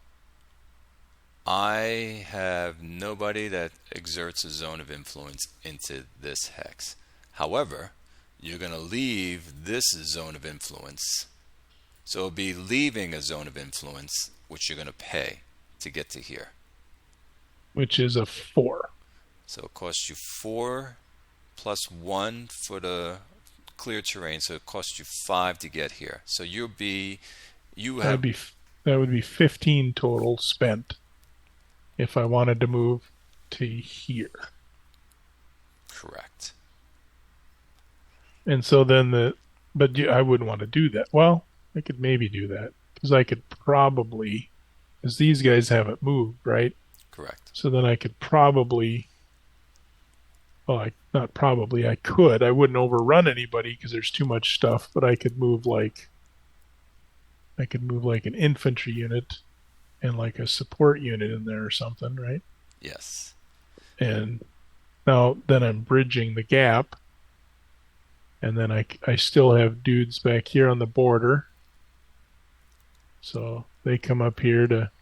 I have nobody that exerts a zone of influence into this hex. However, you're going to leave this zone of influence. So it'll be leaving a zone of influence, which you're going to pay to get to here. Which is a 4. So it costs you 4 plus 1 for the clear terrain. So it costs you 5 to get here. So that would be 15 total spent if I wanted to move to here. Correct. And so then I wouldn't want to do that. Well, I could maybe do that because I could probably, because these guys haven't moved, right? Correct. So then I could probably, not probably, I could. I wouldn't overrun anybody because there's too much stuff, but I could move like an infantry unit and like a support unit in there or something, right? Yes. And now then I'm bridging the gap. And then I still have dudes back here on the border. So they come up here to,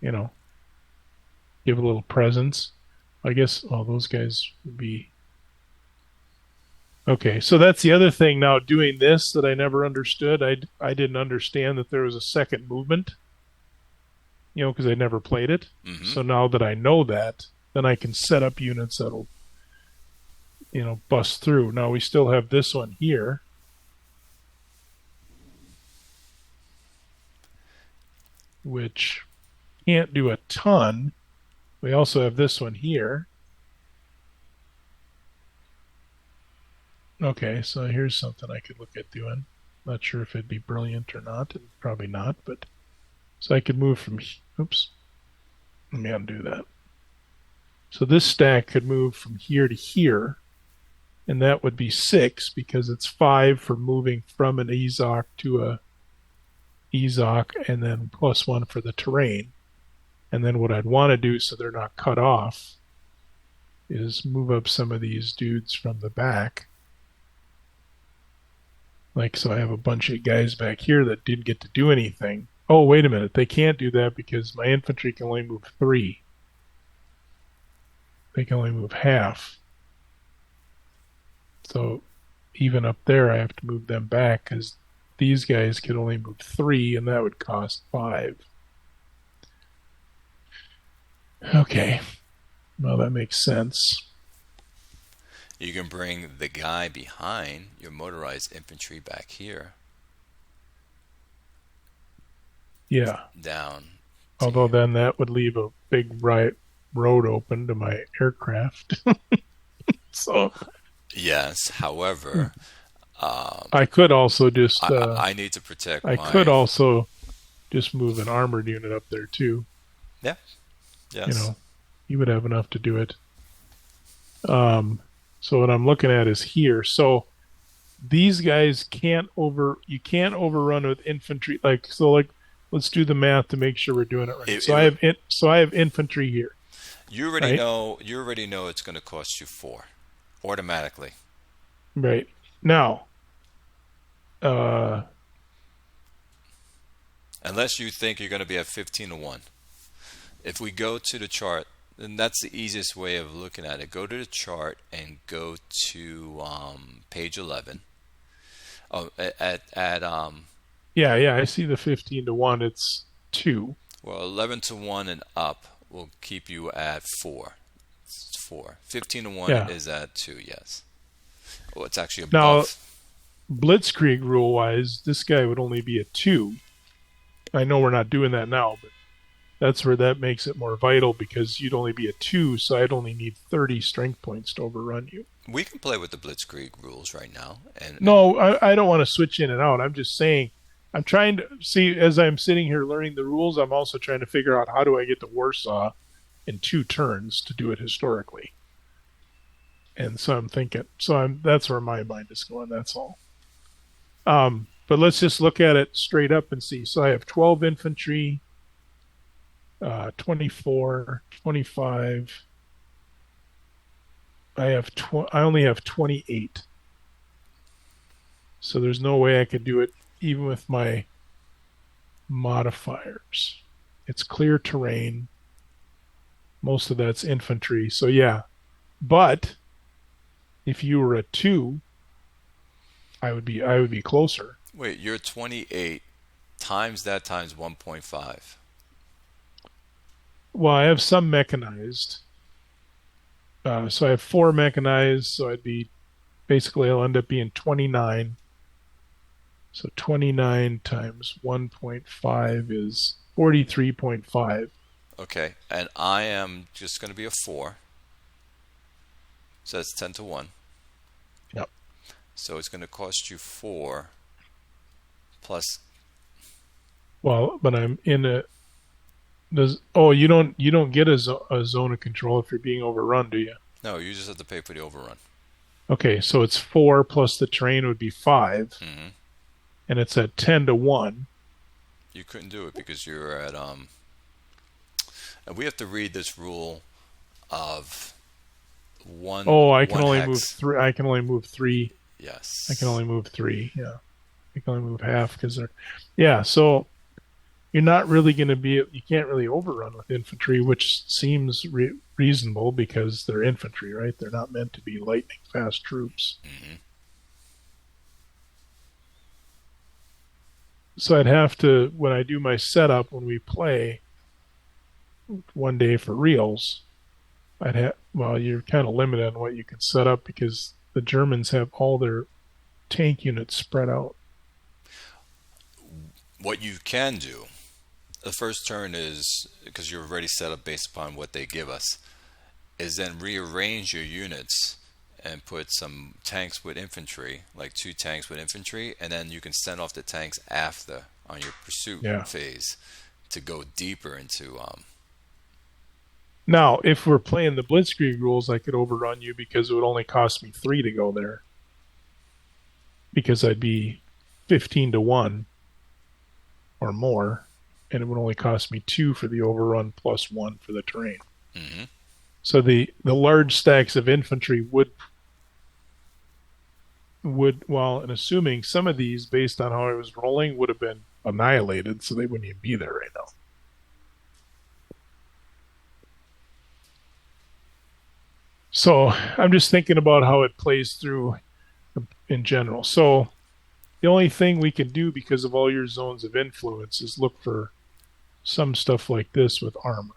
give a little presence. I guess all those guys would be... Okay, so that's the other thing now, doing this that I never understood. I didn't understand that there was a second movement, because I never played it. So now that I know that, then I can set up units that'll bust through. Now we still have this one here. Which can't do a ton. We also have this one here. Okay, so here's something I could look at doing. Not sure if it'd be brilliant or not. Probably not, but so I could move from, oops, let me undo that. So this stack could move from here to here, and that would be 6 because it's 5 for moving from an EZOC to a EZOC, and then +1 for the terrain. And then what I'd want to do so they're not cut off is move up some of these dudes from the back. So I have a bunch of guys back here that didn't get to do anything. Oh, wait a minute. They can't do that because my infantry can only move 3. they can only move half. So even up there, I have to move them back because these guys could only move 3, and that would cost 5. Okay, well, that makes sense. You can bring the guy behind your motorized infantry back here. Yeah. Down. Although then that would leave a big road open to my aircraft. So. Yes. However, I could also just. I need to protect. I could also just move an armored unit up there too. Yeah. Yes. You would have enough to do it. So what I'm looking at is here. So these guys you can't overrun with infantry. Let's do the math to make sure we're doing it right. I have infantry here. You already know. You already know it's going to cost you 4 automatically. Right now. Unless you think you're going to be at 15-1. If we go to the chart, then that's the easiest way of looking at it. Go to the chart and go to page 11. Oh, Yeah, I see the 15-1. It's 2. Well, 11-1 and up will keep you at 4. It's 4. 15-1 is at 2. Yes. Well, it's actually above. Now, Blitzkrieg rule-wise, this guy would only be a 2. I know we're not doing that now, but that's where that makes it more vital because you'd only be a 2, so I'd only need 30 strength points to overrun you. We can play with the Blitzkrieg rules right now. No, I don't want to switch in and out. I'm just saying, I'm trying to see, as I'm sitting here learning the rules, I'm also trying to figure out how do I get to Warsaw in 2 turns to do it historically. And so I'm thinking, that's where my mind is going, that's all. But let's just look at it straight up and see. So I have 12 infantry, 24, 25. I only have 28. So there's no way I could do it even with my modifiers. It's clear terrain. Most of that's infantry. So yeah. But if you were a 2, I would be closer. Wait, you're 28 times that times 1.5. Well, I have some mechanized. So I have 4 mechanized, so I'll end up being 29. So 29 times 1.5 is 43.5. Okay, and I am just going to be a 4. So that's 10-1. Yep. So it's going to cost you 4 plus. Well, but I'm in a. You don't get a zone of control if you're being overrun, do you? No, you just have to pay for the overrun. Okay, so it's 4 plus the terrain would be 5, Mm-hmm. and it's at 10-1. You couldn't do it because you're at and we have to read this rule of 1. Oh, I can only hex. move 3. I can only move 3. Yes. I can only move 3. Yeah, I can only move half because they're. Yeah, so you're not really going to be. You can't really overrun with infantry, which seems reasonable because they're infantry, right? They're not meant to be lightning fast troops. Mm-hmm. So I'd have to, when I do my setup, when we play one day for reals, you're kind of limited on what you can set up because the Germans have all their tank units spread out. What you can do, the first turn is, because you're already set up based upon what they give us, is then rearrange your units and put some tanks with infantry, like 2 tanks with infantry, and then you can send off the tanks after on your pursuit phase to go deeper into. Now, if we're playing the Blitzkrieg rules, I could overrun you because it would only cost me 3 to go there. Because I'd be 15-1 or more, and it would only cost me 2 for the overrun plus 1 for the terrain. Mm-hmm. So the large stacks of infantry would, and assuming some of these, based on how I was rolling, would have been annihilated, so they wouldn't even be there right now. So I'm just thinking about how it plays through in general. So the only thing we can do because of all your zones of influence is look for some stuff like this with armor.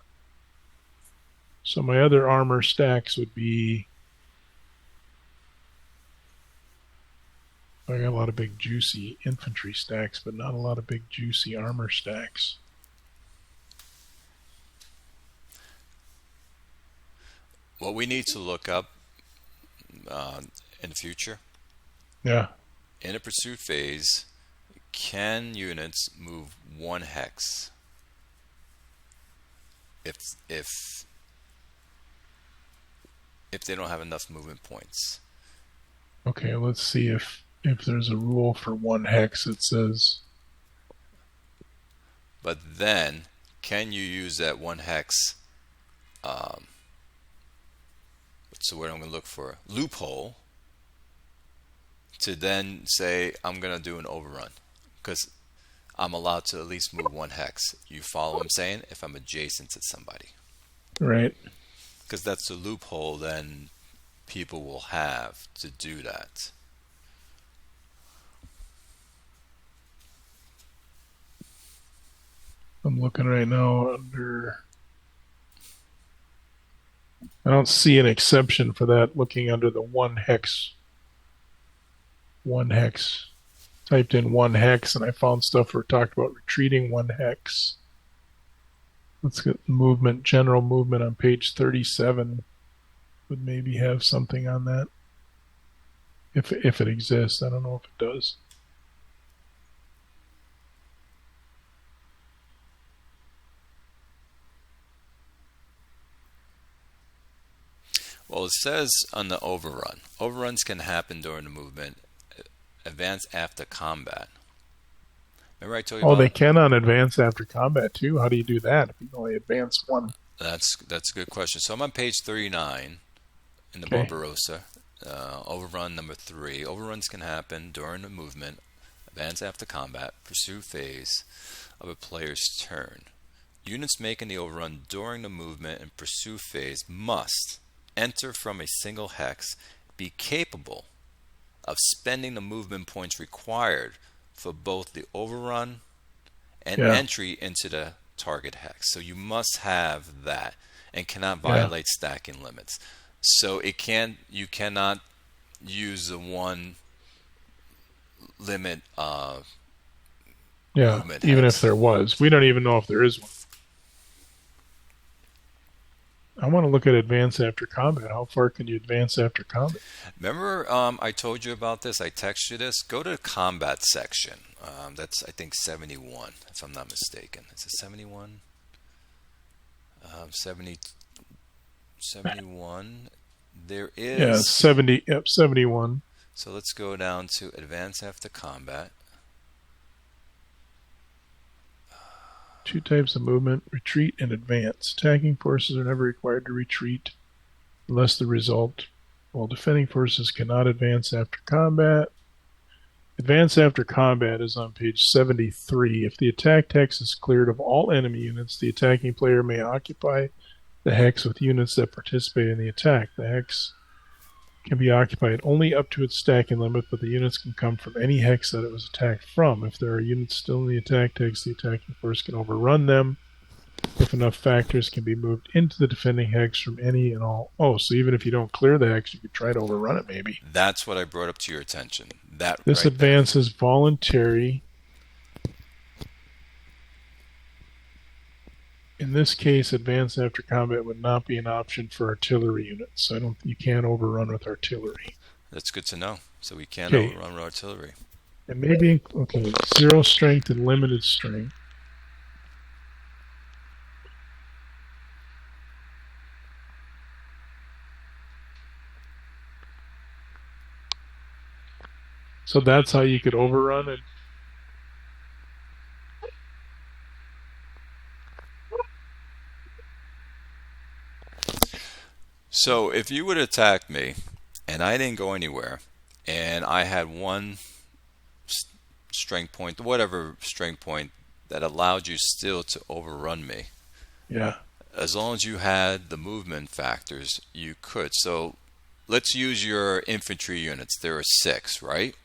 So my other armor stacks would be, I got a lot of big juicy infantry stacks, but not a lot of big juicy armor stacks. What we need to look up in the future, Yeah. in a pursuit phase, can units move 1 hex if if if they don't have enough movement points? Okay, let's see if there's a rule for 1 hex that says, But then, can you use that 1 hex? So what I'm going to look for loophole to then say I'm going to do an overrun because I'm allowed to at least move 1 hex. You follow what I'm saying? If I'm adjacent to somebody, right? because that's the loophole then people will have to do that. I'm looking right now under, I don't see an exception for that looking under the 1 hex. 1 hex. Typed in 1 hex and I found stuff where it talked about retreating 1 hex. Let's get movement, general movement on page 37 would maybe have something on that. If it exists, I don't know if it does. Well, it says on the overrun. Overruns can happen during the movement. Advance after combat. Remember I told you Oh, about they can on advance after combat too. How do you do that if you only advance one? that's a good question. So I'm on page 39 in the Okay. Barbarossa. Overrun number 3. Overruns can happen during the movement, advance after combat, pursue phase of a player's turn. Units making the overrun during the movement and pursue phase must enter from a single hex, be capable of spending the movement points required for both the overrun and Yeah. entry into the target hex. So you must have that and cannot Yeah. violate stacking limits. So you cannot use the one limit Yeah. movement Even if hex. there was. We don't even know if there is one. I want to look at advance after combat. How far can you advance after combat? Remember, I told you about this. I texted you this. Go to the combat section. That's I think 71, if I'm not mistaken. Is it 71? 71. There Yeah, is. 70. Yep, 71. So let's go down to advance after combat. 2 types of movement, retreat and advance. Attacking forces are never required to retreat unless the result, while defending forces cannot advance after combat. Advance after combat is on page 73. If the attack hex is cleared of all enemy units, the attacking player may occupy the hex with units that participate in the attack. The hex can be occupied only up to its stacking limit, but the units can come from any hex that it was attacked from. If there are units still in the attack hex, the attacking force can overrun them. If enough factors can be moved into the defending hex from any and all. Oh, so even if you don't clear the hex, you could try to overrun it maybe. That's what I brought up to your attention. That This right there. advance is voluntary. In this case, advance after combat would not be an option for artillery units. You can't overrun with artillery. That's good to know. So we can't Okay. overrun with artillery. And maybe, okay, 0 strength and limited strength. So that's how you could overrun it. So if you would attack me and I didn't go anywhere and I had one strength point, whatever strength point that allowed you still to overrun me, Yeah. as long as you had the movement factors, you could. So let's use your infantry units. There are 6, right?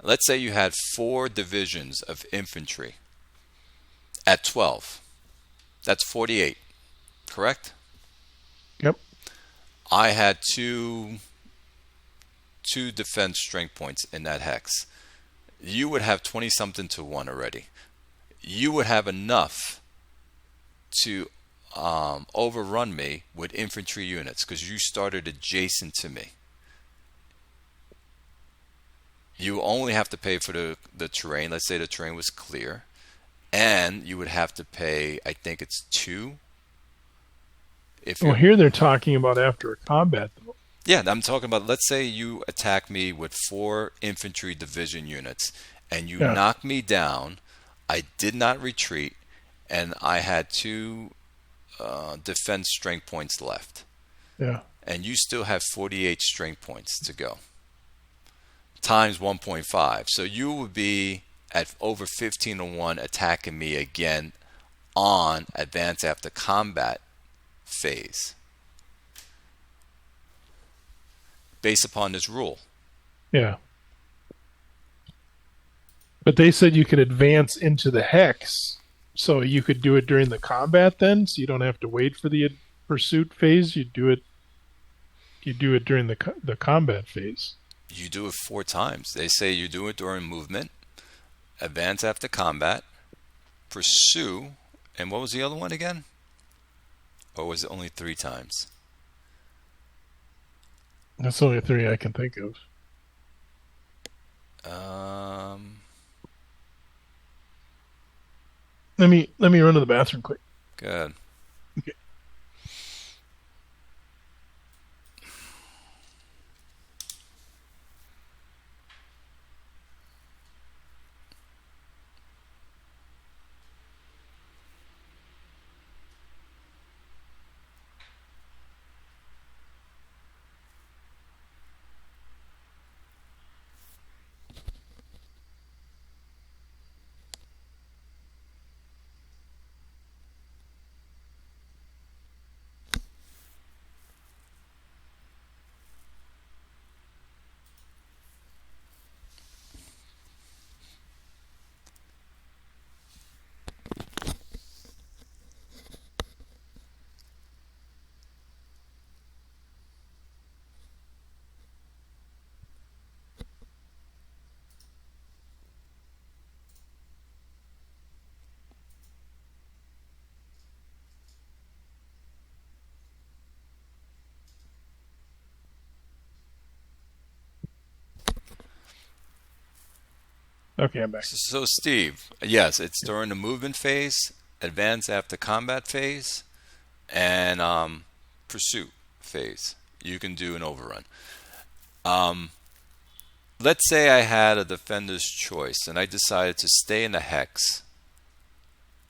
Let's say you had 4 divisions of infantry at 12. That's 48, correct? Yep. I had two defense strength points in that hex. You would have 20 something to 1 already. You would have enough to overrun me with infantry units because you started adjacent to me. You only have to pay for the terrain. Let's say the terrain was clear. And you would have to pay, I think it's 2. Well, here they're talking about after a combat, though. Yeah, I'm talking about, let's say you attack me with 4 infantry division units and you knock me down. I did not retreat, and I had 2 defense strength points left. Yeah. And you still have 48 strength points to go. Times 1.5. So you would be at over 15-1 attacking me again on advance after combat phase. Based upon this rule. Yeah. But they said you could advance into the hex, so you could do it during the combat then, so you don't have to wait for the pursuit phase. You do it during the combat phase. You do it 4 times. They say you do it during movement, advance after combat, pursue, and what was the other one again? Or was it only 3 times? That's only 3 I can think of. Let me run to the bathroom quick. Good. Okay. Okay, I'm back. So Steve, yes, it's during the movement phase, advance after combat phase, and pursuit phase. You can do an overrun. Let's say I had a defender's choice and I decided to stay in the hex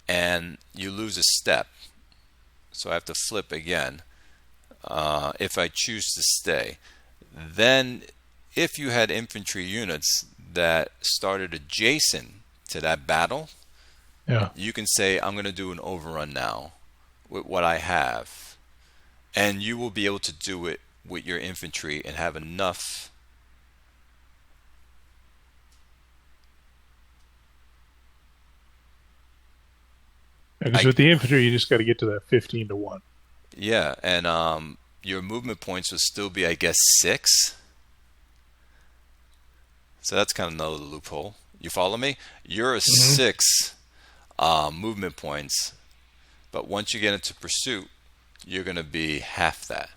and you lose a step. So I have to flip again if I choose to stay. Then if you had infantry units that started adjacent to that battle, you can say, I'm going to do an overrun now with what I have. And you will be able to do it with your infantry and have enough. Because with the infantry, you just got to get to that 15-1. Yeah, and your movement points would still be, I guess, 6. So that's kind of another loophole. You follow me? You're a 6 movement points, but once you get into pursuit, you're going to be half that.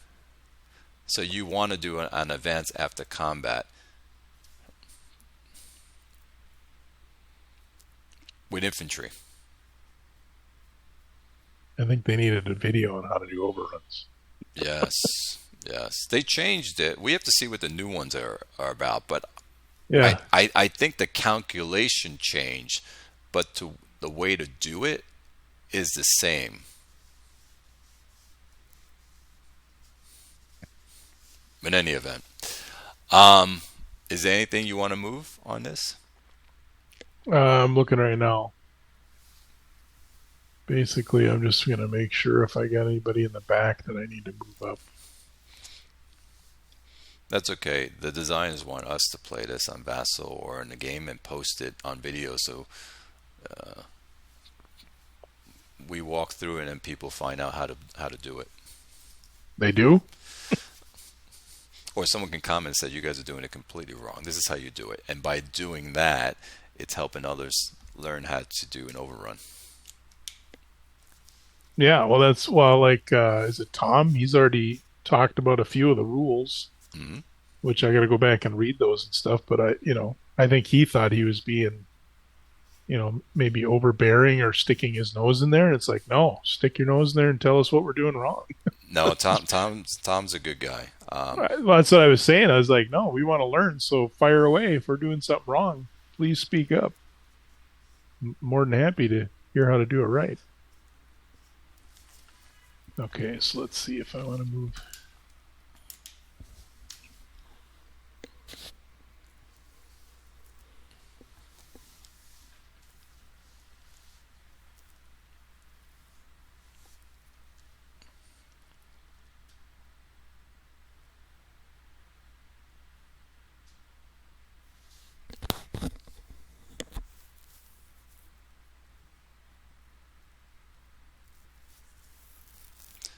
So you want to do an advance after combat with infantry. I think they needed a video on how to do overruns. Yes, yes. They changed it. We have to see what the new ones are about, but yeah, I think the calculation changed, but the way to do it is the same. In any event, is there anything you want to move on this? I'm looking right now. Basically, I'm just going to make sure if I got anybody in the back that I need to move up. That's okay. The designers want us to play this on Vassal or in the game and post it on video, so we walk through it and people find out how to do it. They do? Or someone can comment and say, you guys are doing it completely wrong. This is how you do it. And by doing that, it's helping others learn how to do an overrun. Yeah, well, is it Tom? He's already talked about a few of the rules, Hmm. which I got to go back and read those and stuff. But I think he thought he was being, maybe overbearing or sticking his nose in there. It's like, no, stick your nose in there and tell us what we're doing wrong. No, Tom's a good guy. Well, that's what I was saying. I was like, no, we want to learn, so fire away. If we're doing something wrong, please speak up. More than happy to hear how to do it right. Okay, so let's see if I want to move.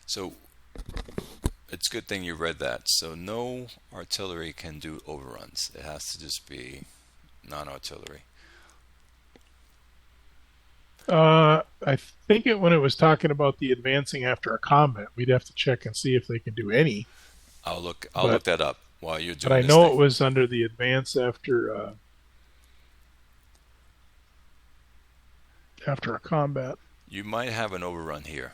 So it's a good thing you read that. So no artillery can do overruns. It has to just be non-artillery. I think when it was talking about the advancing after a combat, we'd have to check and see if they can do any. I'll look that up while you're doing But I this know thing. it was under the advance after a combat. You might have an overrun here.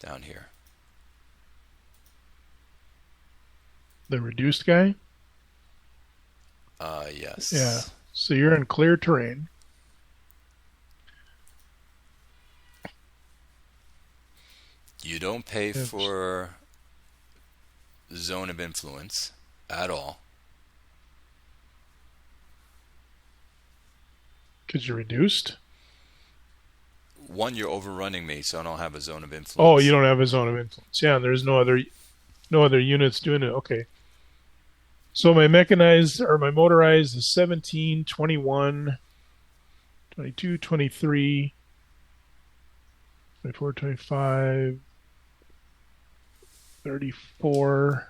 Down here. The reduced guy? Yes. Yeah. So you're in clear terrain. You don't pay Yes. for zone of influence at all. Because you're reduced? One, you're overrunning me, so I don't have a zone of influence. Oh, you don't have a zone of influence. Yeah, and there's no other units doing it. Okay. So my mechanized or my motorized is 17, 21, 22, 23, 24, 25, 34,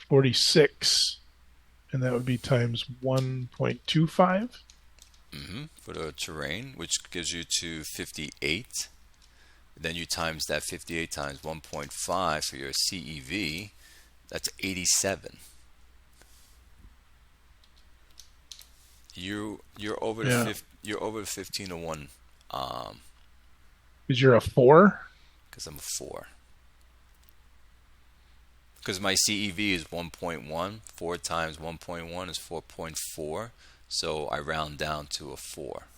46. And that would be times 1.25. For the terrain, which gives you to 58. Then you times that 58 times 1.5 for your CEV. That's 87. You're over Yeah. you're over 15 to 1 Because you're a 4? because I'm a 4. Because my CEV is 1.1. 4 times 1.1 is 4.4. So I round down to a 4.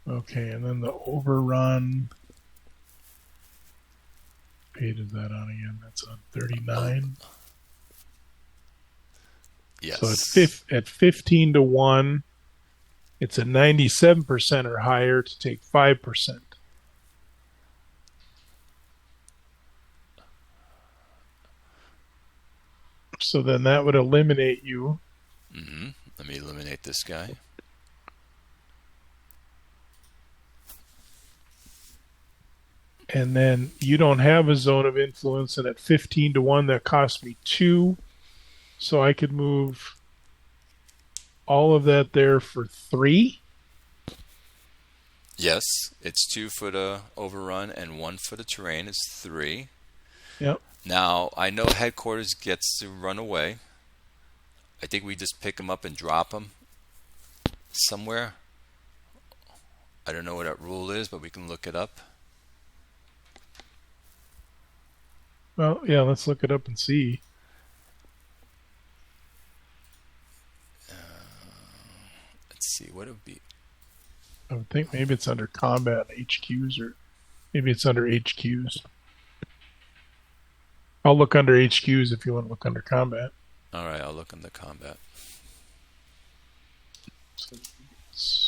Okay, and then the overrun. Page is that on again? That's on 39. Yes. So at 15 to 1, it's a 97% or higher to take 5%. So then that would eliminate you. Let me eliminate this guy. And then you don't have a zone of influence, and at 15 to 1, that costs me 2. So I could move all of that there for 3. Yes, it's 2 for the overrun and 1 for the terrain. It's 3. Yep. Now, I know headquarters gets to run away. I think we just pick him up and drop him somewhere. I don't know what that rule is, but we can look it up. Well, yeah, let's look it up and see. Let's see, what it would be. I would think maybe it's under combat HQs, or maybe it's under HQs. I'll look under HQs if you want to look under combat. All right, I'll look in the combat. So it's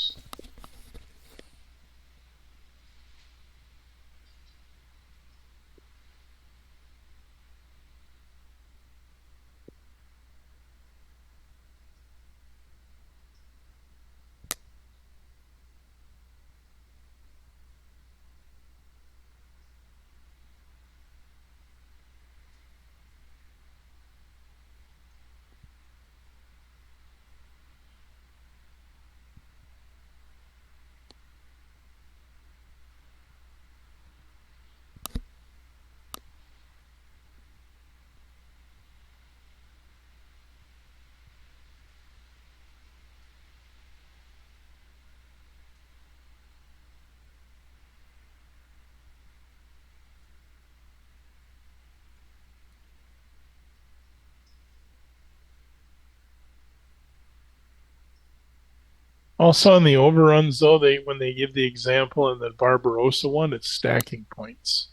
Also on the overruns, though, when they give the example in the Barbarossa one, it's stacking points.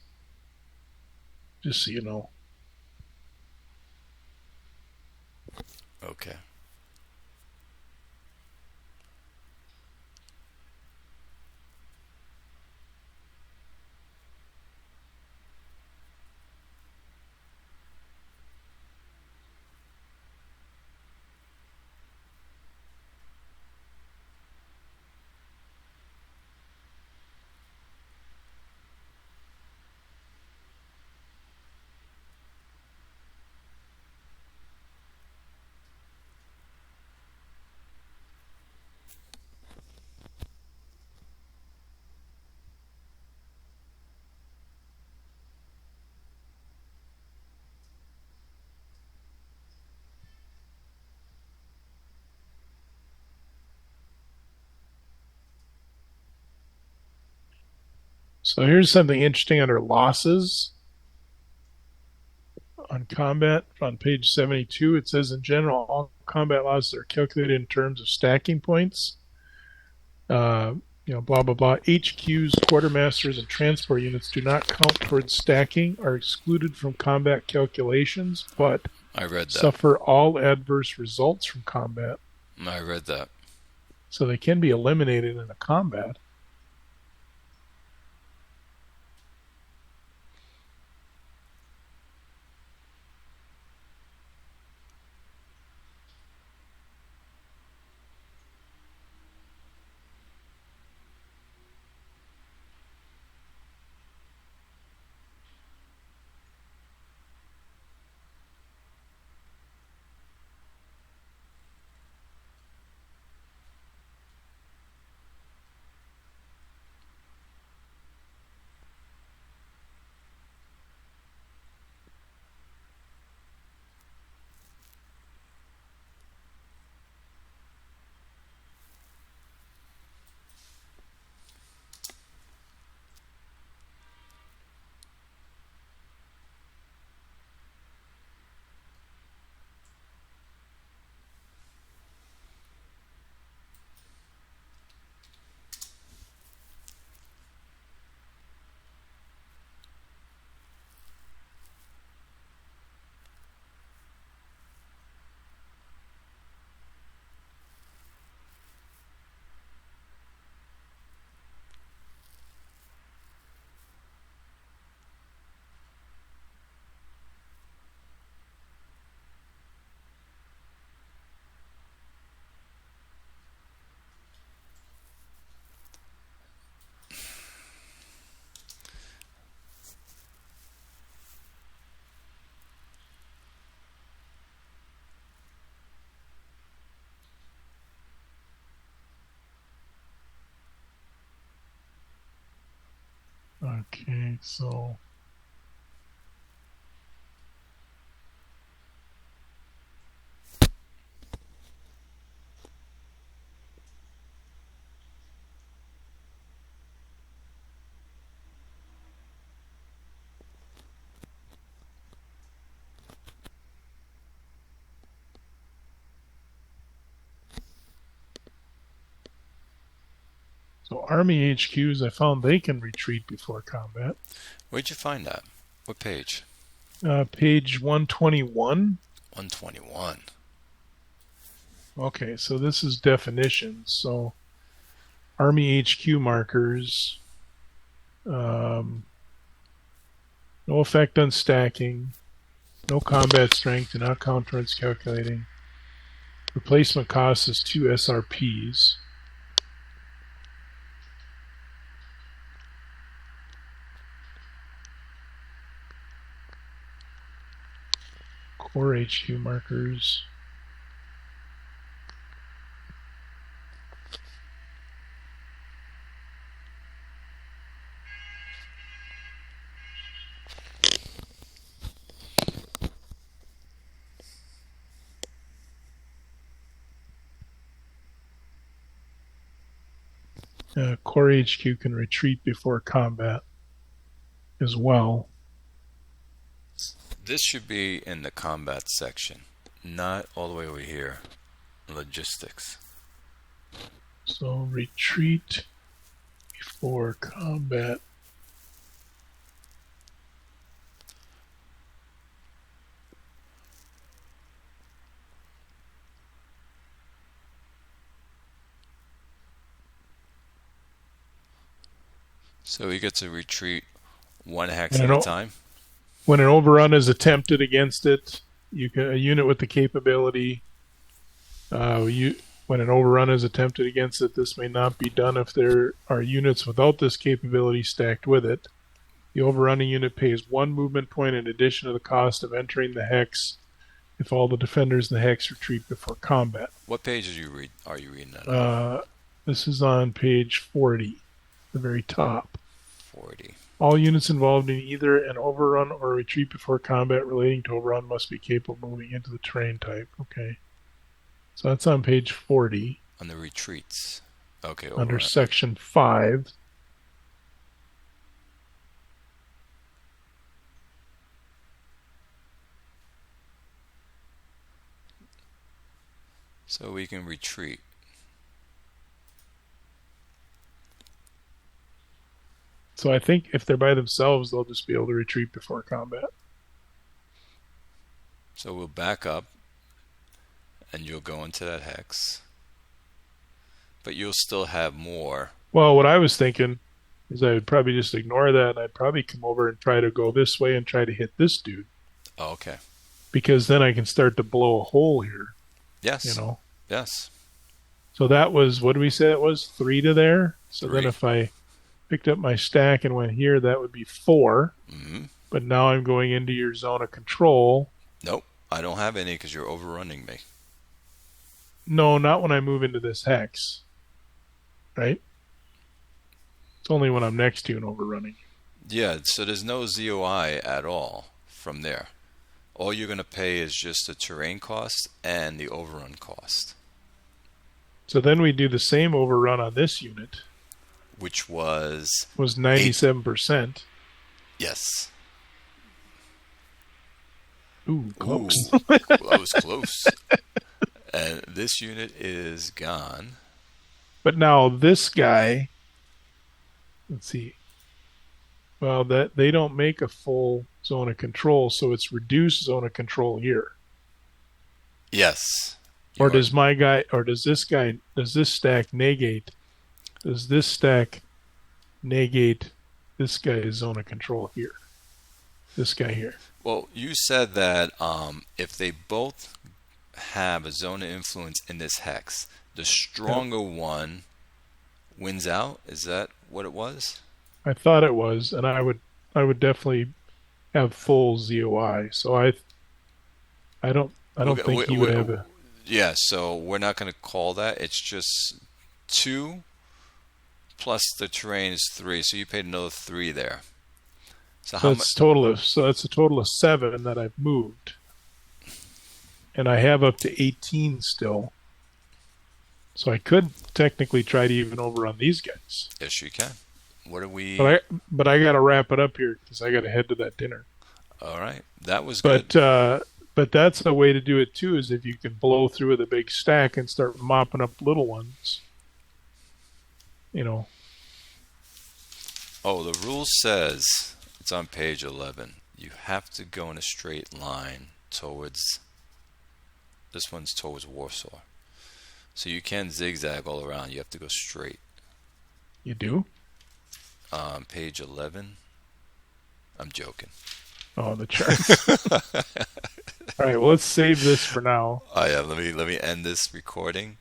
Just so you know. Okay. So here's something interesting under losses on combat on page 72. It says in general, all combat losses are calculated in terms of stacking points. Blah blah blah. HQs, quartermasters, and transport units do not count towards stacking, are excluded from combat calculations, but I read that. suffer all adverse results from combat. I read that. So they can be eliminated in a combat. Okay, so Army HQs, I found they can retreat before combat. Where'd you find that? What page? Page 121. 121. Okay, so this is definitions. So Army HQ markers, no effect on stacking, no combat strength, do not count towards calculating. Replacement cost is 2 SRPs. Core HQ markers. Core HQ can retreat before combat as well. This should be in the combat section, not all the way over here. Logistics. So retreat before combat. So he gets to retreat one hex And at a time. when an overrun is attempted against it, a unit with the capability. When an overrun is attempted against it, this may not be done if there are units without this capability stacked with it. The overrunning unit pays 1 movement point in addition to the cost of entering the hex if all the defenders in the hex retreat before combat. What page are you reading that on? This is on page 40, the very top. 40. All units involved in either an overrun or a retreat before combat relating to overrun must be capable of moving into the terrain type. Okay. So that's on page 40. On the retreats. Okay. Under section 5. So we can retreat. So I think if they're by themselves, they'll just be able to retreat before combat. So we'll back up, and you'll go into that hex. But you'll still have more. Well, what I was thinking is I would probably just ignore that, and I'd probably come over and try to go this way and try to hit this dude. Oh, okay. Because then I can start to blow a hole here. Yes. You know? Yes. So that was, what did we say it was? 3 to there? So 3. then if I picked up my stack and went here, that would be 4. Mm-hmm. But now I'm going into your zone of control. Nope. I don't have any because you're overrunning me. No, not when I move into this hex. Right? It's only when I'm next to you and overrunning. Yeah, so there's no ZOI at all from there. All you're going to pay is just the terrain cost and the overrun cost. So then we do the same overrun on this unit. Which was 97%. Yes. Ooh, close. Ooh, that was close. And this unit is gone. But now this guy, let's see. Well, that they don't make a full zone of control, so it's reduced zone of control here. Yes. Or does this stack negate? Does this stack negate this guy's zone of control here? This guy here. Well, you said that if they both have a zone of influence in this hex, the stronger one wins out. Is that what it was? I thought it was, and I would definitely have full ZOI. So I don't think he would have a. Yeah, so we're not going to call that. It's just 2 plus the terrain is 3. So you paid another 3 there. So that's a total of 7 that I've moved, and I have up to 18 still. So I could technically try to even overrun these guys. Yes, you can. What are we? But I got to wrap it up here because I got to head to that dinner. All right, that was good. But that's a way to do it too. Is if you can blow through with a big stack and start mopping up little ones. You know. Oh, the rule says it's on page 11. You have to go in a straight line towards. This one's towards Warsaw. So you can't zigzag all around. You have to go straight. You do? Page 11. I'm joking. Oh, the charts. All right, well, let's save this for now. Oh yeah, let me end this recording.